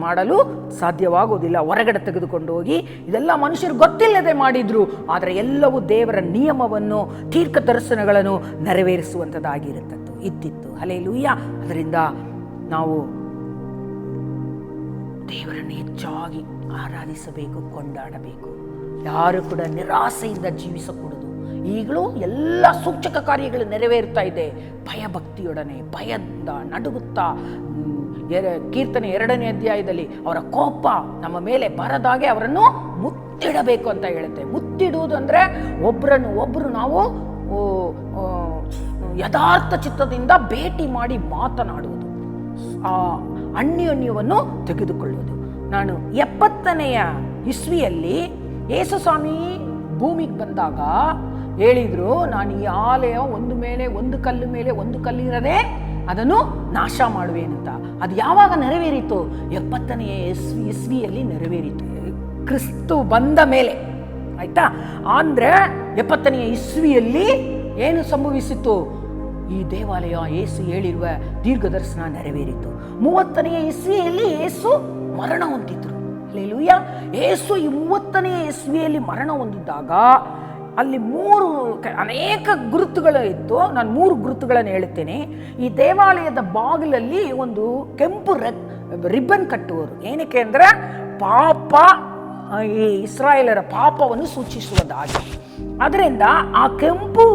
ಮಾಡಲು ಸಾಧ್ಯವಾಗುವುದಿಲ್ಲ. ಹೊರಗಡೆ ತೆಗೆದುಕೊಂಡು ಹೋಗಿ ಇದೆಲ್ಲ ಮನುಷ್ಯರು ಗೊತ್ತಿಲ್ಲದೆ ಮಾಡಿದ್ರು. ಆದರೆ ಎಲ್ಲವೂ ದೇವರ ನಿಯಮವನ್ನು ತೀರ್ಕ ದರ್ಶನಗಳನ್ನು ಇದ್ದಿತ್ತು. ಹಲ್ಲೆಲೂಯಾ. ಅದರಿಂದ ನಾವು ದೇವರನ್ನು ಹೆಚ್ಚಾಗಿ ಆರಾಧಿಸಬೇಕು, ಕೊಂಡಾಡಬೇಕು. ಯಾರು ಕೂಡ ನಿರಾಸೆಯಿಂದ ಜೀವಿಸಕೂಡದು. ಈಗಲೂ ಎಲ್ಲ ಸೂಚಕ ಕಾರ್ಯಗಳು ನೆರವೇರುತ್ತಾ ಇದೆ. ಭಯಭಕ್ತಿಯೊಡನೆ, ಭಯದಿಂದ ನಡುಗುತ್ತಾ. ಕೀರ್ತನೆ 2ನೇ ಅಧ್ಯಾಯದಲ್ಲಿ ಅವರ ಕೋಪ ನಮ್ಮ ಮೇಲೆ ಬರದಾಗೆ ಅವರನ್ನು ಮುತ್ತಿಡಬೇಕು ಅಂತ ಹೇಳುತ್ತೆ. ಮುತ್ತಿಡುವುದು ಅಂದರೆ ಒಬ್ಬರು ನಾವು ಯಥಾರ್ಥ ಚಿತ್ತದಿಂದ ಭೇಟಿ ಮಾಡಿ ಮಾತನಾಡುವುದು, ಅನ್ಯೋನ್ಯವನ್ನು ತೆಗೆದುಕೊಳ್ಳುವುದು. ನಾನು 70ನೇ ಇಸ್ವಿಯಲ್ಲಿ ಯೇಸು ಸ್ವಾಮಿ ಭೂಮಿಗೆ ಬಂದಾಗ ಹೇಳಿದ್ರು, ನಾನು ಈ ಆಲಯ ಒಂದು ಕಲ್ಲು ಮೇಲೆ ಒಂದು ಕಲ್ಲಿರದೆ ಅದನ್ನು ನಾಶ ಮಾಡುವೇನಂತ. ಅದು ಯಾವಾಗ ನೆರವೇರಿತು? 70ನೇ ಇಸ್ವಿಯಲ್ಲಿ ನೆರವೇರಿತು, ಕ್ರಿಸ್ತು ಬಂದ ಮೇಲೆ. ಆಯ್ತಾ? ಅಂದ್ರೆ 70ನೇ ಇಸ್ವಿಯಲ್ಲಿ ಏನು ಸಂಭವಿಸಿತು? ಈ ದೇವಾಲಯ ಯೇಸು ಹೇಳಿರುವ ದೀರ್ಘದರ್ಶನ ನೆರವೇರಿತು. 30ನೇ ಇಸ್ವಿಯಲ್ಲಿ ಯೇಸು ಮರಣ ಹೊಂದಿದ್ರು. ಹಲ್ಲೆಲೂಯಾ. ಯೇಸು ಈ 30ನೇ ಇಸ್ವಿಯಲ್ಲಿ ಮರಣ ಹೊಂದಿದ್ದಾಗ ಅಲ್ಲಿ ಅನೇಕ ಗುರುತುಗಳು ಇತ್ತು. ನಾನು 3 ಗುರುತುಗಳನ್ನು ಹೇಳುತ್ತೇನೆ. ಈ ದೇವಾಲಯದ ಬಾಗಿಲಲ್ಲಿ ಒಂದು ಕೆಂಪು ರಿಬ್ಬನ್ ಕಟ್ಟುವರು. ಏನಕ್ಕೆ ಅಂದರೆ ಈ ಇಸ್ರಾಯೇಲರ ಪಾಪವನ್ನು ಸೂಚಿಸುವುದಾಗಿ. ಅದರಿಂದ ಆ ಕೆಂಪು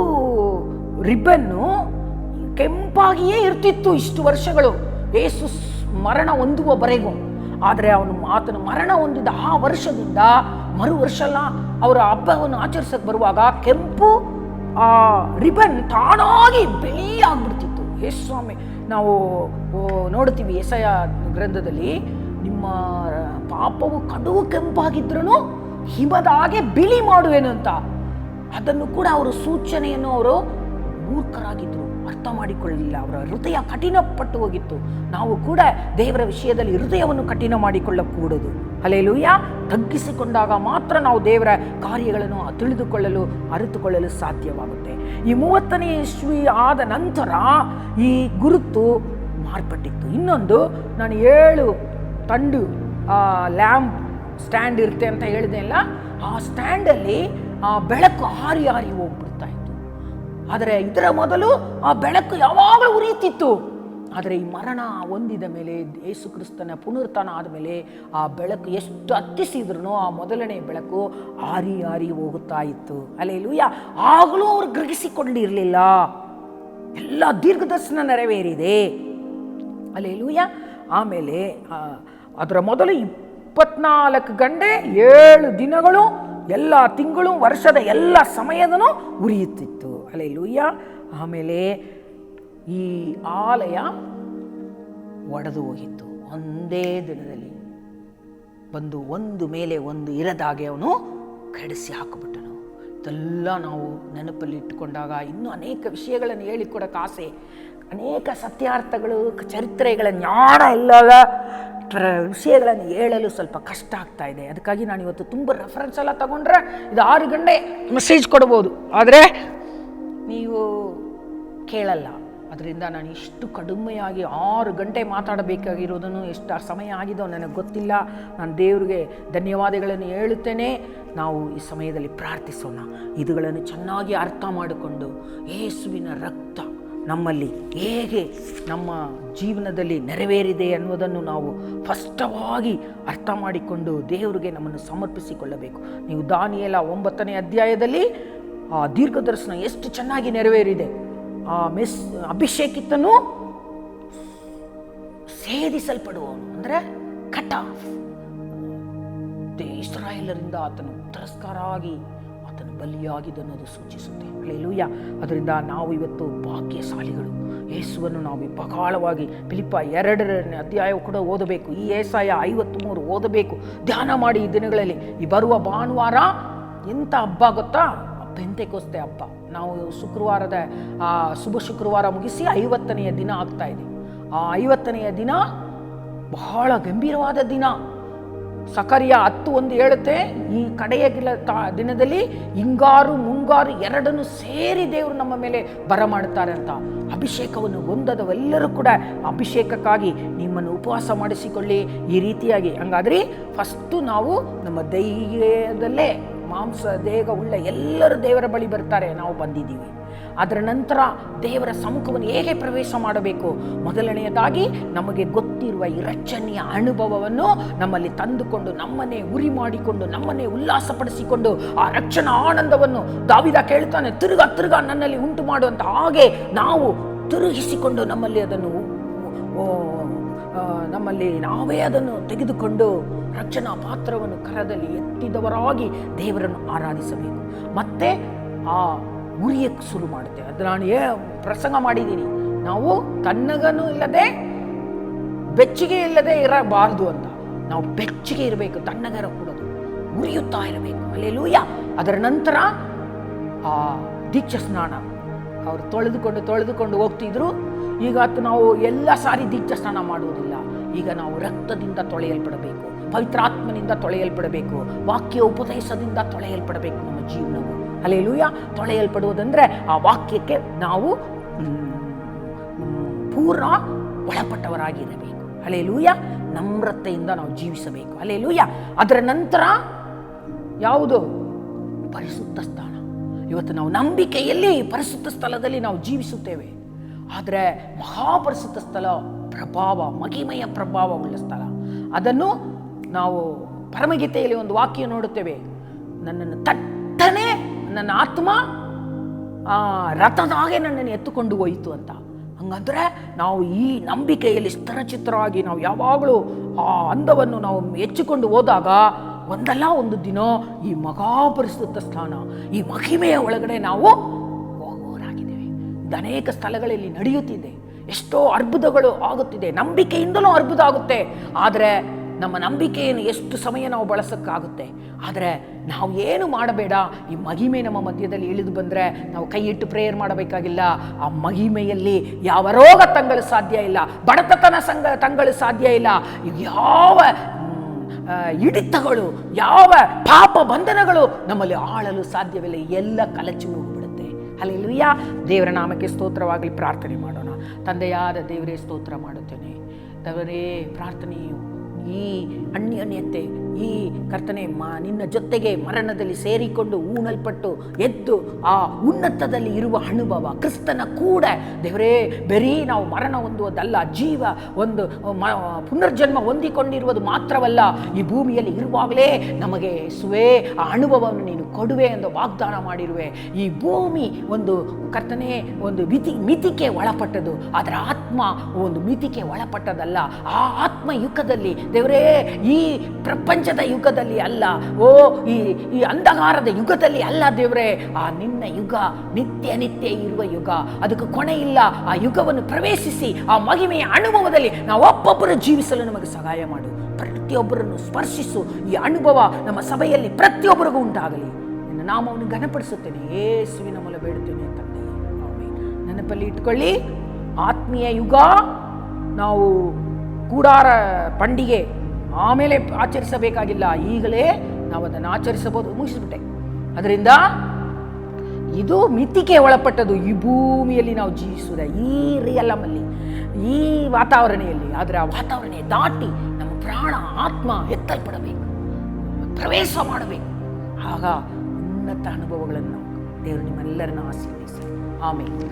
ರಿಬ್ಬನ್ನು ಕೆಂಪಾಗಿಯೇ ಇರ್ತಿತ್ತು ಇಷ್ಟು ವರ್ಷಗಳು, ಯೇಸು ಮರಣ ಹೊಂದುವವರೆಗೂ. ಆದರೆ ಆತನ ಮರಣ ಹೊಂದಿದ ಆ ವರ್ಷದಿಂದ ಮರು ವರ್ಷ ಅವರ ಹಬ್ಬವನ್ನು ಆಚರಿಸಕ್ಕೆ ಬರುವಾಗ ಕೆಂಪು ರಿಬನ್ ತಾನಾಗಿ ಬಿಳಿಯಾಗ್ಬಿಡ್ತಿತ್ತು. ಯೇಸು ಸ್ವಾಮಿ ನಾವು ನೋಡ್ತೀವಿ ಯೆಶಾಯ ಗ್ರಂಥದಲ್ಲಿ, ನಿಮ್ಮ ಪಾಪವು ಕಡು ಕೆಂಪಾಗಿದ್ರೂ ಹಿಮದ ಹಾಗೆ ಬಿಳಿ ಮಾಡುವೇನು ಅಂತ. ಅದನ್ನು ಕೂಡ ಅವರು ಸೂಚನೆಯನ್ನು ಅವರು ಮೂರ್ಖರಾಗಿದ್ದರು, ಅರ್ಥ ಮಾಡಿಕೊಳ್ಳಲಿಲ್ಲ. ಅವರ ಹೃದಯ ಕಠಿಣಪಟ್ಟು ಹೋಗಿತ್ತು. ನಾವು ಕೂಡ ದೇವರ ವಿಷಯದಲ್ಲಿ ಹೃದಯವನ್ನು ಕಠಿಣ ಮಾಡಿಕೊಳ್ಳಕೂಡದು. ಹಲ್ಲೆಲೂಯಾ. ತಗ್ಗಿಸಿಕೊಂಡಾಗ ಮಾತ್ರ ನಾವು ದೇವರ ಕಾರ್ಯಗಳನ್ನು ತಿಳಿದುಕೊಳ್ಳಲು ಅರಿತುಕೊಳ್ಳಲು ಸಾಧ್ಯವಾಗುತ್ತೆ. ಈ 30ನೇ ಇಸ್ವಿ ಆದ ನಂತರ ಈ ಗುರುತು ಮಾರ್ಪಟ್ಟಿತ್ತು. ಇನ್ನೊಂದು, ನಾನು 7 ತಂಡು ಲ್ಯಾಂಪ್ ಸ್ಟ್ಯಾಂಡ್ ಇರುತ್ತೆ ಅಂತ ಹೇಳಿದೆ ಅಲ್ಲ, ಆ ಸ್ಟ್ಯಾಂಡಲ್ಲಿ ಆ ಬೆಳಕು ಹಾರಿ ಹೋಗ್ಬಿಡ್ತಾ ಇತ್ತು. ಆದರೆ ಇದರ ಮೊದಲು ಆ ಬೆಳಕು ಯಾವಾಗಲೂ ಉರಿಯುತ್ತಿತ್ತು. ಆದರೆ ಈ ಮರಣ ಹೊಂದಿದ ಮೇಲೆ, ಯೇಸು ಕ್ರಿಸ್ತನ ಪುನರುತ್ಥಾನ ಆದಮೇಲೆ ಆ ಬೆಳಕು ಎಷ್ಟು ಹತ್ತಿಸಿದ್ರೂ ಆ ಮೊದಲನೇ ಬೆಳಕು ಹಾರಿ ಹೋಗುತ್ತಾ ಇತ್ತು. ಹಲ್ಲೆಲೂಯಾ. ಆಗಲೂ ಅವರು ಗ್ರಹಿಸಿಕೊಂಡಿರಲಿಲ್ಲ. ಎಲ್ಲ ದೀರ್ಘದರ್ಶನ ನೆರವೇರಿದೆ. ಹಲ್ಲೆಲೂಯಾ. ಆಮೇಲೆ ಅದರ ಮೊದಲು 24 ಗಂಟೆ 7 ದಿನಗಳು ಎಲ್ಲ ತಿಂಗಳು ವರ್ಷದ ಎಲ್ಲ ಸಮಯದೂ ಉರಿಯುತ್ತಿತ್ತು. ಹಲ್ಲೆಲೂಯಾ. ಆಮೇಲೆ ಈ ಆಲಯ ಒಡೆದು ಹೋಗಿತ್ತು. ಒಂದೇ ದಿನದಲ್ಲಿ ಬಂದು ಒಂದು ಮೇಲೆ ಒಂದು ಇರದಾಗೆ ಅವನು ಕೆಡಿಸಿ ಹಾಕಿಬಿಟ್ಟನು. ಇದೆಲ್ಲ ನಾವು ನೆನಪಲ್ಲಿ ಇಟ್ಟುಕೊಂಡಾಗ ಇನ್ನೂ ಅನೇಕ ವಿಷಯಗಳನ್ನು ಹೇಳಿಕೊಡೋಕೆ ಆಸೆ, ಅನೇಕ ಸತ್ಯಾರ್ಥಗಳು, ಚರಿತ್ರೆಗಳ ಜ್ಞಾನ ಇಲ್ಲದ ವಿಷಯಗಳನ್ನು ಹೇಳಲು ಸ್ವಲ್ಪ ಕಷ್ಟ ಆಗ್ತಾ ಇದೆ. ಅದಕ್ಕಾಗಿ ನಾನು ಇವತ್ತು ತುಂಬ ರೆಫರೆನ್ಸ್ ಎಲ್ಲ ತಗೊಂಡ್ರೆ ಇದು 6 ಗಂಟೆ ಮೆಸೇಜ್ ಕೊಡ್ಬೋದು, ಆದರೆ ನೀವು ಕೇಳಲ್ಲ. ಅದರಿಂದ ನಾನು ಇಷ್ಟು ಕಡಿಮೆಯಾಗಿ 6 ಗಂಟೆ ಮಾತಾಡಬೇಕಾಗಿರೋದನ್ನು ಎಷ್ಟು ಸಮಯ ಆಗಿದೋ ನನಗೆ ಗೊತ್ತಿಲ್ಲ. ನಾನು ದೇವರಿಗೆ ಧನ್ಯವಾದಗಳನ್ನು ಹೇಳುತ್ತೇನೆ. ನಾವು ಈ ಸಮಯದಲ್ಲಿ ಪ್ರಾರ್ಥಿಸೋಣ. ಇದುಗಳನ್ನು ಚೆನ್ನಾಗಿ ಅರ್ಥ ಮಾಡಿಕೊಂಡು ಯೇಸುವಿನ ರಕ್ತ ನಮ್ಮಲ್ಲಿ ಹೇಗೆ ನಮ್ಮ ಜೀವನದಲ್ಲಿ ನೆರವೇರಿದೆ ಅನ್ನೋದನ್ನು ನಾವು ಸ್ಪಷ್ಟವಾಗಿ ಅರ್ಥ ಮಾಡಿಕೊಂಡು ದೇವರಿಗೆ ನಮ್ಮನ್ನು ಸಮರ್ಪಿಸಿಕೊಳ್ಳಬೇಕು. ನೀವು ದಾನಿಯೇಲ 9ನೇ ಅಧ್ಯಾಯದಲ್ಲಿ ಆ ದೀರ್ಘದರ್ಶನ ಎಷ್ಟು ಚೆನ್ನಾಗಿ ನೆರವೇರಿದೆ. ಆ ಅಭಿಷೇಕಿತನು ಸೇರಿಸಲ್ಪಡುವವನು, ಅಂದರೆ ಕಟ್ ಆಫ್, ಇಸ್ರಾಯೇಲರಿಂದ ಆತನು ತಿರಸ್ಕಾರ ಆಗಿ ಆತನು ಬಲಿಯಾಗಿದ್ದನ್ನೋದು ಸೂಚಿಸುತ್ತೆ. ಹಲ್ಲೆಲೂಯಾ. ಅದರಿಂದ ನಾವು ಇವತ್ತು ಭಾಗ್ಯಶಾಲಿಗಳು. ಯೇಸುವನ್ನು ನಾವು ಬಹಳವಾಗಿ ಫಿಲಿಪ್ಪ 2ನೇ ಅಧ್ಯಾಯ ಕೂಡ ಓದಬೇಕು. ಈ ಏಸಾಯ 53 ಓದಬೇಕು, ಧ್ಯಾನ ಮಾಡಿ. ಈ ದಿನಗಳಲ್ಲಿ ಈ ಬರುವ ಭಾನುವಾರ ಎಂಥ ಹಬ್ಬ ಗೊತ್ತಾ? ಪೆಂತೆಕೋಸ್ತೆ ಹಬ್ಬ. ನಾವು ಶುಕ್ರವಾರದ ಶುಭ ಶುಕ್ರವಾರ ಮುಗಿಸಿ 50ನೆಯ ದಿನ ಆಗ್ತಾ ಇದೆ. ಆ 50ನೆಯ ದಿನ ಬಹಳ ಗಂಭೀರವಾದ ದಿನ. ಸಕರ್ಯ 10:1 ಹೇಳುತ್ತೆ, ಈ ಕಡೆಯ ದಿನದಲ್ಲಿ ಹಿಂಗಾರು ಮುಂಗಾರು ಎರಡನ್ನು ಸೇರಿ ದೇವರು ನಮ್ಮ ಮೇಲೆ ಬರಮಾಡುತ್ತಾರೆ ಅಂತ. ಅಭಿಷೇಕವನ್ನು ಹೊಂದದವೆಲ್ಲರೂ ಕೂಡ ಅಭಿಷೇಕಕ್ಕಾಗಿ ನಿಮ್ಮನ್ನು ಉಪವಾಸ ಮಾಡಿಸಿಕೊಳ್ಳಿ. ಈ ರೀತಿಯಾಗಿ ಹಂಗಾದ್ರೆ ಫಸ್ಟು ನಾವು ನಮ್ಮ ದೇಹದಲ್ಲೇ ಮಾಂಸ ದೇಹ ಉಳ್ಳ ಎಲ್ಲರೂ ದೇವರ ಬಳಿ ಬರ್ತಾರೆ, ನಾವು ಬಂದಿದ್ದೀವಿ. ಅದರ ನಂತರ ದೇವರ ಸಮ್ಮುಖವನ್ನು ಹೇಗೆ ಪ್ರವೇಶ ಮಾಡಬೇಕು? ಮೊದಲನೆಯದಾಗಿ ನಮಗೆ ಗೊತ್ತಿರುವ ಈ ರಚನೆಯ ಅನುಭವವನ್ನು ನಮ್ಮಲ್ಲಿ ತಂದುಕೊಂಡು, ನಮ್ಮನ್ನೇ ಉರಿ ಮಾಡಿಕೊಂಡು, ನಮ್ಮನ್ನೇ ಉಲ್ಲಾಸಪಡಿಸಿಕೊಂಡು ಆ ರಕ್ಷಣಾ ಆನಂದವನ್ನು ದಾವೀದ ಕೇಳ್ತಾನೆ, ತಿರುಗ ನನ್ನಲ್ಲಿ ಉಂಟು ಮಾಡುವಂತ. ಹಾಗೆ ನಾವು ತಿರುಗಿಸಿಕೊಂಡು ನಮ್ಮಲ್ಲಿ ನಾವೇ ಅದನ್ನು ತೆಗೆದುಕೊಂಡು ರಕ್ಷಣಾ ಪಾತ್ರವನ್ನು ಕರದಲ್ಲಿ ಎತ್ತಿದವರಾಗಿ ದೇವರನ್ನು ಆರಾಧಿಸಬೇಕು. ಮತ್ತೆ ಆ ಉರಿಯಕ್ಕೆ ಶುರು ಮಾಡುತ್ತೆ. ಅದು ನಾನು ಪ್ರಸಂಗ ಮಾಡಿದ್ದೀನಿ. ನಾವು ತಣ್ಣಗನೂ ಇಲ್ಲದೆ ಬೆಚ್ಚಗೆ ಇಲ್ಲದೆ ಇರಬಾರದು ಅಂತ. ನಾವು ಬೆಚ್ಚಗೆ ಇರಬೇಕು, ತಣ್ಣಗೆ ಇರಕೂಡದು, ಉರಿಯುತ್ತಾ ಇರಬೇಕು. ಹಲ್ಲೆಲೂಯಾ. ಅದರ ನಂತರ ಆ ದೀಕ್ಷಾ ಸ್ನಾನ ಅವರು ತೊಳೆದುಕೊಂಡು ಹೋಗ್ತಿದ್ರು. ಈಗ ನಾವು ಎಲ್ಲ ಸಾರಿ ದೀಕ್ಷಾ ಸ್ನಾನ ಮಾಡುವುದಿಲ್ಲ. ಈಗ ನಾವು ರಕ್ತದಿಂದ ತೊಳೆಯಲ್ಪಡಬೇಕು, ಪವಿತ್ರಾತ್ಮನಿಂದ ತೊಳೆಯಲ್ಪಡಬೇಕು, ವಾಕ್ಯ ಉಪದೇಶದಿಂದ ತೊಳೆಯಲ್ಪಡಬೇಕು. ನಮ್ಮ ಜೀವನವು ಹಲ್ಲೆಲೂಯಾ ತೊಳೆಯಲ್ಪಡುವುದಂದ್ರೆ ಆ ವಾಕ್ಯಕ್ಕೆ ನಾವು ಪೂರ್ಣ ಒಳಪಟ್ಟವರಾಗಿರಬೇಕು. ಹಲ್ಲೆಲೂಯಾ. ನಮ್ರತೆಯಿಂದ ನಾವು ಜೀವಿಸಬೇಕು. ಹಲ್ಲೆಲೂಯಾ. ಅದರ ನಂತರ ಯಾವುದು? ಪರಿಶುದ್ಧ ಸ್ಥಾನ. ಇವತ್ತು ನಾವು ನಂಬಿಕೆಯಲ್ಲಿ ಪರಿಶುದ್ಧ ಸ್ಥಳದಲ್ಲಿ ನಾವು ಜೀವಿಸುತ್ತೇವೆ. ಆದರೆ ಮಹಾಪರಿಶುದ್ಧ ಸ್ಥಳ ಪ್ರಭಾವ, ಮಹಿಮೆಯ ಪ್ರಭಾವವುಳ್ಳ ಸ್ಥಳ. ಅದನ್ನು ನಾವು ಪರಮಗೀತೆಯಲ್ಲಿ ಒಂದು ವಾಕ್ಯ ನೋಡುತ್ತೇವೆ, ನನ್ನನ್ನು ತಟ್ಟನೆ ನನ್ನ ಆತ್ಮ ರಥದ ಹಾಗೆ ನನ್ನನ್ನು ಎತ್ತುಕೊಂಡು ಹೋಯಿತು ಅಂತ. ಹಂಗಂದ್ರೆ ನಾವು ಈ ನಂಬಿಕೆಯಲ್ಲಿ ಸ್ಥಿರಚಿತ್ತರಾಗಿ ನಾವು ಯಾವಾಗಲೂ ಆ ಅಂದವನ್ನು ನಾವು ಹೆಚ್ಚಿಕೊಂಡು ಹೋದಾಗ ಒಂದಲ್ಲ ಒಂದು ದಿನ ಈ ಮಹಾಪರಿಶುದ್ಧ ಸ್ಥಾನ, ಈ ಮಹಿಮೆಯ ಒಳಗಡೆ ನಾವು ಹೋಗುವವರಾಗಿದ್ದೇವೆ. ಇದು ಅನೇಕ ಸ್ಥಳಗಳಲ್ಲಿ ನಡೆಯುತ್ತಿದೆ. ಎಷ್ಟೋ ಅದ್ಭುತಗಳು ಆಗುತ್ತಿದೆ. ನಂಬಿಕೆಯಿಂದಲೂ ಅದ್ಭುತ ಆಗುತ್ತೆ. ಆದರೆ ನಮ್ಮ ನಂಬಿಕೆಯನ್ನು ಎಷ್ಟು ಸಮಯ ನಾವು ಬಳಸೋಕ್ಕಾಗುತ್ತೆ. ಆದರೆ ನಾವು ಏನು ಮಾಡಬೇಡ, ಈ ಮಹಿಮೆ ನಮ್ಮ ಮಧ್ಯದಲ್ಲಿ ಇಳಿದು ಬಂದರೆ ನಾವು ಕೈ ಇಟ್ಟು ಪ್ರೇಯರ್ ಮಾಡಬೇಕಾಗಿಲ್ಲ. ಆ ಮಹಿಮೆಯಲ್ಲಿ ಯಾವ ರೋಗ ತಂಗಲು ಸಾಧ್ಯ ಇಲ್ಲ, ಬಡತನ ತಂಗಲು ಸಾಧ್ಯ ಇಲ್ಲ, ಯಾವ ಹಿಡಿತಗಳು, ಯಾವ ಪಾಪ ಬಂಧನಗಳು ನಮ್ಮಲ್ಲಿ ಆಳಲು ಸಾಧ್ಯವಿಲ್ಲ. ಎಲ್ಲ ಕಲಚಿ ಹೋಗಿಬಿಡುತ್ತೆ. ಹಲ್ಲೆಲೂಯಾ. ದೇವರ ನಾಮಕ್ಕೆ ಸ್ತೋತ್ರವಾಗಲಿ. ಪ್ರಾರ್ಥನೆ ಮಾಡೋಣ. ತಂದೆಯಾದ ದೇವರೇ, ಸ್ತೋತ್ರ ಮಾಡುತ್ತೇನೆ. ದೇವರೇ, ಪ್ರಾರ್ಥನೆಯು ಈ ಅನ್ಯೋನ್ಯತೆ, ಈ ಕರ್ತನೆ ನಿನ್ನ ಜೊತೆಗೆ ಮರಣದಲ್ಲಿ ಸೇರಿಕೊಂಡು ಊನಲ್ಪಟ್ಟು ಎದ್ದು ಆ ಉನ್ನತದಲ್ಲಿ ಇರುವ ಅನುಭವ, ಕ್ರಿಸ್ತನ ಕೂಡ ದೇವರೇ, ಬರೀ ನಾವು ಮರಣ ಹೊಂದುವುದಲ್ಲ, ಜೀವ ಒಂದು ಪುನರ್ಜನ್ಮ ಹೊಂದಿಕೊಂಡಿರುವುದು ಮಾತ್ರವಲ್ಲ, ಈ ಭೂಮಿಯಲ್ಲಿ ಇರುವಾಗಲೇ ನಮಗೆ ಆ ಅನುಭವವನ್ನು ನೀನು ಕೊಡುವೆ ಎಂದು ವಾಗ್ದಾನ ಮಾಡಿರುವೆ. ಈ ಭೂಮಿ ಒಂದು ಕರ್ತನೆ ಒಂದು ಮಿತಿಗೆ ಒಳಪಟ್ಟದು, ಅದರ ಆತ್ಮ ಒಂದು ಮಿತಿಗೆ ಒಳಪಟ್ಟದಲ್ಲ. ಆ ಆತ್ಮ ಯುಗದಲ್ಲಿ ದೇವರೇ, ಈ ಪ್ರಪಂಚದ ಯುಗದಲ್ಲಿ ಅಲ್ಲ, ಈ ಅಂಧಕಾರದ ಯುಗದಲ್ಲಿ ಅಲ್ಲ ದೇವರೇ. ಆ ನಿನ್ನ ಯುಗ ನಿತ್ಯ ಇರುವ ಯುಗ, ಅದಕ್ಕೆ ಕೊನೆ ಇಲ್ಲ. ಆ ಯುಗವನ್ನು ಪ್ರವೇಶಿಸಿ ಆ ಮಹಿಮೆಯ ಅನುಭವದಲ್ಲಿ ನಾವು ಒಬ್ಬೊಬ್ಬರು ಜೀವಿಸಲು ನಮಗೆ ಸಹಾಯ ಮಾಡು. ಪ್ರತಿಯೊಬ್ಬರನ್ನು ಸ್ಪರ್ಶಿಸು. ಈ ಅನುಭವ ನಮ್ಮ ಸಭೆಯಲ್ಲಿ ಪ್ರತಿಯೊಬ್ಬರಿಗೂ ಉಂಟಾಗಲಿ. ನಿನ್ನ ನಾಮವನ್ನು ಘನಪಡಿಸುತ್ತೇನೆ, ಯೇಸುವಿನ ಮೂಲ ಬೇಡುತ್ತೇನೆ ತಂದೆ. ಆಮೆನ್. ನೆನಪಲ್ಲಿ ಇಟ್ಕೊಳ್ಳಿ, ಆತ್ಮೀಯ ಯುಗ ನಾವು ಕೂಡಾರ ಪಂಡಿಗೆ ಆಮೇಲೆ ಆಚರಿಸಬೇಕಾಗಿಲ್ಲ, ಈಗಲೇ ನಾವು ಅದನ್ನು ಆಚರಿಸಬಹುದು. ಮುಗಿಸ್ಬಿಟ್ಟೆ. ಅದರಿಂದ ಇದು ಮಿತಿಗೆ ಒಳಪಟ್ಟದು. ಈ ಭೂಮಿಯಲ್ಲಿ ನಾವು ಜೀವಿಸುವುದ ಈ ರಿಯಲಮಲ್ಲಿ, ಈ ವಾತಾವರಣೆಯಲ್ಲಿ. ಆದರೆ ಆ ವಾತಾವರಣ ದಾಟಿ ನಮ್ಮ ಪ್ರಾಣ ಆತ್ಮ ಎತ್ತಲ್ಪಡಬೇಕು, ಪ್ರವೇಶ ಮಾಡಬೇಕು. ಆಗ ಉನ್ನತ ಅನುಭವಗಳನ್ನು ದೇವರು ನಿಮ್ಮೆಲ್ಲರನ್ನು ಆಶೀರ್ವದಿಸಿ. ಆಮೇಲೆ